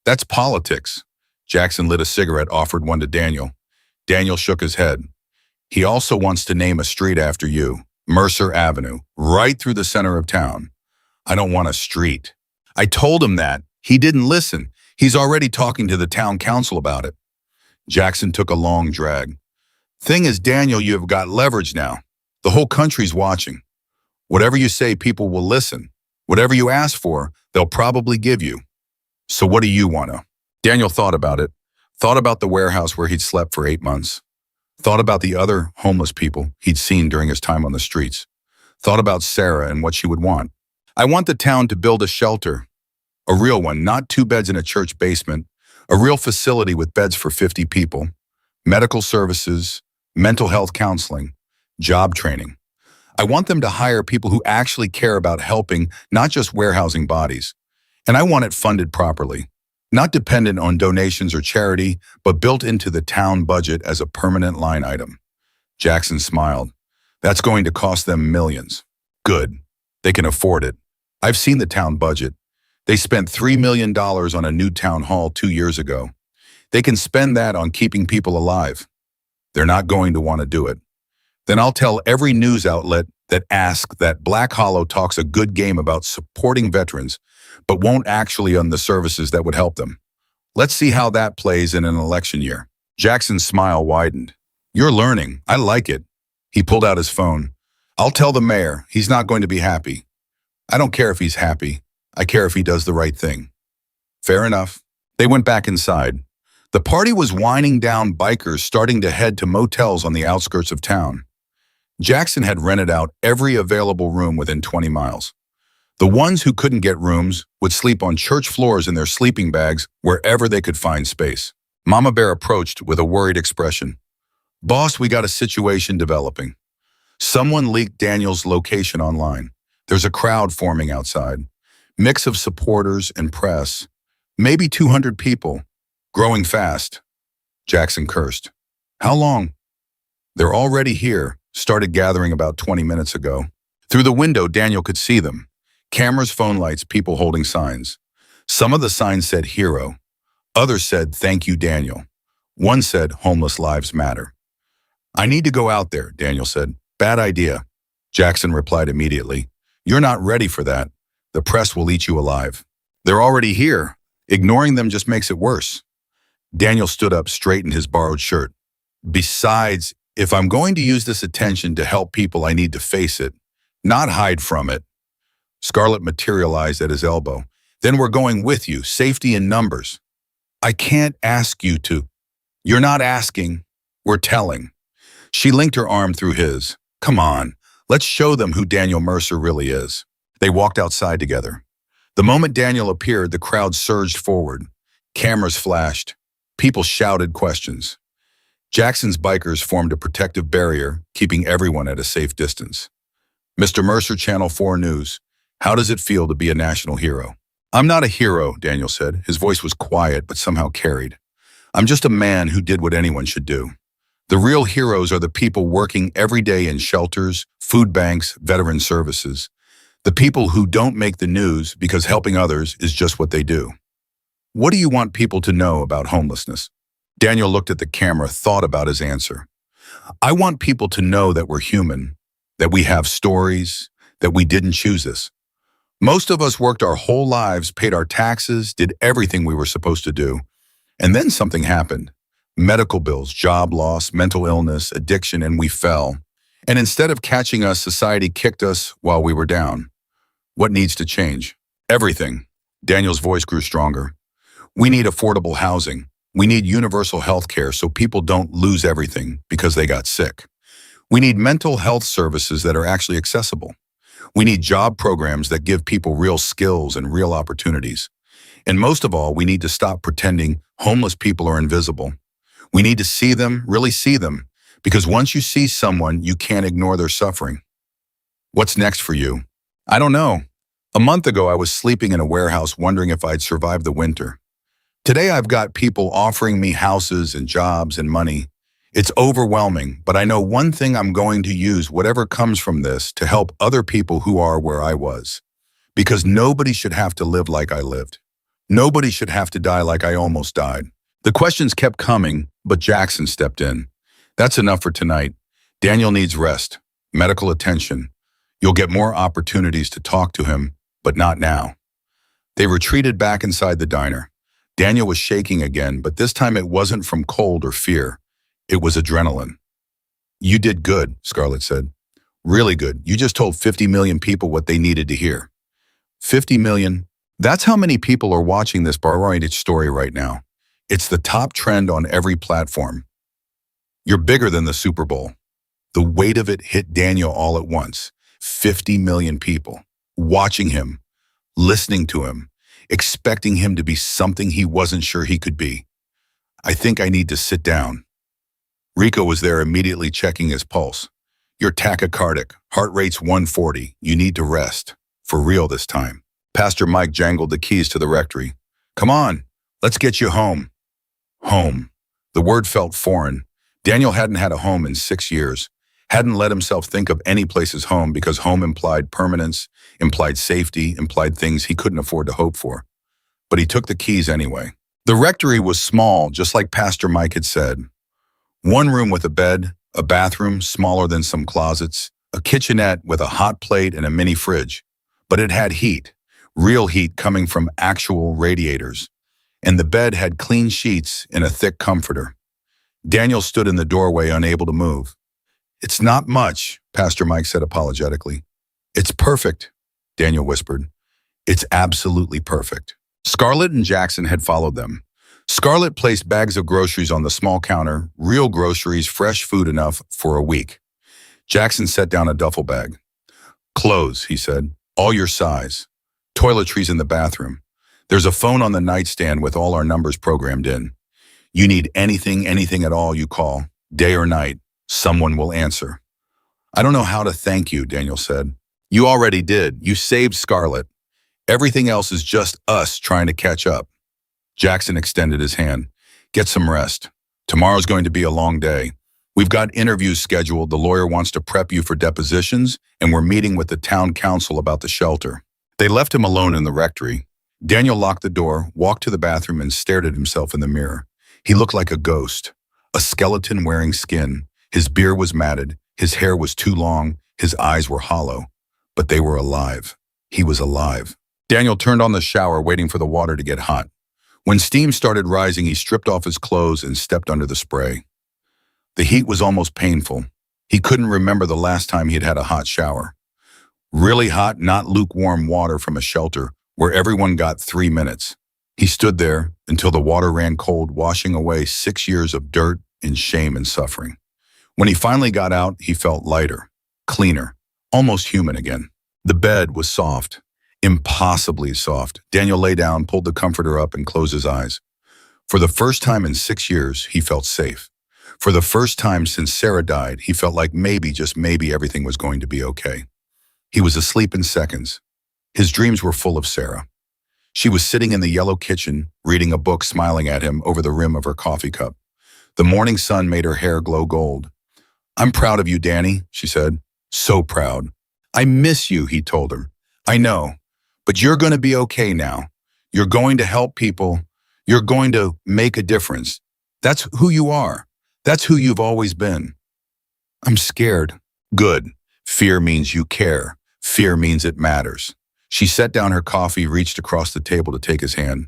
[SPEAKER 1] That's politics. Jackson lit a cigarette, offered one to Daniel. Daniel shook his head. He also wants to name a street after you. Mercer Avenue, right through the center of town. I don't want a street. I told him that. He didn't listen. He's already talking to the town council about it. Jackson took a long drag. Thing is, Daniel, you have got leverage now. The whole country's watching. Whatever you say, people will listen. Whatever you ask for, they'll probably give you. So what do you want to? Daniel thought about it. Thought about the warehouse where he'd slept for 8 months. Thought about the other homeless people he'd seen during his time on the streets. Thought about Sarah and what she would want. I want the town to build a shelter. A real one, not 2 beds in a church basement. A real facility with beds for 50 people. Medical services, mental health counseling, job training. I want them to hire people who actually care about helping, not just warehousing bodies. And I want it funded properly. Not dependent on donations or charity, but built into the town budget as a permanent line item. Jackson smiled. That's going to cost them millions. Good. They can afford it. I've seen the town budget. They spent $3 million on a new town hall 2 years ago. They can spend that on keeping people alive. They're not going to want to do it. Then I'll tell every news outlet that asks that Black Hollow talks a good game about supporting veterans, but won't actually on the services that would help them. Let's see how that plays in an election year. Jackson's smile widened. You're learning. I like it. He pulled out his phone. I'll tell the mayor. He's not going to be happy. I don't care if he's happy. I care if he does the right thing. Fair enough. They went back inside. The party was winding down, bikers starting to head to motels on the outskirts of town. Jackson had rented out every available room within 20 miles. The ones who couldn't get rooms would sleep on church floors in their sleeping bags wherever they could find space. Mama Bear approached with a worried expression. Boss, we got a situation developing. Someone leaked Daniel's location online. There's a crowd forming outside. Mix of supporters and press. Maybe 200 people. Growing fast. Jackson cursed. How long? They're already here. Started gathering about 20 minutes ago. Through the window, Daniel could see them. Cameras, phone lights, people holding signs. Some of the signs said hero. Others said, thank you, Daniel. One said, homeless lives matter. I need to go out there, Daniel said. Bad idea. Jackson replied immediately. You're not ready for that. The press will eat you alive. They're already here. Ignoring them just makes it worse. Daniel stood up, straightened his borrowed shirt. Besides, if I'm going to use this attention to help people, I need to face it, not hide from it. Scarlett materialized at his elbow. Then we're going with you, safety in numbers. I can't ask you to. You're not asking, we're telling. She linked her arm through his. Come on, let's show them who Daniel Mercer really is. They walked outside together. The moment Daniel appeared, the crowd surged forward. Cameras flashed. People shouted questions. Jackson's bikers formed a protective barrier, keeping everyone at a safe distance. Mr. Mercer, Channel 4 News. How does it feel to be a national hero? I'm not a hero, Daniel said. His voice was quiet, but somehow carried. I'm just a man who did what anyone should do. The real heroes are the people working every day in shelters, food banks, veteran services. The people who don't make the news because helping others is just what they do. What do you want people to know about homelessness? Daniel looked at the camera, thought about his answer. I want people to know that we're human, that we have stories, that we didn't choose this. Most of us worked our whole lives, paid our taxes, did everything we were supposed to do. And then something happened. Medical bills, job loss, mental illness, addiction, and we fell. And instead of catching us, society kicked us while we were down. What needs to change? Everything. Daniel's voice grew stronger. We need affordable housing. We need universal health care so people don't lose everything because they got sick. We need mental health services that are actually accessible. We need job programs that give people real skills and real opportunities. And most of all, we need to stop pretending homeless people are invisible. We need to see them, really see them, because once you see someone, you can't ignore their suffering. What's next for you? I don't know. A month ago, I was sleeping in a warehouse wondering if I'd survive the winter. Today, I've got people offering me houses and jobs and money. It's overwhelming, but I know one thing: I'm going to use whatever comes from this to help other people who are where I was. Because nobody should have to live like I lived. Nobody should have to die like I almost died. The questions kept coming, but Jackson stepped in. That's enough for tonight. Daniel needs rest, medical attention. You'll get more opportunities to talk to him, but not now. They retreated back inside the diner. Daniel was shaking again, but this time it wasn't from cold or fear. It was adrenaline. You did good, Scarlett said. Really good. You just told 50 million people what they needed to hear. 50 million? That's how many people are watching this Brotherhood story right now. It's the top trend on every platform. You're bigger than the Super Bowl. The weight of it hit Daniel all at once. 50 million people watching him, listening to him, expecting him to be something he wasn't sure he could be. I think I need to sit down. Rico was there immediately, checking his pulse. You're tachycardic, heart rate's 140. You need to rest. For real this time. Pastor Mike jangled the keys to the rectory. Come on, let's get you home. Home. The word felt foreign. Daniel hadn't had a home in 6 years. Hadn't let himself think of any place as home because home implied permanence, implied safety, implied things he couldn't afford to hope for. But he took the keys anyway. The rectory was small, just like Pastor Mike had said. One room with a bed, a bathroom smaller than some closets, a kitchenette with a hot plate and a mini fridge. But it had heat, real heat coming from actual radiators. And the bed had clean sheets and a thick comforter. Daniel stood in the doorway, unable to move. It's not much, Pastor Mike said apologetically. It's perfect, Daniel whispered. It's absolutely perfect. Scarlett and Jackson had followed them. Scarlett placed bags of groceries on the small counter, real groceries, fresh food enough for a week. Jackson set down a duffel bag. Clothes, he said, all your size. Toiletries in the bathroom. There's a phone on the nightstand with all our numbers programmed in. You need anything at all you call, day or night, someone will answer. I don't know how to thank you, Daniel said. You already did. You saved Scarlett. Everything else is just us trying to catch up. Jackson extended his hand. Get some rest. Tomorrow's going to be a long day. We've got interviews scheduled. The lawyer wants to prep you for depositions, and we're meeting with the town council about the shelter. They left him alone in the rectory. Daniel locked the door, walked to the bathroom, and stared at himself in the mirror. He looked like a ghost, a skeleton wearing skin. His beard was matted, his hair was too long, his eyes were hollow. But they were alive. He was alive. Daniel turned on the shower, waiting for the water to get hot. When steam started rising, he stripped off his clothes and stepped under the spray. The heat was almost painful. He couldn't remember the last time he'd had a hot shower. Really hot, not lukewarm water from a shelter where everyone got 3 minutes. He stood there until the water ran cold, washing away 6 years of dirt and shame and suffering. When he finally got out, he felt lighter, cleaner, almost human again. The bed was soft, impossibly soft. Daniel lay down, pulled the comforter up, and closed his eyes. For the first time in 6 years, he felt safe. For the first time since Sarah died, he felt like maybe, just maybe, everything was going to be okay. He was asleep in seconds. His dreams were full of Sarah. She was sitting in the yellow kitchen, reading a book, smiling at him over the rim of her coffee cup. The morning sun made her hair glow gold. I'm proud of you, Danny, she said. So proud. I miss you, he told her. I know, but you're going to be okay now. You're going to help people. You're going to make a difference. That's who you are. That's who you've always been. I'm scared. Good. Fear means you care. Fear means it matters. She set down her coffee, reached across the table to take his hand.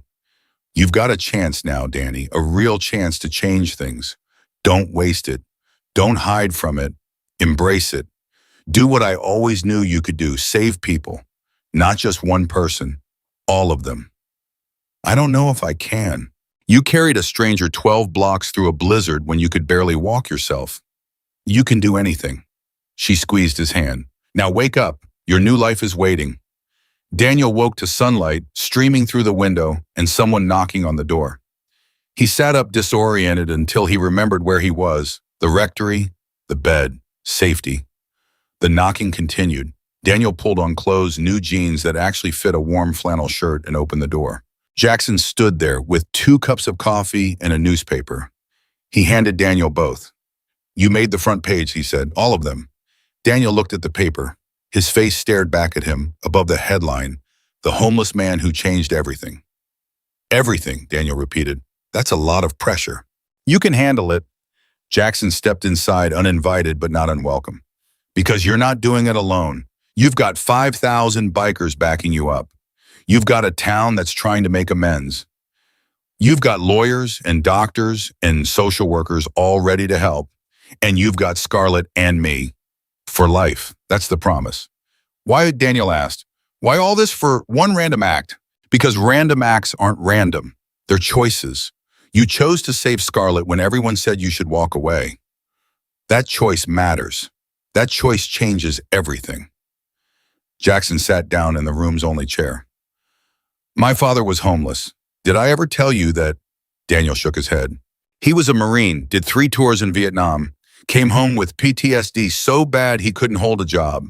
[SPEAKER 1] You've got a chance now, Danny, a real chance to change things. Don't waste it. Don't hide from it. Embrace it. Do what I always knew you could do. Save people. Not just one person. All of them. I don't know if I can. You carried a stranger 12 blocks through a blizzard when you could barely walk yourself. You can do anything. She squeezed his hand. Now wake up. Your new life is waiting. Daniel woke to sunlight streaming through the window and someone knocking on the door. He sat up disoriented until he remembered where he was. The rectory, the bed, safety. The knocking continued. Daniel pulled on clothes, new jeans that actually fit a warm flannel shirt, and opened the door. Jackson stood there with 2 cups of coffee and a newspaper. He handed Daniel both. You made the front page, he said, all of them. Daniel looked at the paper. His face stared back at him above the headline, "The Homeless Man Who Changed Everything." Everything, Daniel repeated. That's a lot of pressure. You can handle it. Jackson stepped inside uninvited but not unwelcome. Because you're not doing it alone. You've got 5,000 bikers backing you up. You've got a town that's trying to make amends. You've got lawyers and doctors and social workers all ready to help. And you've got Scarlett and me. For life. That's the promise. Why, Daniel asked, why all this for one random act? Because random acts aren't random. They're choices. You chose to save Scarlett when everyone said you should walk away. That choice matters. That choice changes everything. Jackson sat down in the room's only chair. My father was homeless. Did I ever tell you that? Daniel shook his head. He was a Marine, did 3 tours in Vietnam, came home with PTSD so bad he couldn't hold a job.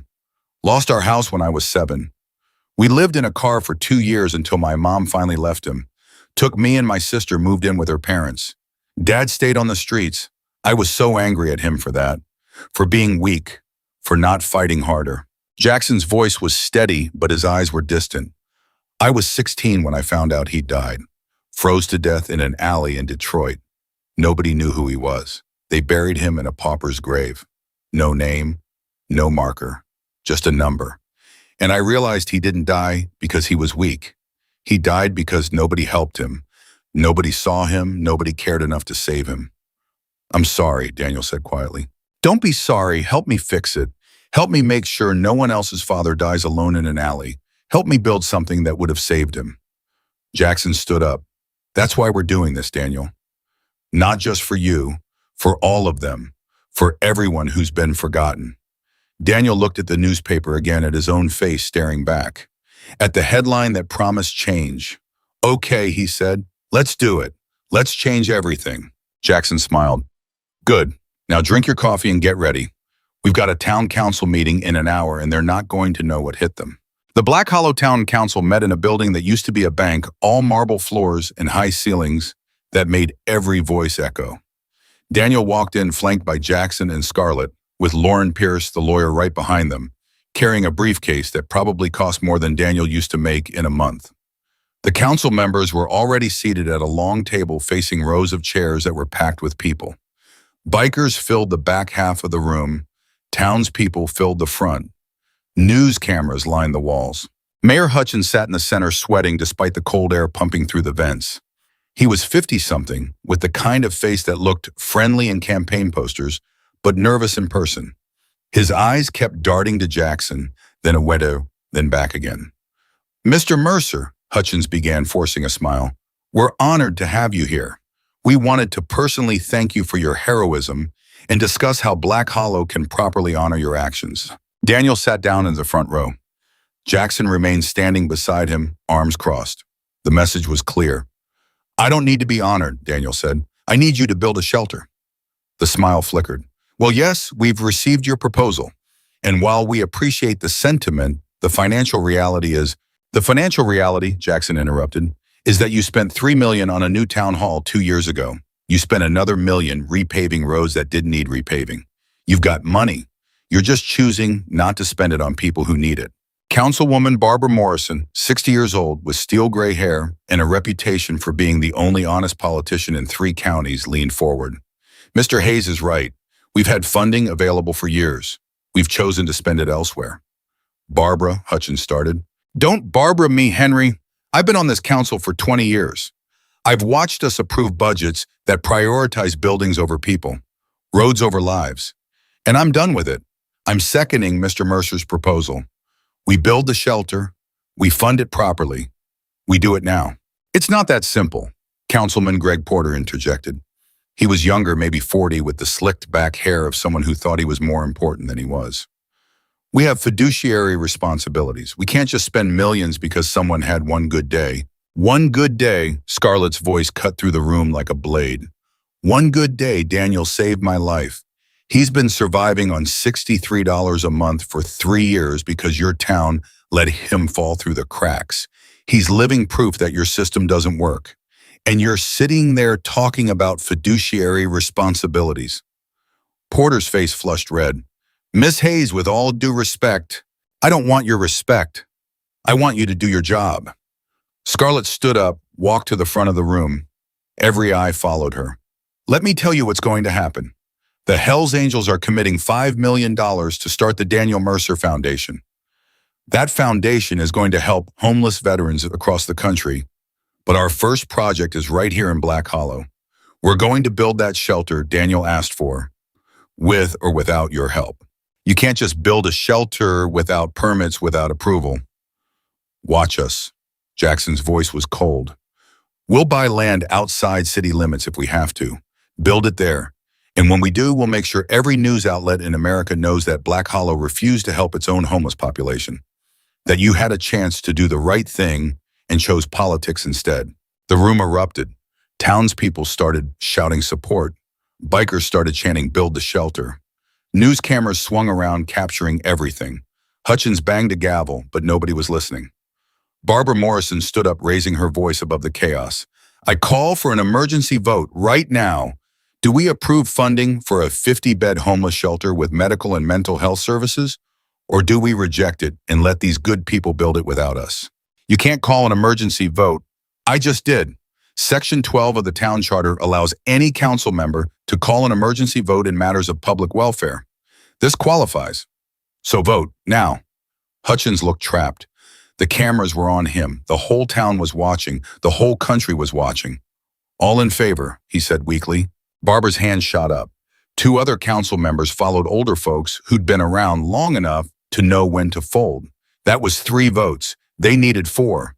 [SPEAKER 1] Lost our house when I was 7. We lived in a car for 2 years until my mom finally left him. Took me and my sister, moved in with her parents. Dad stayed on the streets. I was so angry at him for that. For being weak. For not fighting harder. Jackson's voice was steady, but his eyes were distant. I was 16 when I found out he died. Froze to death in an alley in Detroit. Nobody knew who he was. They buried him in a pauper's grave. No name, no marker, just a number. And I realized he didn't die because he was weak. He died because nobody helped him. Nobody saw him, nobody cared enough to save him. I'm sorry, Daniel said quietly. Don't be sorry, help me fix it. Help me make sure no one else's father dies alone in an alley. Help me build something that would have saved him. Jackson stood up. That's why we're doing this, Daniel. Not just for you, for all of them, for everyone who's been forgotten. Daniel looked at the newspaper again, at his own face staring back. At the headline that promised change. Okay, he said, let's do it. Let's change everything. Jackson smiled. Good. Now drink your coffee and get ready. We've got a town council meeting in an hour and they're not going to know what hit them. The Black Hollow Town Council met in a building that used to be a bank, all marble floors and high ceilings that made every voice echo. Daniel walked in flanked by Jackson and Scarlett, with Lauren Pierce, the lawyer, right behind them, carrying a briefcase that probably cost more than Daniel used to make in a month. The council members were already seated at a long table facing rows of chairs that were packed with people. Bikers filled the back half of the room. Townspeople filled the front. News cameras lined the walls. Mayor Hutchins sat in the center sweating despite the cold air pumping through the vents. He was 50-something, with the kind of face that looked friendly in campaign posters, but nervous in person. His eyes kept darting to Jackson, then a widow, then back again. Mr. Mercer, Hutchins began, forcing a smile, we're honored to have you here. We wanted to personally thank you for your heroism and discuss how Black Hollow can properly honor your actions. Daniel sat down in the front row. Jackson remained standing beside him, arms crossed. The message was clear. I don't need to be honored, Daniel said. I need you to build a shelter. The smile flickered. Well, yes, we've received your proposal. And while we appreciate the sentiment, the financial reality, Jackson interrupted, is that you spent $3 million on a new town hall 2 years ago. You spent another $1 million repaving roads that didn't need repaving. You've got money. You're just choosing not to spend it on people who need it. Councilwoman Barbara Morrison, 60 years old, with steel gray hair and a reputation for being the only honest politician in 3 counties, leaned forward. Mr. Hayes is right. We've had funding available for years. We've chosen to spend it elsewhere. Barbara, Hutchins started. Don't Barbara me, Henry. I've been on this council for 20 years. I've watched us approve budgets that prioritize buildings over people, roads over lives. And I'm done with it. I'm seconding Mr. Mercer's proposal. We build the shelter, we fund it properly, we do it now. It's not that simple, Councilman Greg Porter interjected. He was younger, maybe 40, with the slicked back hair of someone who thought he was more important than he was. We have fiduciary responsibilities. We can't just spend millions because someone had one good day. One good day, Scarlett's voice cut through the room like a blade. One good day, Daniel saved my life. He's been surviving on $63 a month for 3 years because your town let him fall through the cracks. He's living proof that your system doesn't work. And you're sitting there talking about fiduciary responsibilities. Porter's face flushed red. Miss Hayes, with all due respect, I don't want your respect. I want you to do your job. Scarlett stood up, walked to the front of the room. Every eye followed her. Let me tell you what's going to happen. The Hells Angels are committing $5 million to start the Daniel Mercer Foundation. That foundation is going to help homeless veterans across the country, but our first project is right here in Black Hollow. We're going to build that shelter Daniel asked for, with or without your help. You can't just build a shelter without permits, without approval. Watch us. Jackson's voice was cold. We'll buy land outside city limits if we have to. Build it there. And when we do, we'll make sure every news outlet in America knows that Black Hollow refused to help its own homeless population, that you had a chance to do the right thing and chose politics instead. The room erupted. Townspeople started shouting support. Bikers started chanting, build the shelter. News cameras swung around, capturing everything. Hutchins banged a gavel, but nobody was listening. Barbara Morrison stood up, raising her voice above the chaos. I call for an emergency vote right now. Do we approve funding for a 50-bed homeless shelter with medical and mental health services? Or do we reject it and let these good people build it without us? You can't call an emergency vote. I just did. Section 12 of the town charter allows any council member to call an emergency vote in matters of public welfare. This qualifies. So vote now. Hutchins looked trapped. The cameras were on him. The whole town was watching. The whole country was watching. All in favor, he said weakly. Barbara's hand shot up. 2 other council members followed, older folks who'd been around long enough to know when to fold. That was 3 votes. They needed 4.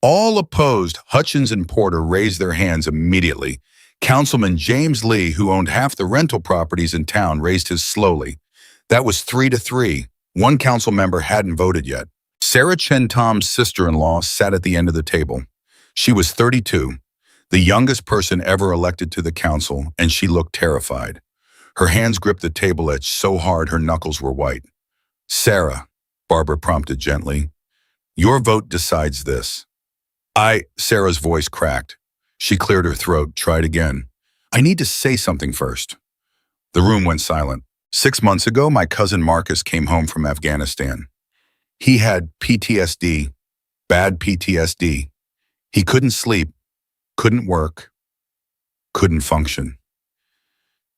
[SPEAKER 1] All opposed. Hutchins and Porter raised their hands immediately. Councilman James Lee, who owned half the rental properties in town, raised his slowly. That was 3-3. 1 council member hadn't voted yet. Sarah Chen Tom's sister-in-law sat at the end of the table. She was 32. The youngest person ever elected to the council, and she looked terrified. Her hands gripped the table edge so hard her knuckles were white. Sarah, Barbara prompted gently, your vote decides this. Sarah's voice cracked. She cleared her throat, tried again. I need to say something first. The room went silent. 6 months ago, my cousin Marcus came home from Afghanistan. He had PTSD, bad PTSD. He couldn't sleep, couldn't work, couldn't function.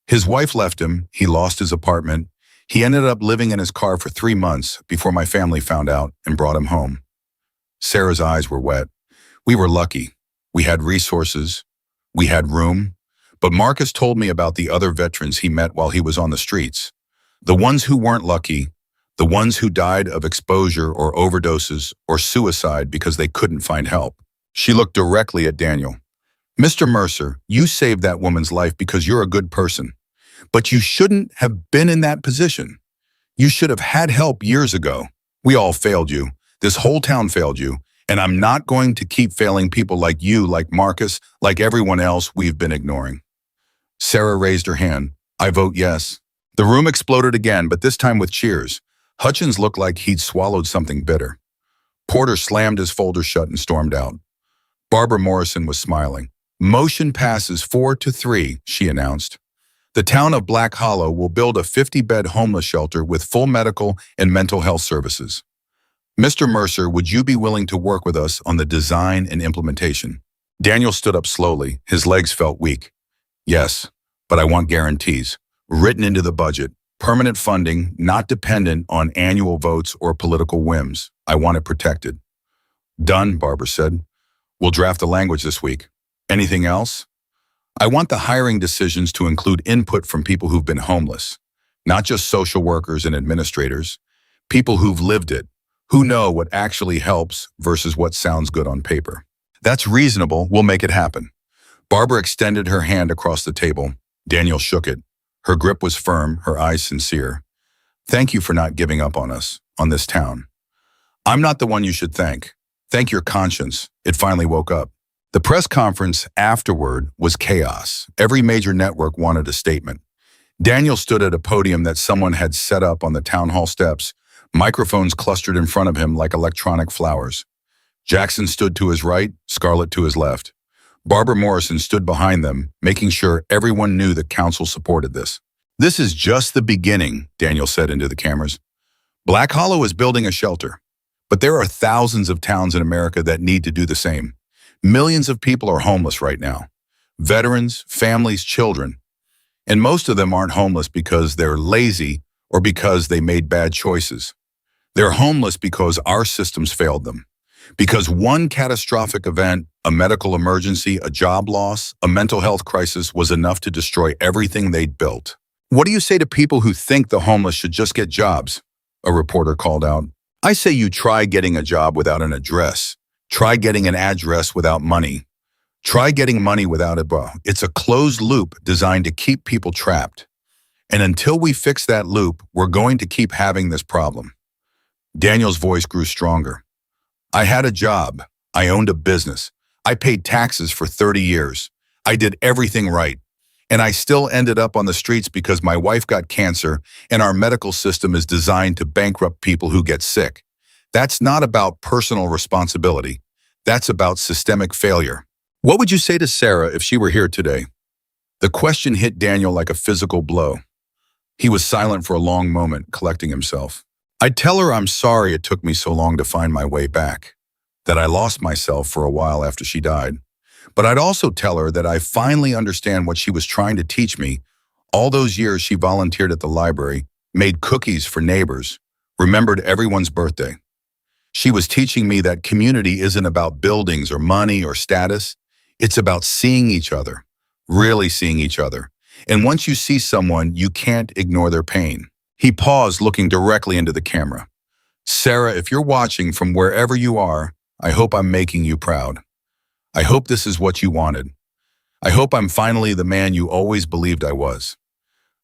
[SPEAKER 1] His wife left him, he lost his apartment. He ended up living in his car for 3 months before my family found out and brought him home. Sarah's eyes were wet. We were lucky. We had resources. We had room. But Marcus told me about the other veterans he met while he was on the streets. The ones who weren't lucky, the ones who died of exposure or overdoses or suicide because they couldn't find help. She looked directly at Daniel. Mr. Mercer, you saved that woman's life because you're a good person. But you shouldn't have been in that position. You should have had help years ago. We all failed you. This whole town failed you. And I'm not going to keep failing people like you, like Marcus, like everyone else we've been ignoring. Sarah raised her hand. I vote yes. The room exploded again, but this time with cheers. Hutchins looked like he'd swallowed something bitter. Porter slammed his folder shut and stormed out. Barbara Morrison was smiling. Motion passes 4-3, she announced. The town of Black Hollow will build a 50-bed homeless shelter with full medical and mental health services. Mr. Mercer, would you be willing to work with us on the design and implementation? Daniel stood up slowly. His legs felt weak. Yes, but I want guarantees. Written into the budget. Permanent funding, not dependent on annual votes or political whims. I want it protected. Done, Barbara said. We'll draft the language this week. Anything else? I want the hiring decisions to include input from people who've been homeless, not just social workers and administrators, people who've lived it, who know what actually helps versus what sounds good on paper. That's reasonable. We'll make it happen. Barbara extended her hand across the table. Daniel shook it. Her grip was firm, her eyes sincere. Thank you for not giving up on us, on this town. I'm not the one you should thank. Thank your conscience. It finally woke up. The press conference afterward was chaos. Every major network wanted a statement. Daniel stood at a podium that someone had set up on the town hall steps, microphones clustered in front of him like electronic flowers. Jackson stood to his right, Scarlett to his left. Barbara Morrison stood behind them, making sure everyone knew the council supported this. This is just the beginning, Daniel said into the cameras. Black Hollow is building a shelter, but there are thousands of towns in America that need to do the same. Millions of people are homeless right now. Veterans, families, children. And most of them aren't homeless because they're lazy or because they made bad choices. They're homeless because our systems failed them. Because one catastrophic event, a medical emergency, a job loss, a mental health crisis was enough to destroy everything they'd built. What do you say to people who think the homeless should just get jobs? A reporter called out. I say you try getting a job without an address. Try getting an address without money. Try getting money without a bra. It's a closed loop designed to keep people trapped. And until we fix that loop, we're going to keep having this problem. Daniel's voice grew stronger. I had a job. I owned a business. I paid taxes for 30 years. I did everything right. And I still ended up on the streets because my wife got cancer and our medical system is designed to bankrupt people who get sick. That's not about personal responsibility. That's about systemic failure. What would you say to Sarah if she were here today? The question hit Daniel like a physical blow. He was silent for a long moment, collecting himself. I'd tell her I'm sorry it took me so long to find my way back, that I lost myself for a while after she died. But I'd also tell her that I finally understand what she was trying to teach me. All those years she volunteered at the library, made cookies for neighbors, remembered everyone's birthday. She was teaching me that community isn't about buildings or money or status. It's about seeing each other, really seeing each other. And once you see someone, you can't ignore their pain. He paused, looking directly into the camera. Sarah, if you're watching from wherever you are, I hope I'm making you proud. I hope this is what you wanted. I hope I'm finally the man you always believed I was.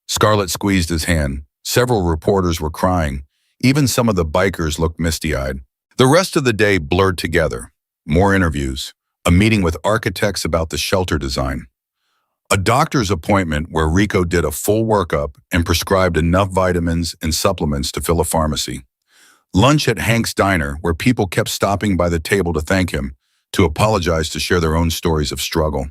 [SPEAKER 1] Scarlett squeezed his hand. Several reporters were crying. Even some of the bikers looked misty-eyed. The rest of the day blurred together. More interviews. A meeting with architects about the shelter design. A doctor's appointment where Rico did a full workup and prescribed enough vitamins and supplements to fill a pharmacy. Lunch at Hank's Diner, where people kept stopping by the table to thank him, to apologize, to share their own stories of struggle.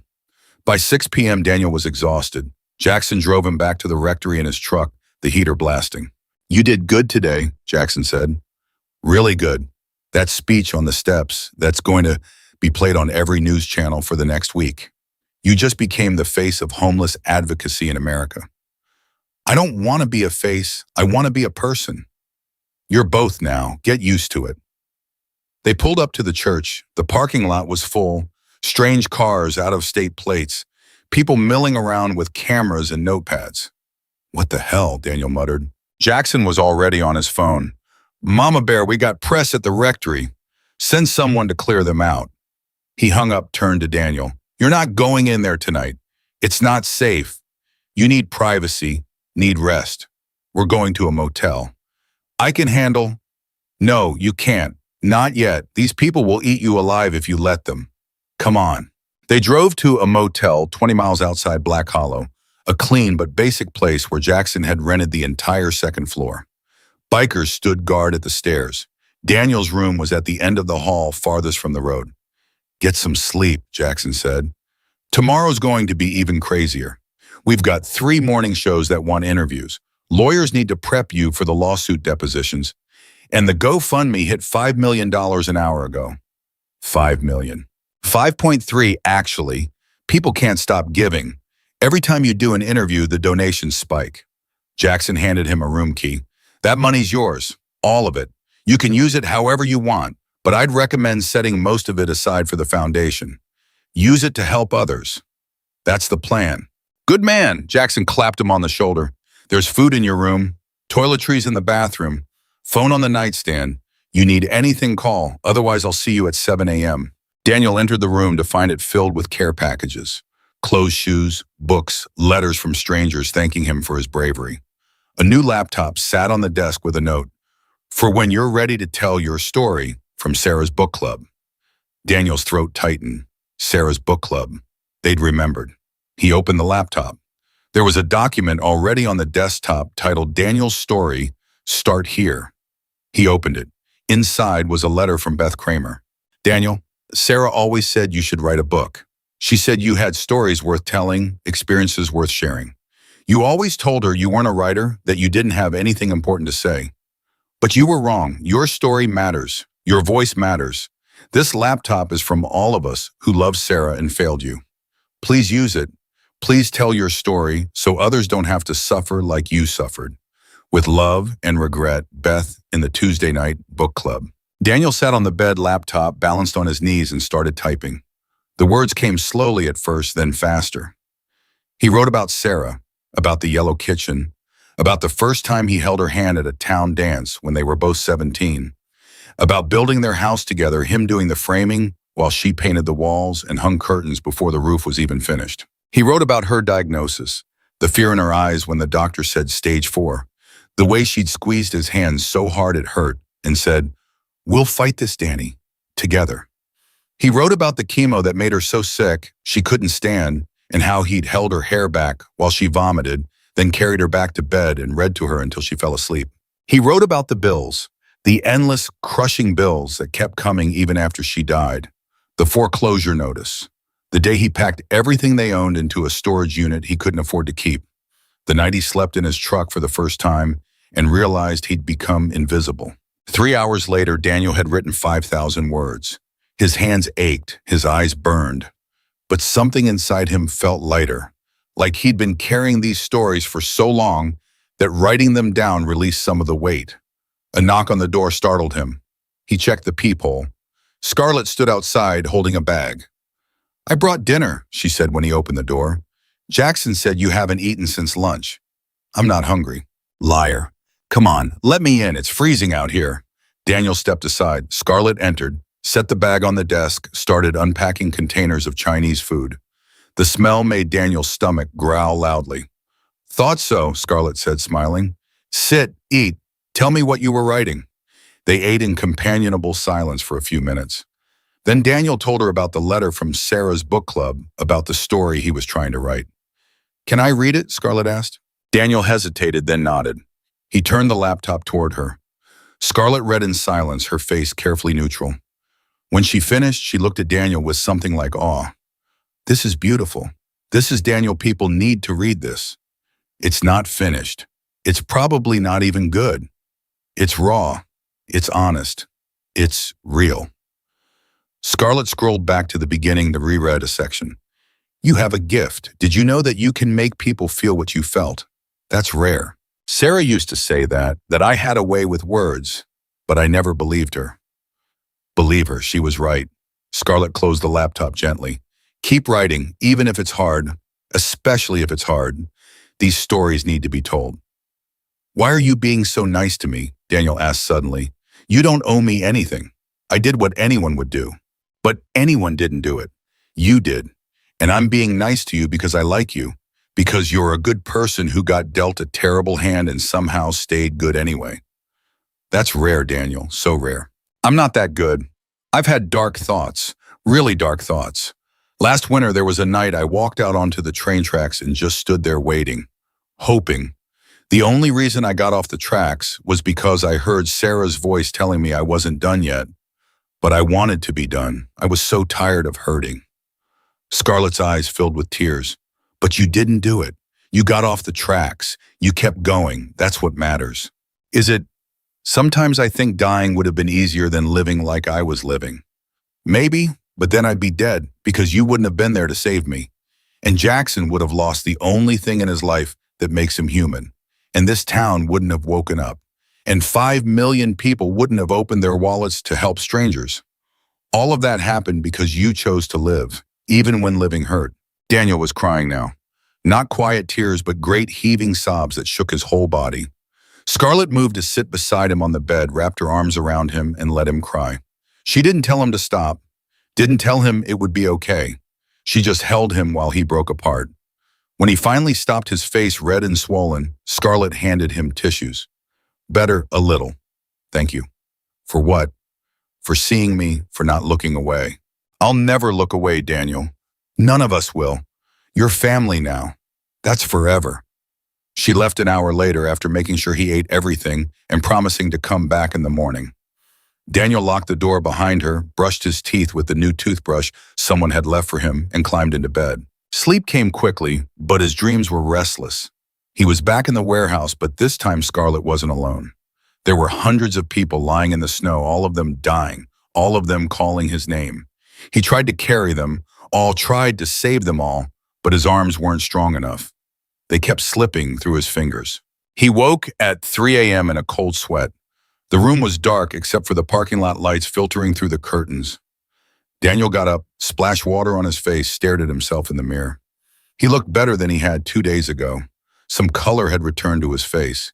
[SPEAKER 1] By 6 p.m., Daniel was exhausted. Jackson drove him back to the rectory in his truck, the heater blasting. You did good today, Jackson said. Really good. That speech on the steps, that's going to be played on every news channel for the next week. You just became the face of homeless advocacy in America. I don't want to be a face. I want to be a person. You're both now. Get used to it. They pulled up to the church. The parking lot was full. Strange cars, out-of-state plates. People milling around with cameras and notepads. What the hell, Daniel muttered. Jackson was already on his phone. Mama Bear, we got press at the rectory. Send someone to clear them out. He hung up, turned to Daniel. You're not going in there tonight. It's not safe. You need privacy, need rest. We're going to a motel. I can handle. No, you can't. Not yet. These people will eat you alive if you let them. Come on. They drove to a motel 20 miles outside Black Hollow, a clean but basic place where Jackson had rented the entire second floor. Bikers stood guard at the stairs. Daniel's room was at the end of the hall farthest from the road. Get some sleep, Jackson said. Tomorrow's going to be even crazier. We've got 3 morning shows that want interviews. Lawyers need to prep you for the lawsuit depositions. And the GoFundMe hit $5 million an hour ago. 5 million. 5.3 actually. People can't stop giving. Every time you do an interview, the donations spike. Jackson handed him a room key. That money's yours. All of it. You can use it however you want, but I'd recommend setting most of it aside for the foundation. Use it to help others. That's the plan. Good man, Jackson clapped him on the shoulder. There's food in your room, toiletries in the bathroom, phone on the nightstand. You need anything, call, otherwise I'll see you at 7 a.m. Daniel entered the room to find it filled with care packages. Clothes, shoes, books, letters from strangers thanking him for his bravery. A new laptop sat on the desk with a note. For when you're ready to tell your story, from Sarah's book club. Daniel's throat tightened. Sarah's book club. They'd remembered. He opened the laptop. There was a document already on the desktop titled Daniel's Story, Start Here. He opened it. Inside was a letter from Beth Kramer. Daniel, Sarah always said you should write a book. She said you had stories worth telling, experiences worth sharing. You always told her you weren't a writer, that you didn't have anything important to say. But you were wrong. Your story matters. Your voice matters. This laptop is from all of us who loved Sarah and failed you. Please use it. Please tell your story so others don't have to suffer like you suffered. With love and regret, Beth in the Tuesday night book club. Daniel sat on the bed, laptop balanced on his knees, and started typing. The words came slowly at first, then faster. He wrote about Sarah, about the yellow kitchen, about the first time he held her hand at a town dance when they were both 17, about building their house together, him doing the framing while she painted the walls and hung curtains before the roof was even finished. He wrote about her diagnosis, the fear in her eyes when the doctor said stage 4, the way she'd squeezed his hand so hard it hurt, and said, "We'll fight this, Danny, together." He wrote about the chemo that made her so sick she couldn't stand, and how he'd held her hair back while she vomited, then carried her back to bed and read to her until she fell asleep. He wrote about the bills, the endless, crushing bills that kept coming even after she died, the foreclosure notice, the day he packed everything they owned into a storage unit he couldn't afford to keep, the night he slept in his truck for the first time and realized he'd become invisible. 3 hours later, Daniel had written 5,000 words. His hands ached, his eyes burned, but something inside him felt lighter, like he'd been carrying these stories for so long that writing them down released some of the weight. A knock on the door startled him. He checked the peephole. Scarlett stood outside holding a bag. "I brought dinner," she said when he opened the door. "Jackson said you haven't eaten since lunch." "I'm not hungry." "Liar. Come on, let me in. It's freezing out here." Daniel stepped aside. Scarlett entered, set the bag on the desk, started unpacking containers of Chinese food. The smell made Daniel's stomach growl loudly. "Thought so," Scarlett said, smiling. "Sit, eat. Tell me what you were writing." They ate in companionable silence for a few minutes. Then Daniel told her about the letter from Sarah's book club, about the story he was trying to write. "Can I read it?" Scarlett asked. Daniel hesitated, then nodded. He turned the laptop toward her. Scarlett read in silence, her face carefully neutral. When she finished, she looked at Daniel with something like awe. "This is beautiful. This is Daniel. People need to read this. It's not finished. It's probably not even good. It's raw. It's honest. It's real." Scarlett scrolled back to the beginning to reread a section. "You have a gift. Did you know that you can make people feel what you felt? That's rare. Sarah used to say that I had a way with words, but I never believed her." Believe her, she was right. Scarlett closed the laptop gently. "Keep writing, even if it's hard, especially if it's hard. These stories need to be told." "Why are you being so nice to me?" Daniel asked suddenly. "You don't owe me anything. I did what anyone would do. But anyone didn't do it. You did. And I'm being nice to you because I like you, because you're a good person who got dealt a terrible hand and somehow stayed good anyway." "That's rare, Daniel, so rare." "I'm not that good. I've had dark thoughts, really dark thoughts. Last winter, there was a night I walked out onto the train tracks and just stood there waiting, hoping. The only reason I got off the tracks was because I heard Sarah's voice telling me I wasn't done yet. But I wanted to be done. I was so tired of hurting." Scarlett's eyes filled with tears. "But you didn't do it. You got off the tracks. You kept going. That's what matters." "Is it Sometimes I think dying would have been easier than living like I was living. Maybe, but then I'd be dead because you wouldn't have been there to save me. And Jackson would have lost the only thing in his life that makes him human. And this town wouldn't have woken up. And 5 million people wouldn't have opened their wallets to help strangers. All of that happened because you chose to live, even when living hurt. Daniel was crying now. Not quiet tears, but great heaving sobs that shook his whole body. Scarlett moved to sit beside him on the bed, wrapped her arms around him, and let him cry. She didn't tell him to stop, didn't tell him it would be okay. She just held him while he broke apart. When he finally stopped, his face red and swollen, Scarlett handed him tissues. Better, a little. Thank you. For what? For seeing me, for not looking away. I'll never look away, Daniel. None of us will. You're family now. That's forever. She left an hour later after making sure he ate everything and promising to come back in the morning. Daniel locked the door behind her, brushed his teeth with the new toothbrush someone had left for him, and climbed into bed. Sleep came quickly, but his dreams were restless. He was back in the warehouse, but this time Scarlett wasn't alone. There were hundreds of people lying in the snow, all of them dying, all of them calling his name. He tried to carry them, all tried to save them all, but his arms weren't strong enough. They kept slipping through his fingers. He woke at 3 a.m. in a cold sweat. The room was dark except for the parking lot lights filtering through the curtains. Daniel got up, splashed water on his face, stared at himself in the mirror. He looked better than he had 2 days ago. Some color had returned to his face.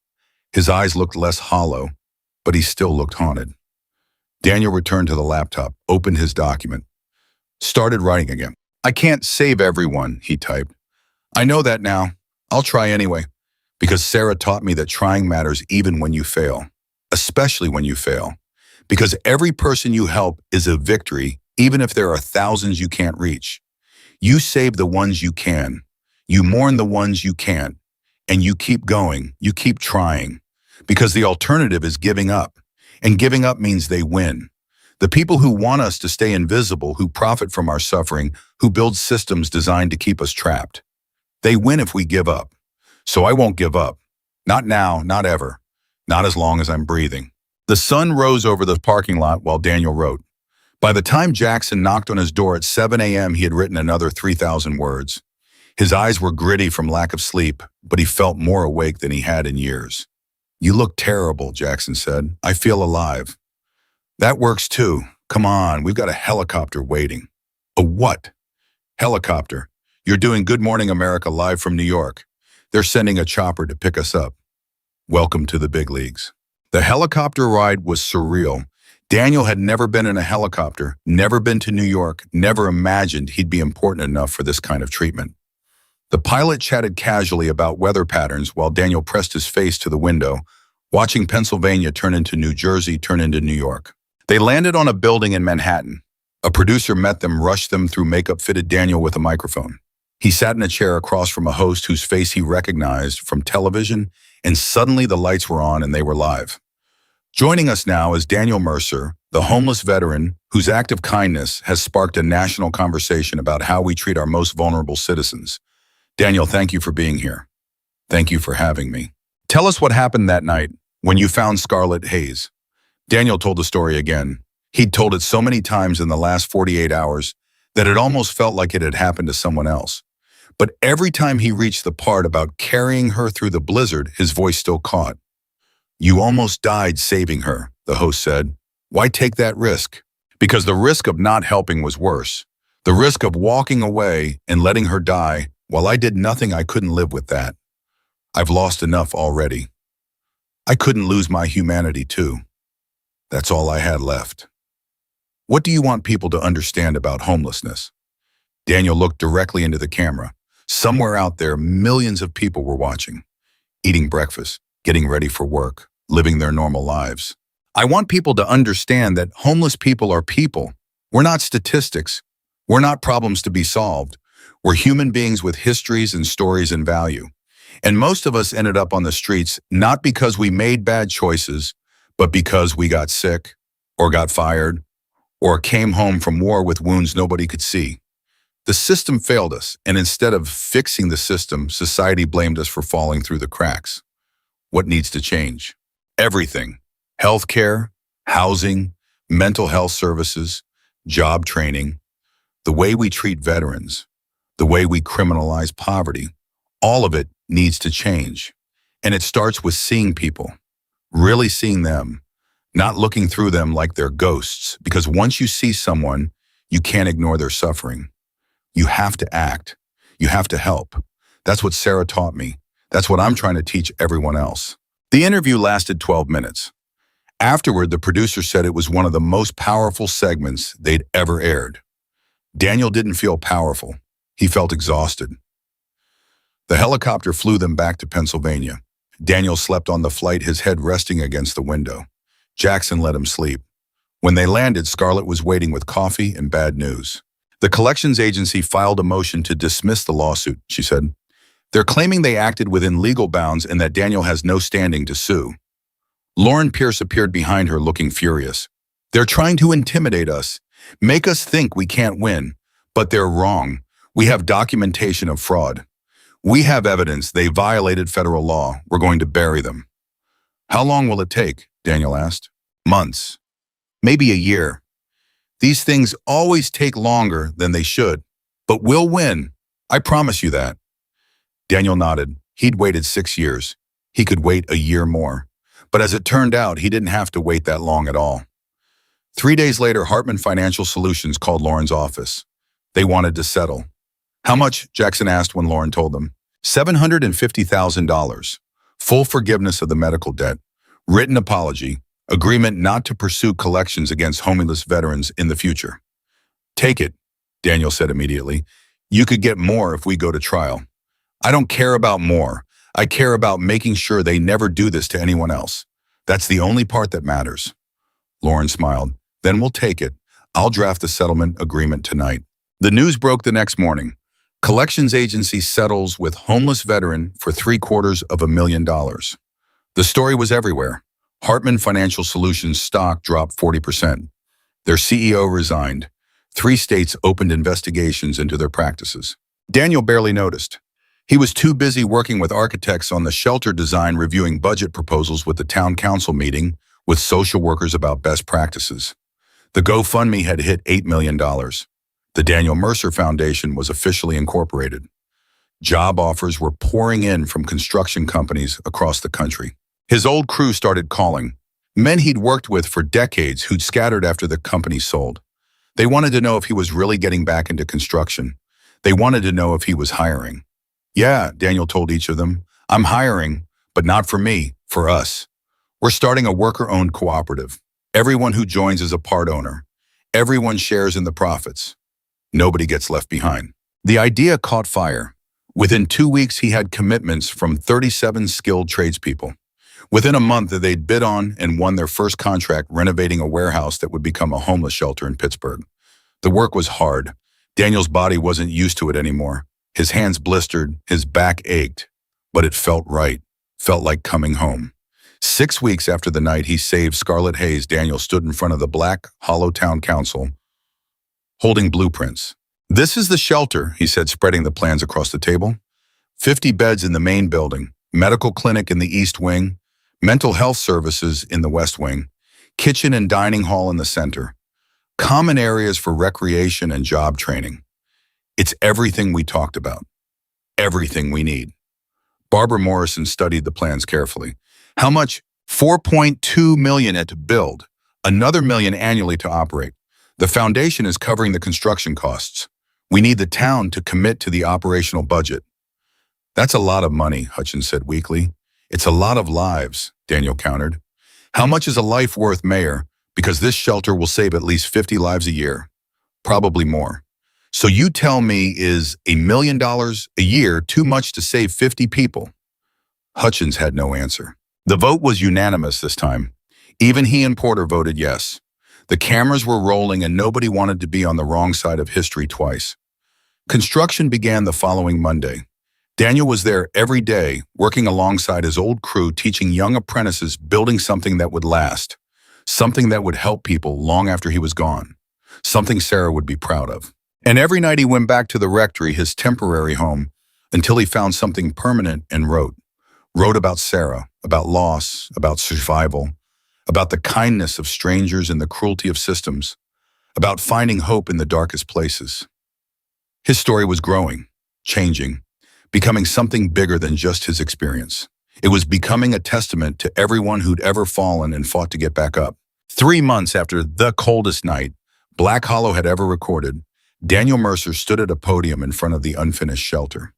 [SPEAKER 1] His eyes looked less hollow, but he still looked haunted. Daniel returned to the laptop, opened his document, started writing again. I can't save everyone, he typed. I know that now. I'll try anyway, because Sarah taught me that trying matters even when you fail, especially when you fail, because every person you help is a victory, even if there are thousands you can't reach. You save the ones you can. You mourn the ones you can't. And you keep going, you keep trying, because the alternative is giving up, and giving up means they win. The people who want us to stay invisible, who profit from our suffering, who build systems designed to keep us trapped. They win if we give up. So I won't give up. Not now, not ever. Not as long as I'm breathing. The sun rose over the parking lot while Daniel wrote. By the time Jackson knocked on his door at 7 a.m., he had written another 3,000 words. His eyes were gritty from lack of sleep, but he felt more awake than he had in years. You look terrible, Jackson said. I feel alive. That works too. Come on, we've got a helicopter waiting. A what? Helicopter. You're doing Good Morning America live from New York. They're sending a chopper to pick us up. Welcome to the big leagues. The helicopter ride was surreal. Daniel had never been in a helicopter, never been to New York, never imagined he'd be important enough for this kind of treatment. The pilot chatted casually about weather patterns while Daniel pressed his face to the window, watching Pennsylvania turn into New Jersey, turn into New York. They landed on a building in Manhattan. A producer met them, rushed them through makeup-fitted Daniel with a microphone. He sat in a chair across from a host whose face he recognized from television, and suddenly the lights were on and they were live. Joining us now is Daniel Mercer, the homeless veteran whose act of kindness has sparked a national conversation about how we treat our most vulnerable citizens. Daniel, thank you for being here. Thank you for having me. Tell us what happened that night when you found Scarlett Hayes. Daniel told the story again. He'd told it so many times in the last 48 hours that it almost felt like it had happened to someone else. But every time he reached the part about carrying her through the blizzard, his voice still caught. You almost died saving her, the host said. Why take that risk? Because the risk of not helping was worse. The risk of walking away and letting her die, while I did nothing, I couldn't live with that. I've lost enough already. I couldn't lose my humanity too. That's all I had left. What do you want people to understand about homelessness? Daniel looked directly into the camera. Somewhere out there, millions of people were watching, eating breakfast, getting ready for work, living their normal lives. I want people to understand that homeless people are people. We're not statistics. We're not problems to be solved. We're human beings with histories and stories and value. And most of us ended up on the streets not because we made bad choices, but because we got sick, or got fired, or came home from war with wounds nobody could see. The system failed us, and instead of fixing the system, society blamed us for falling through the cracks. What needs to change? Everything. Healthcare, housing, mental health services, job training, the way we treat veterans, the way we criminalize poverty, all of it needs to change. And it starts with seeing people, really seeing them, not looking through them like they're ghosts. Because once you see someone, you can't ignore their suffering. You have to act. You have to help. That's what Sarah taught me. That's what I'm trying to teach everyone else. The interview lasted 12 minutes. Afterward, the producer said it was one of the most powerful segments they'd ever aired. Daniel didn't feel powerful. He felt exhausted. The helicopter flew them back to Pennsylvania. Daniel slept on the flight, his head resting against the window. Jackson let him sleep. When they landed, Scarlett was waiting with coffee and bad news. The collections agency filed a motion to dismiss the lawsuit, she said. They're claiming they acted within legal bounds and that Daniel has no standing to sue. Lauren Pierce appeared behind her looking furious. They're trying to intimidate us, make us think we can't win, but they're wrong. We have documentation of fraud. We have evidence they violated federal law. We're going to bury them. How long will it take? Daniel asked. Months. Maybe a year. These things always take longer than they should, but we'll win. I promise you that. Daniel nodded. He'd waited 6 years. He could wait a year more. But as it turned out, he didn't have to wait that long at all. 3 days later, Hartman Financial Solutions called Lauren's office. They wanted to settle. How much? Jackson asked when Lauren told them. $750,000. Full forgiveness of the medical debt. Written apology. Agreement not to pursue collections against homeless veterans in the future. Take it, Daniel said immediately. You could get more if we go to trial. I don't care about more. I care about making sure they never do this to anyone else. That's the only part that matters. Lauren smiled. Then we'll take it. I'll draft the settlement agreement tonight. The news broke the next morning. Collections agency settles with homeless veteran for $750,000. The story was everywhere. Hartman Financial Solutions stock dropped 40%. Their CEO resigned. 3 states opened investigations into their practices. Daniel barely noticed. He was too busy working with architects on the shelter design, reviewing budget proposals with the town council, meeting with social workers about best practices. The GoFundMe had hit $8 million. The Daniel Mercer Foundation was officially incorporated. Job offers were pouring in from construction companies across the country. His old crew started calling. Men he'd worked with for decades who'd scattered after the company sold. They wanted to know if he was really getting back into construction. They wanted to know if he was hiring. Yeah, Daniel told each of them, I'm hiring, but not for me, for us. We're starting a worker-owned cooperative. Everyone who joins is a part owner. Everyone shares in the profits. Nobody gets left behind. The idea caught fire. Within 2 weeks, he had commitments from 37 skilled tradespeople. Within a month, they'd bid on and won their first contract renovating a warehouse that would become a homeless shelter in Pittsburgh. The work was hard. Daniel's body wasn't used to it anymore. His hands blistered, his back ached, but it felt right, felt like coming home. 6 weeks after the night he saved Scarlett Hayes, Daniel stood in front of the Black Hollow Town Council, holding blueprints. This is the shelter, he said, spreading the plans across the table. 50 beds in the main building, medical clinic in the east wing, mental health services in the west wing, kitchen and dining hall in the center, common areas for recreation and job training. It's everything we talked about, everything we need. Barbara Morrison studied the plans carefully. How much? $4.2 million to build, another $1 million annually to operate. The foundation is covering the construction costs. We need the town to commit to the operational budget. That's a lot of money, Hutchins said weakly. It's a lot of lives, Daniel countered. How much is a life worth, Mayor? Because this shelter will save at least 50 lives a year. Probably more. So you tell me, is $1 million a year too much to save 50 people? Hutchins had no answer. The vote was unanimous this time. Even he and Porter voted yes. The cameras were rolling and nobody wanted to be on the wrong side of history twice. Construction began the following Monday. Daniel was there every day, working alongside his old crew, teaching young apprentices, building something that would last, something that would help people long after he was gone, something Sarah would be proud of. And every night he went back to the rectory, his temporary home, until he found something permanent and wrote about Sarah, about loss, about survival, about the kindness of strangers and the cruelty of systems, about finding hope in the darkest places. His story was growing, changing, becoming something bigger than just his experience. It was becoming a testament to everyone who'd ever fallen and fought to get back up. 3 months after the coldest night Black Hollow had ever recorded, Daniel Mercer stood at a podium in front of the unfinished shelter.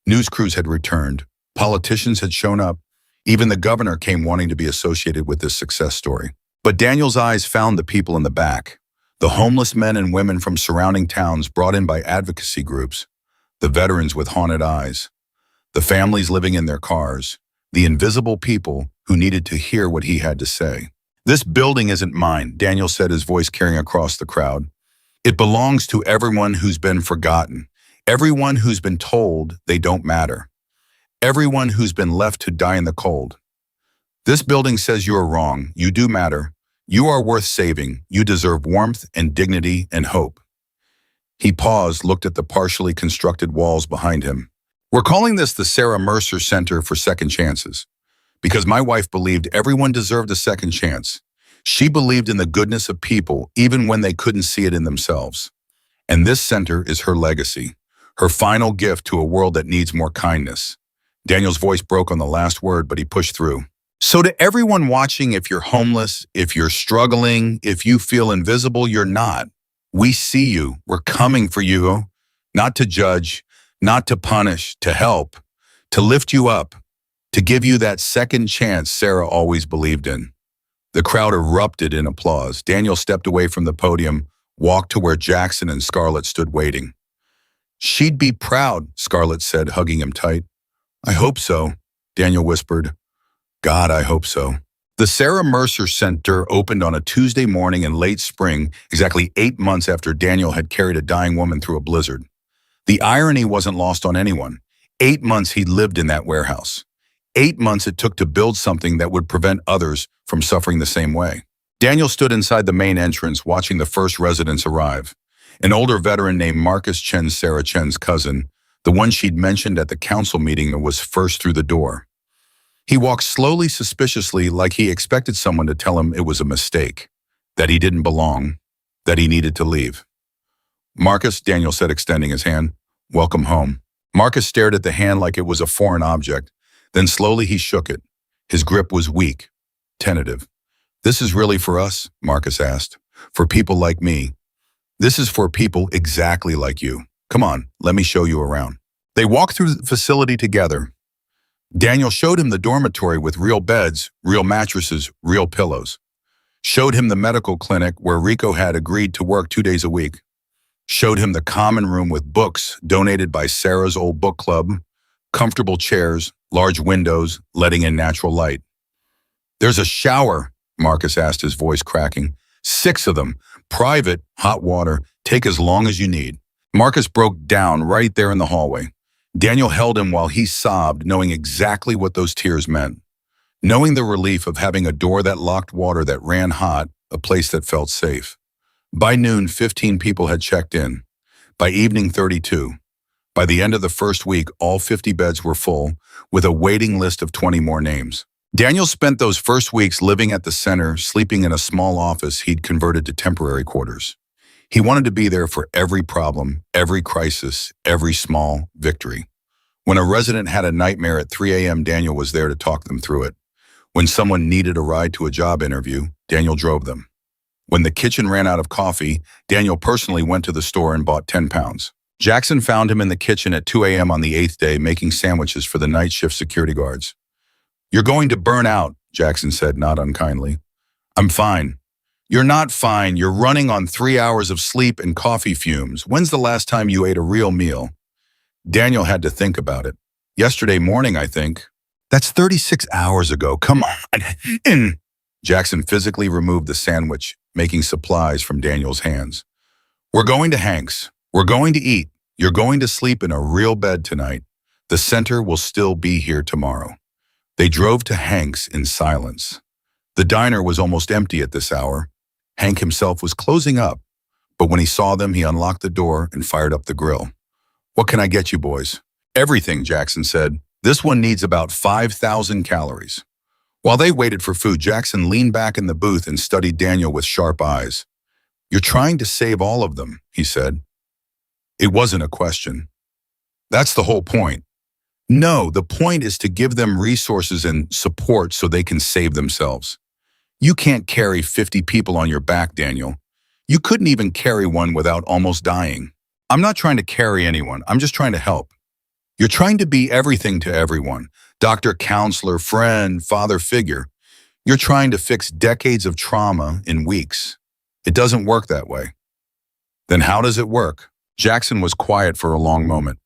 [SPEAKER 1] News crews had returned, politicians had shown up, even the governor came wanting to be associated with this success story. But Daniel's eyes found the people in the back, the homeless men and women from surrounding towns brought in by advocacy groups, the veterans with haunted eyes, the families living in their cars, the invisible people who needed to hear what he had to say. "This building isn't mine," Daniel said, his voice carrying across the crowd. "It belongs to everyone who's been forgotten, everyone who's been told they don't matter, everyone who's been left to die in the cold. This building says you are wrong, you do matter, you are worth saving, you deserve warmth and dignity and hope." He paused, looked at the partially constructed walls behind him. "We're calling this the Sarah Mercer Center for Second Chances, because my wife believed everyone deserved a second chance. She believed in the goodness of people even when they couldn't see it in themselves. And this center is her legacy, her final gift to a world that needs more kindness." Daniel's voice broke on the last word, but he pushed through. "So to everyone watching, if you're homeless, if you're struggling, if you feel invisible, you're not. We see you. We're coming for you, not to judge, not to punish, to help, to lift you up, to give you that second chance Sarah always believed in." The crowd erupted in applause. Daniel stepped away from the podium, walked to where Jackson and Scarlett stood waiting. "She'd be proud," Scarlett said, hugging him tight. "I hope so," Daniel whispered. "God, I hope so." The Sarah Mercer Center opened on a Tuesday morning in late spring, exactly 8 months after Daniel had carried a dying woman through a blizzard. The irony wasn't lost on anyone. 8 months he'd lived in that warehouse. 8 months it took to build something that would prevent others from suffering the same way. Daniel stood inside the main entrance watching the first residents arrive. An older veteran named Marcus Chen, Sarah Chen's cousin, the one she'd mentioned at the council meeting, that was first through the door. He walked slowly, suspiciously, like he expected someone to tell him it was a mistake, that he didn't belong, that he needed to leave. "Marcus," Daniel said, extending his hand, "welcome home." Marcus stared at the hand like it was a foreign object. Then slowly he shook it. His grip was weak, tentative. "This is really for us?" Marcus asked. "For people like me. This is for people exactly like you. Come on, let me show you around." They walked through the facility together. Daniel showed him the dormitory with real beds, real mattresses, real pillows. Showed him the medical clinic where Rico had agreed to work 2 days a week. Showed him the common room with books donated by Sarah's old book club, comfortable chairs, large windows, letting in natural light. "There's a shower," Marcus asked, his voice cracking. 6 of them, private, hot water, take as long as you need. Marcus broke down right there in the hallway. Daniel held him while he sobbed, knowing exactly what those tears meant. Knowing the relief of having a door that locked water that ran hot, a place that felt safe. By noon, 15 people had checked in. By evening, 32. By the end of the first week, all 50 beds were full, with a waiting list of 20 more names. Daniel spent those first weeks living at the center, sleeping in a small office he'd converted to temporary quarters. He wanted to be there for every problem, every crisis, every small victory. When a resident had a nightmare at 3 a.m., Daniel was there to talk them through it. When someone needed a ride to a job interview, Daniel drove them. When the kitchen ran out of coffee, Daniel personally went to the store and bought 10 pounds. Jackson found him in the kitchen at 2 a.m. on the 8th day, making sandwiches for the night shift security guards. "You're going to burn out," Jackson said, not unkindly. "I'm fine." "You're not fine. You're running on 3 hours of sleep and coffee fumes. When's the last time you ate a real meal?" Daniel had to think about it. "Yesterday morning, I think." "That's 36 hours ago. Come on." Jackson physically removed the sandwich, making supplies from Daniel's hands. "We're going to Hank's. We're going to eat. You're going to sleep in a real bed tonight. The center will still be here tomorrow." They drove to Hank's in silence. The diner was almost empty at this hour. Hank himself was closing up, but when he saw them, he unlocked the door and fired up the grill. "What can I get you boys?" "Everything," Jackson said. "This one needs about 5,000 calories." While they waited for food, Jackson leaned back in the booth and studied Daniel with sharp eyes. "You're trying to save all of them," he said. It wasn't a question. "That's the whole point." "No, the point is to give them resources and support so they can save themselves. You can't carry 50 people on your back, Daniel. You couldn't even carry one without almost dying." "I'm not trying to carry anyone. I'm just trying to help." "You're trying to be everything to everyone. Doctor, counselor, friend, father figure. You're trying to fix decades of trauma in weeks. It doesn't work that way." "Then how does it work?" Jackson was quiet for a long moment.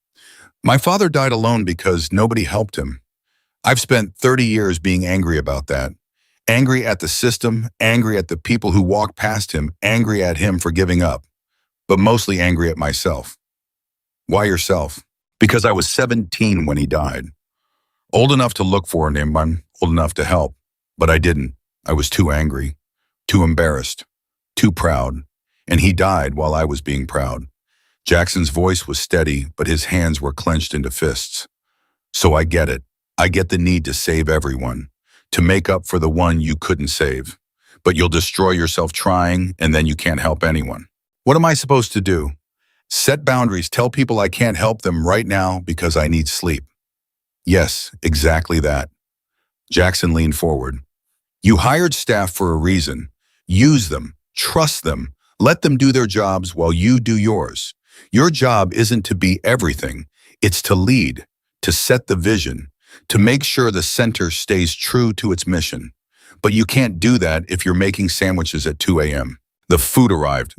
[SPEAKER 1] "My father died alone because nobody helped him. I've spent 30 years being angry about that. Angry at the system, angry at the people who walked past him, angry at him for giving up, but mostly angry at myself." "Why yourself?" "Because I was 17 when he died. Old enough to look for him, old enough to help, but I didn't. I was too angry, too embarrassed, too proud, and he died while I was being proud." Jackson's voice was steady, but his hands were clenched into fists. "So I get it. I get the need to save everyone, to make up for the one you couldn't save. But you'll destroy yourself trying, and then you can't help anyone. What am I supposed to do? Set boundaries, tell people I can't help them right now because I need sleep?" "Yes, exactly that." Jackson leaned forward. "You hired staff for a reason. Use them, trust them, let them do their jobs while you do yours. Your job isn't to be everything. It's to lead, to set the vision, to make sure the center stays true to its mission. But you can't do that if you're making sandwiches at 2 a.m. The food arrived.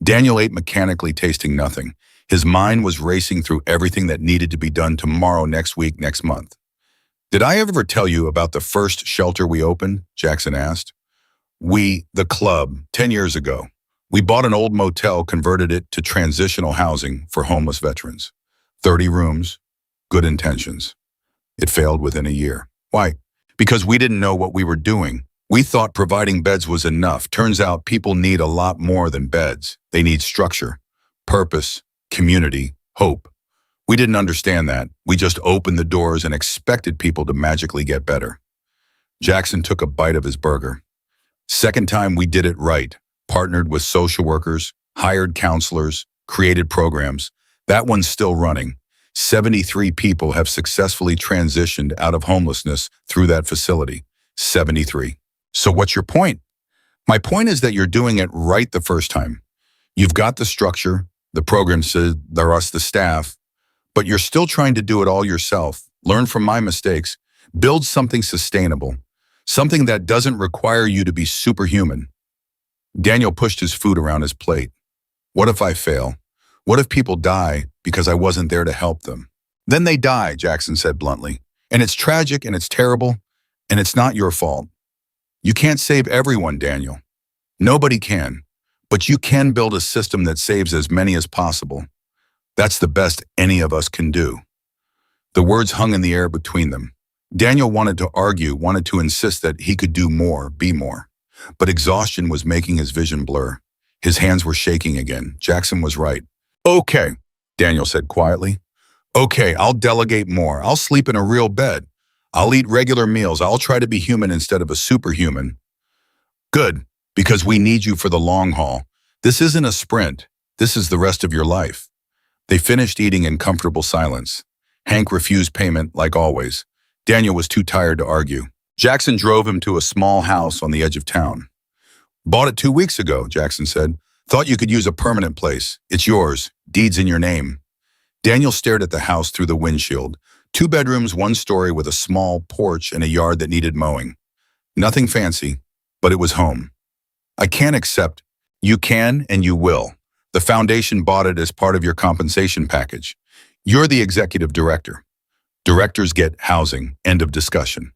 [SPEAKER 1] Daniel ate mechanically, tasting nothing. His mind was racing through everything that needed to be done tomorrow, next week, next month. "Did I ever tell you about the first shelter we opened?" Jackson asked. The club, 10 years ago. We bought an old motel, converted it to transitional housing for homeless veterans. 30 rooms, good intentions. It failed within a year. Why? Because we didn't know what we were doing. We thought providing beds was enough. Turns out people need a lot more than beds. They need structure, purpose, community, hope. We didn't understand that. We just opened the doors and expected people to magically get better." Jackson took a bite of his burger. "Second time we did it right. Partnered with social workers, hired counselors, created programs. That one's still running. 73 people have successfully transitioned out of homelessness through that facility. 73. So what's your point?" "My point is that you're doing it right the first time. You've got the structure, the programs, the staff, but you're still trying to do it all yourself. Learn from my mistakes. Build something sustainable, something that doesn't require you to be superhuman." Daniel pushed his food around his plate. "What if I fail? What if people die because I wasn't there to help them?" "Then they die," Jackson said bluntly. "And it's tragic and it's terrible, and it's not your fault. You can't save everyone, Daniel. Nobody can. But you can build a system that saves as many as possible. That's the best any of us can do." The words hung in the air between them. Daniel wanted to argue, wanted to insist that he could do more, be more. But exhaustion was making his vision blur. His hands were shaking again. Jackson was right. "Okay," Daniel said quietly. "Okay, I'll delegate more. I'll sleep in a real bed. I'll eat regular meals. I'll try to be human instead of a superhuman." "Good, because we need you for the long haul. This isn't a sprint. This is the rest of your life." They finished eating in comfortable silence. Hank refused payment, like always. Daniel was too tired to argue. Jackson drove him to a small house on the edge of town. "Bought it 2 weeks ago," Jackson said. "Thought you could use a permanent place. It's yours. Deed's in your name." Daniel stared at the house through the windshield. 2 bedrooms, 1 story with a small porch and a yard that needed mowing. Nothing fancy, but it was home. "I can't accept." "You can and you will. The foundation bought it as part of your compensation package. You're the executive director. Directors get housing. End of discussion."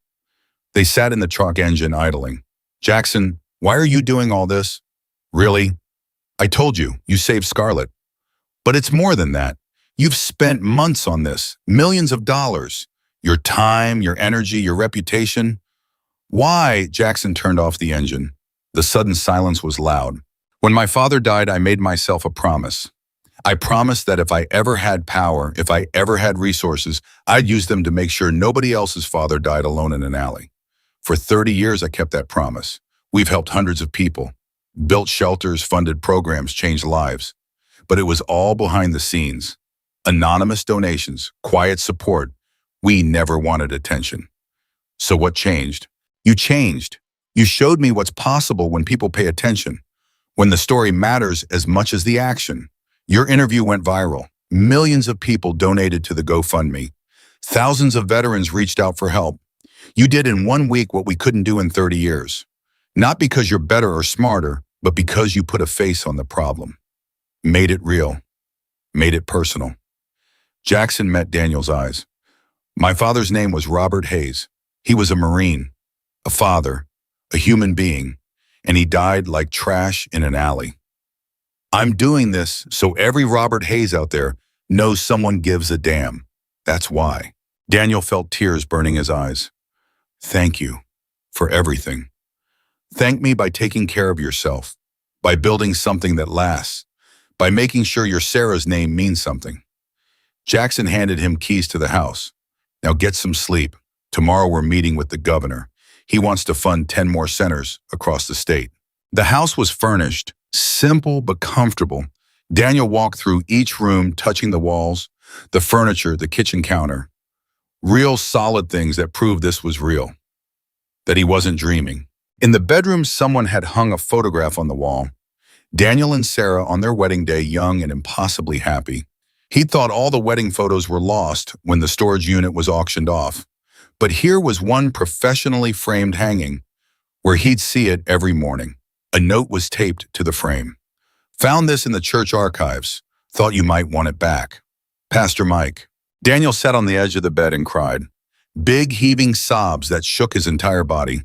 [SPEAKER 1] They sat in the truck engine idling. "Jackson, why are you doing all this?" "Really? I told you, you saved Scarlett." "But it's more than that. You've spent months on this, millions of dollars. Your time, your energy, your reputation." "Why?" Jackson turned off the engine. The sudden silence was loud. "When my father died, I made myself a promise. I promised that if I ever had power, if I ever had resources, I'd use them to make sure nobody else's father died alone in an alley. For 30 years, I kept that promise. We've helped hundreds of people, built shelters, funded programs, changed lives. But it was all behind the scenes. Anonymous donations, quiet support. We never wanted attention. So what changed? You changed. You showed me what's possible when people pay attention, when the story matters as much as the action. Your interview went viral. Millions of people donated to the GoFundMe. Thousands of veterans reached out for help. You did in 1 week what we couldn't do in 30 years. Not because you're better or smarter, but because you put a face on the problem. Made it real. Made it personal. Jackson met Daniel's eyes. My father's name was Robert Hayes. He was a Marine, a father, a human being, and he died like trash in an alley. I'm doing this so every Robert Hayes out there knows someone gives a damn. That's why. Daniel felt tears burning his eyes. Thank you for everything. Thank me by taking care of yourself, by building something that lasts, by making sure your Sarah's name means something. Jackson handed him keys to the house. Now get some sleep. Tomorrow we're meeting with the governor. He wants to fund 10 more centers across the state. The house was furnished, simple but comfortable. Daniel walked through each room, touching the walls, the furniture, the kitchen counter. Real solid things that proved this was real, that he wasn't dreaming. In the bedroom, someone had hung a photograph on the wall. Daniel and Sarah on their wedding day, young and impossibly happy. He thought all the wedding photos were lost when the storage unit was auctioned off. But here was one professionally framed hanging, where he'd see it every morning. A note was taped to the frame. Found this in the church archives. Thought you might want it back. Pastor Mike. Daniel sat on the edge of the bed and cried. Big heaving sobs that shook his entire body.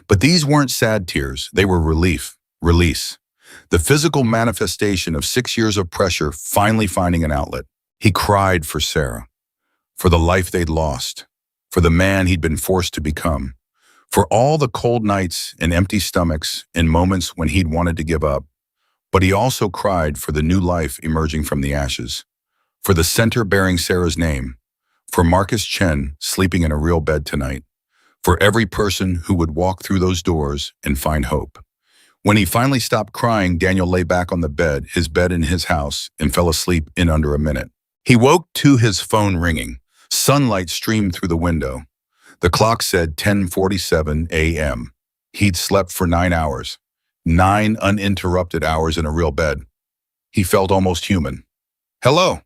[SPEAKER 1] But these weren't sad tears. They were relief, release. The physical manifestation of 6 years of pressure finally finding an outlet. He cried for Sarah, for the life they'd lost, for the man he'd been forced to become, for all the cold nights and empty stomachs and moments when he'd wanted to give up. But he also cried for the new life emerging from the ashes, for the center bearing Sarah's name, for Marcus Chen sleeping in a real bed tonight, for every person who would walk through those doors and find hope. When he finally stopped crying, Daniel lay back on the bed, his bed in his house, and fell asleep in under a minute. He woke to his phone ringing. Sunlight streamed through the window. The clock said 10:47 a.m. He'd slept for 9 hours. 9 uninterrupted hours in a real bed. He felt almost human. Hello.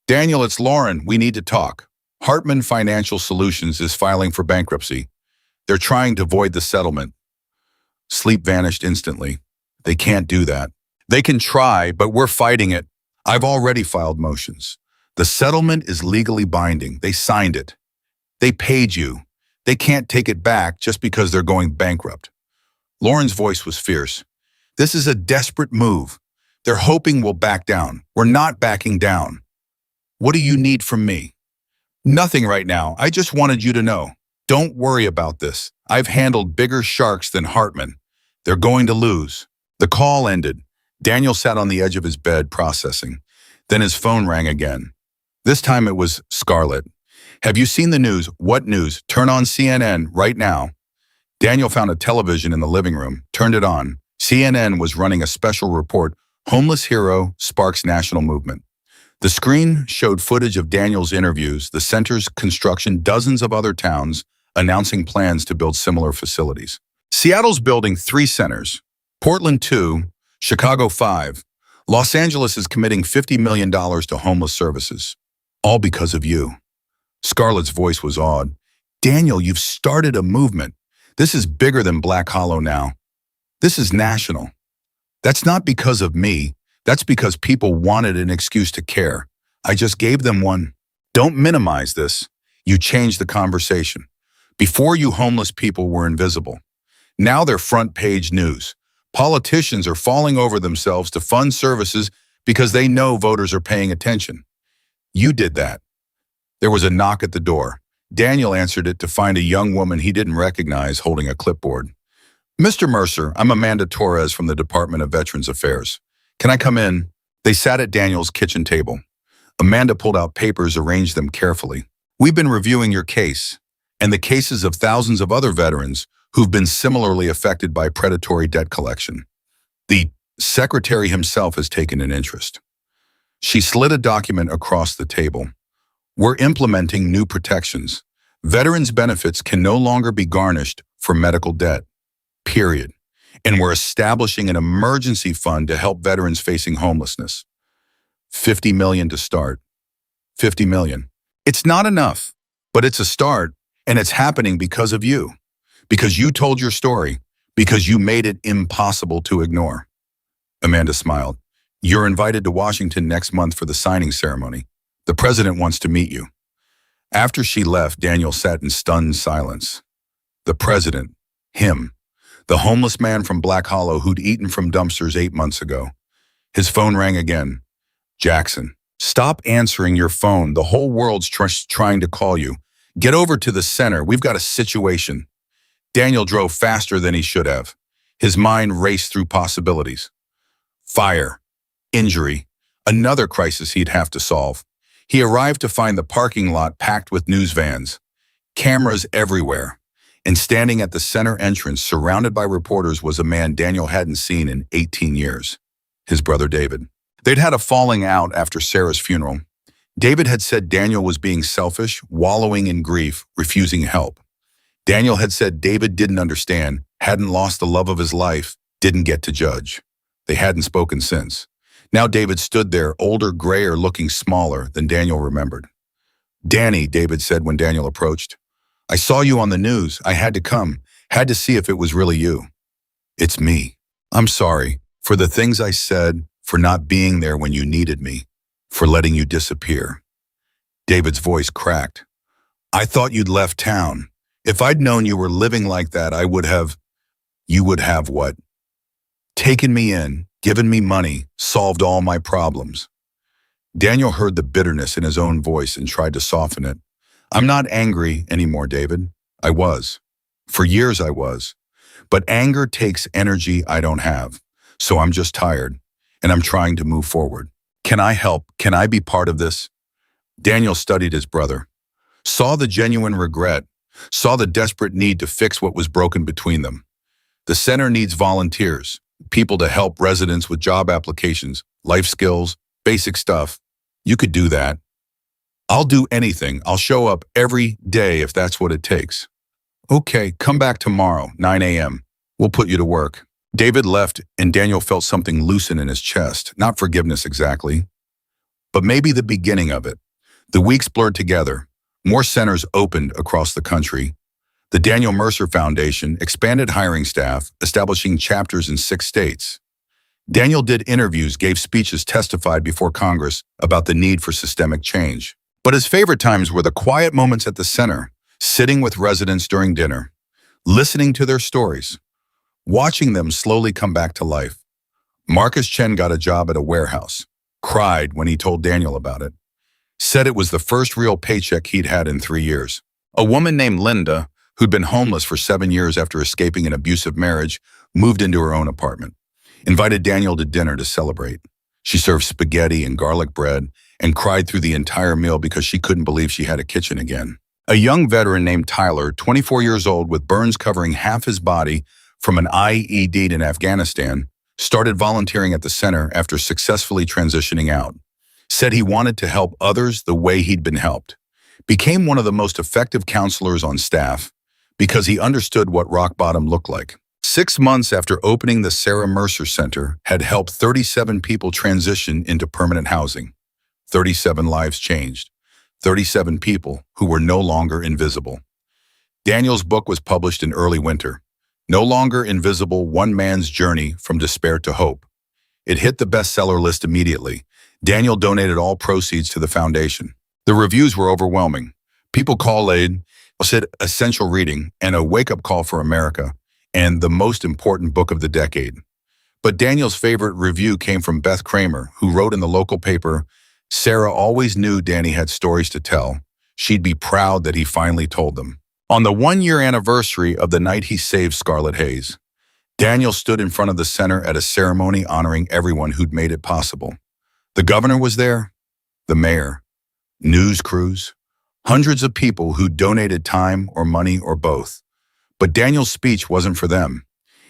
[SPEAKER 1] Daniel, it's Lauren. We need to talk. Hartman Financial Solutions is filing for bankruptcy. They're trying to void the settlement. Sleep vanished instantly. They can't do that. They can try, but we're fighting it. I've already filed motions. The settlement is legally binding. They signed it. They paid you. They can't take it back just because they're going bankrupt. Lauren's voice was fierce. This is a desperate move. They're hoping we'll back down. We're not backing down. What do you need from me? Nothing right now. I just wanted you to know. Don't worry about this. I've handled bigger sharks than Hartman. They're going to lose. The call ended. Daniel sat on the edge of his bed processing. Then his phone rang again. This time it was Scarlett. Have you seen the news? What news? Turn on CNN right now. Daniel found a television in the living room, turned it on. CNN was running a special report, Homeless Hero Sparks National Movement. The screen showed footage of Daniel's interviews, the center's construction, dozens of other towns announcing plans to build similar facilities. Seattle's building 3 centers, Portland 2, Chicago 5. Los Angeles is committing $50 million to homeless services. All because of you. Scarlett's voice was awed. Daniel, you've started a movement. This is bigger than Black Hollow now. This is national. That's not because of me. That's because people wanted an excuse to care. I just gave them one. Don't minimize this. You changed the conversation. Before you, homeless people were invisible. Now they're front page news. Politicians are falling over themselves to fund services because they know voters are paying attention. You did that. There was a knock at the door. Daniel answered it to find a young woman he didn't recognize holding a clipboard. Mr. Mercer, I'm Amanda Torres from the Department of Veterans Affairs. Can I come in? They sat at Daniel's kitchen table. Amanda pulled out papers, arranged them carefully. We've been reviewing your case. and the cases of thousands of other veterans who've been similarly affected by predatory debt collection. The secretary himself has taken an interest. She slid a document across the table. We're implementing new protections. Veterans' benefits can no longer be garnished for medical debt, period. And we're establishing an emergency fund to help veterans facing homelessness. 50 million to start. 50 million. It's not enough, but it's a start, and it's happening because of you. Because you told your story. Because you made it impossible to ignore. Amanda smiled. You're invited to Washington next month for the signing ceremony. The president wants to meet you. After she left, Daniel sat in stunned silence. The president, him, the homeless man from Black Hollow who'd eaten from dumpsters 8 months ago. His phone rang again. Jackson, stop answering your phone. The whole world's trying to call you. Get over to the center. We've got a situation. Daniel drove faster than he should have. His mind raced through possibilities. Fire, injury, another crisis he'd have to solve. He arrived to find the parking lot packed with news vans, cameras everywhere, and standing at the center entrance surrounded by reporters was a man Daniel hadn't seen in 18 years, his brother David. They'd had a falling out after Sarah's funeral. David had said Daniel was being selfish, wallowing in grief, refusing help. Daniel had said David didn't understand, hadn't lost the love of his life, didn't get to judge. They hadn't spoken since. Now David stood there, older, grayer, looking smaller than Daniel remembered. Danny, David said when Daniel approached. I saw you on the news. I had to come. Had to see if it was really you. It's me. I'm sorry for the things I said, for not being there when you needed me, for letting you disappear. David's voice cracked. I thought you'd left town. If I'd known you were living like that, I would have... You would have what? Taken me in, given me money, solved all my problems. Daniel heard the bitterness in his own voice and tried to soften it. I'm not angry anymore, David. I was. For years I was. But anger takes energy I don't have. So I'm just tired, and I'm trying to move forward. Can I help? Can I be part of this? Daniel studied his brother, saw the genuine regret, saw the desperate need to fix what was broken between them. The center needs volunteers, people to help residents with job applications, life skills, basic stuff. You could do that. I'll do anything. I'll show up every day if that's what it takes. Okay, come back tomorrow, 9 a.m. We'll put you to work. David left, and Daniel felt something loosen in his chest. Not forgiveness exactly, but maybe the beginning of it. The weeks blurred together. More centers opened across the country. The Daniel Mercer Foundation expanded hiring staff, establishing chapters in 6 states. Daniel did interviews, gave speeches, testified before Congress about the need for systemic change. But his favorite times were the quiet moments at the center, sitting with residents during dinner, listening to their stories, watching them slowly come back to life. Marcus Chen got a job at a warehouse, cried when he told Daniel about it, said it was the first real paycheck he'd had in 3 years. A woman named Linda, who'd been homeless for 7 years after escaping an abusive marriage, moved into her own apartment, invited Daniel to dinner to celebrate. She served spaghetti and garlic bread and cried through the entire meal because she couldn't believe she had a kitchen again. A young veteran named Tyler, 24 years old with burns covering half his body from an IED in Afghanistan, started volunteering at the center after successfully transitioning out. Said he wanted to help others the way he'd been helped. Became one of the most effective counselors on staff because he understood what rock bottom looked like. 6 months after opening the Sarah Mercer Center, had helped 37 people transition into permanent housing. 37 lives changed. 37 people who were no longer invisible. Daniel's book was published in early winter. No Longer Invisible: One Man's Journey from Despair to Hope. It hit the bestseller list immediately. Daniel donated all proceeds to the foundation. The reviews were overwhelming. People said essential reading and a wake-up call for America and the most important book of the decade. But Daniel's favorite review came from Beth Kramer, who wrote in the local paper, Sarah always knew Danny had stories to tell. She'd be proud that he finally told them. On the 1-year anniversary of the night he saved Scarlett Hayes, Daniel stood in front of the center at a ceremony honoring everyone who'd made it possible. The governor was there, the mayor, news crews, Hundreds of people who donated time or money or both. But Daniel's speech wasn't for them.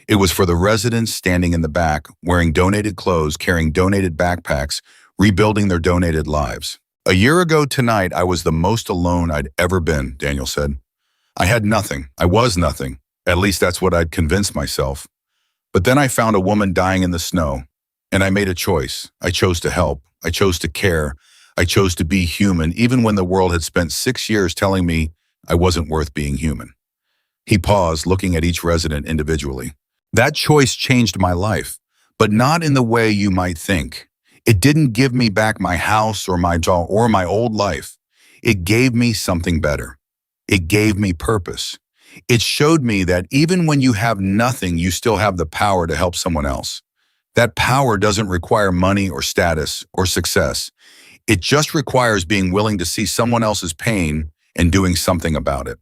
[SPEAKER 1] It was for the residents standing in the back, wearing donated clothes, carrying donated backpacks, rebuilding their donated lives. A year ago tonight, I was the most alone I'd ever been, Daniel said. I had nothing. I was nothing. At least that's what I'd convinced myself. But then I found a woman dying in the snow, and I made a choice. I chose to help. I chose to care. I chose to be human, even when the world had spent 6 years telling me I wasn't worth being human. He paused, looking at each resident individually. That choice changed my life, but not in the way you might think. It didn't give me back my house or my job or my old life. It gave me something better. It gave me purpose. It showed me that even when you have nothing, you still have the power to help someone else. That power doesn't require money or status or success. It just requires being willing to see someone else's pain and doing something about it.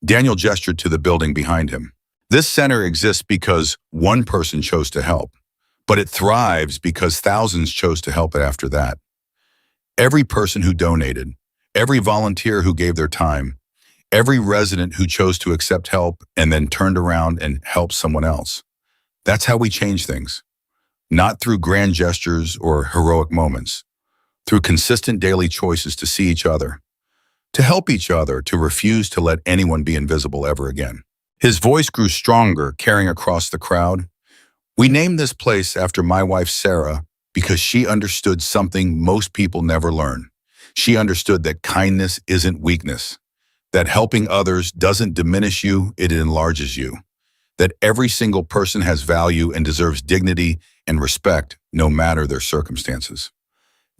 [SPEAKER 1] Daniel gestured to the building behind him. This center exists because one person chose to help, but it thrives because thousands chose to help it after that. Every person who donated, every volunteer who gave their time, every resident who chose to accept help and then turned around and helped someone else. That's how we change things. Not through grand gestures or heroic moments, through consistent daily choices to see each other, to help each other, to refuse to let anyone be invisible ever again. His voice grew stronger, carrying across the crowd. We named this place after my wife, Sarah, because she understood something most people never learn. She understood that kindness isn't weakness, that helping others doesn't diminish you, it enlarges you, that every single person has value and deserves dignity and respect, no matter their circumstances.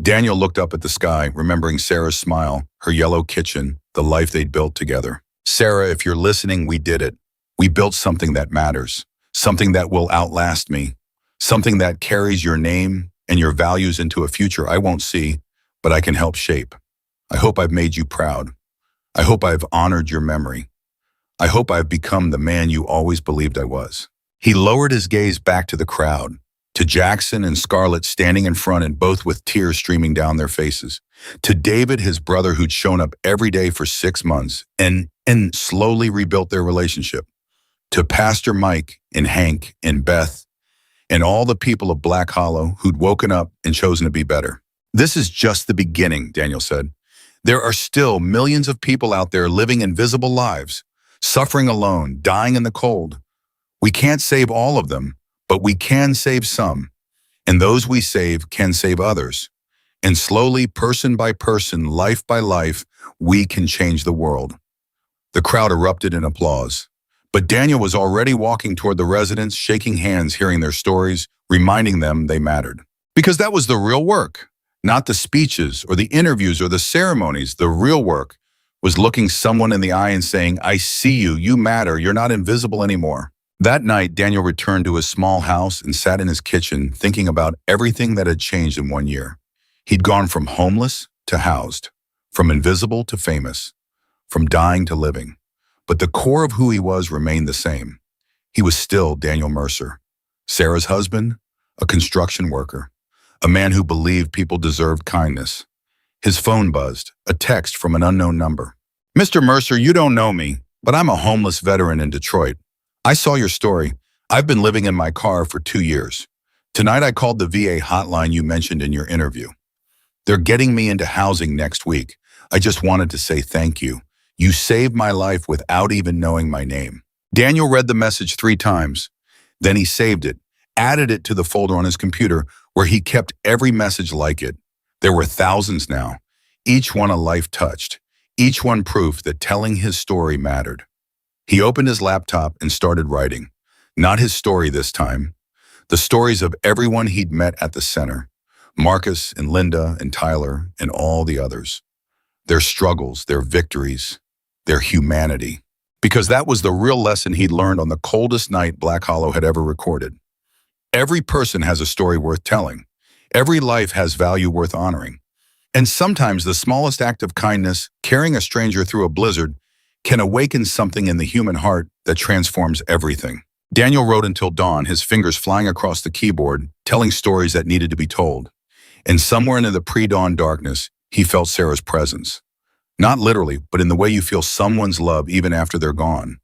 [SPEAKER 1] Daniel looked up at the sky, remembering Sarah's smile, her yellow kitchen, the life they'd built together. Sarah, if you're listening, we did it. We built something that matters, something that will outlast me, something that carries your name and your values into a future I won't see, but I can help shape. I hope I've made you proud. I hope I've honored your memory. I hope I've become the man you always believed I was. He lowered his gaze back to the crowd, to Jackson and Scarlett standing in front and both with tears streaming down their faces, to David, his brother who'd shown up every day for 6 months and slowly rebuilt their relationship, to Pastor Mike and Hank and Beth and all the people of Black Hollow who'd woken up and chosen to be better. This is just the beginning, Daniel said. There are still millions of people out there living invisible lives, suffering alone, dying in the cold. We can't save all of them, but we can save some. And those we save can save others. And slowly, person by person, life by life, we can change the world. The crowd erupted in applause. But Daniel was already walking toward the residents, shaking hands, hearing their stories, reminding them they mattered. Because that was the real work, not the speeches or the interviews or the ceremonies. The real work was looking someone in the eye and saying, I see you, you matter, you're not invisible anymore. That night, Daniel returned to his small house and sat in his kitchen thinking about everything that had changed in 1 year. He'd gone from homeless to housed, from invisible to famous, from dying to living. But the core of who he was remained the same. He was still Daniel Mercer, Sarah's husband, a construction worker, a man who believed people deserved kindness. His phone buzzed, a text from an unknown number. Mr. Mercer, you don't know me, but I'm a homeless veteran in Detroit. I saw your story. I've been living in my car for 2 years. Tonight I called the VA hotline you mentioned in your interview. They're getting me into housing next week. I just wanted to say thank you. You saved my life without even knowing my name. Daniel read the message 3 times. Then he saved it, added it to the folder on his computer where he kept every message like it. There were thousands now, each one a life touched, each one proof that telling his story mattered. He opened his laptop and started writing. Not his story this time. The stories of everyone he'd met at the center. Marcus and Linda and Tyler and all the others. Their struggles, their victories, their humanity. Because that was the real lesson he'd learned on the coldest night Black Hollow had ever recorded. Every person has a story worth telling. Every life has value worth honoring. And sometimes the smallest act of kindness, carrying a stranger through a blizzard, can awaken something in the human heart that transforms everything. Daniel wrote until dawn, his fingers flying across the keyboard, telling stories that needed to be told. And somewhere into the pre-dawn darkness, he felt Sarah's presence. Not literally, but in the way you feel someone's love even after they're gone.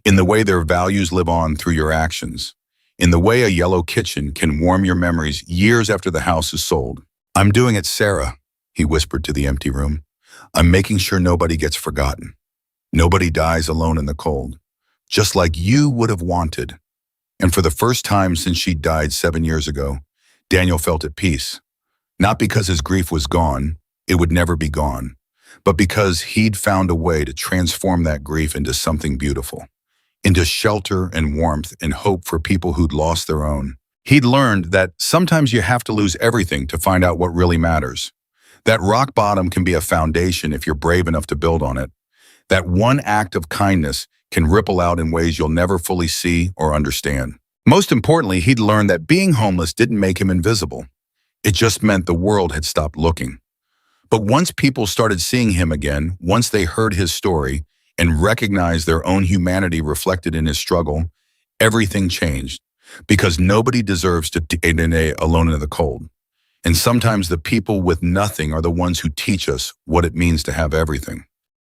[SPEAKER 1] In the way their values live on through your actions. In the way a yellow kitchen can warm your memories years after the house is sold. "I'm doing it, Sarah," he whispered to the empty room. "I'm making sure nobody gets forgotten. Nobody dies alone in the cold. Just like you would have wanted." And for the first time since she died 7 years ago, Daniel felt at peace. Not because his grief was gone, it would never be gone, but because he'd found a way to transform that grief into something beautiful, into shelter and warmth and hope for people who'd lost their own. He'd learned that sometimes you have to lose everything to find out what really matters. That rock bottom can be a foundation if you're brave enough to build on it. That one act of kindness can ripple out in ways you'll never fully see or understand. Most importantly, he'd learned that being homeless didn't make him invisible. It just meant the world had stopped looking. But once people started seeing him again, once they heard his story and recognized their own humanity reflected in his struggle, everything changed. Because nobody deserves to die alone in the cold. And sometimes the people with nothing are the ones who teach us what it means to have everything.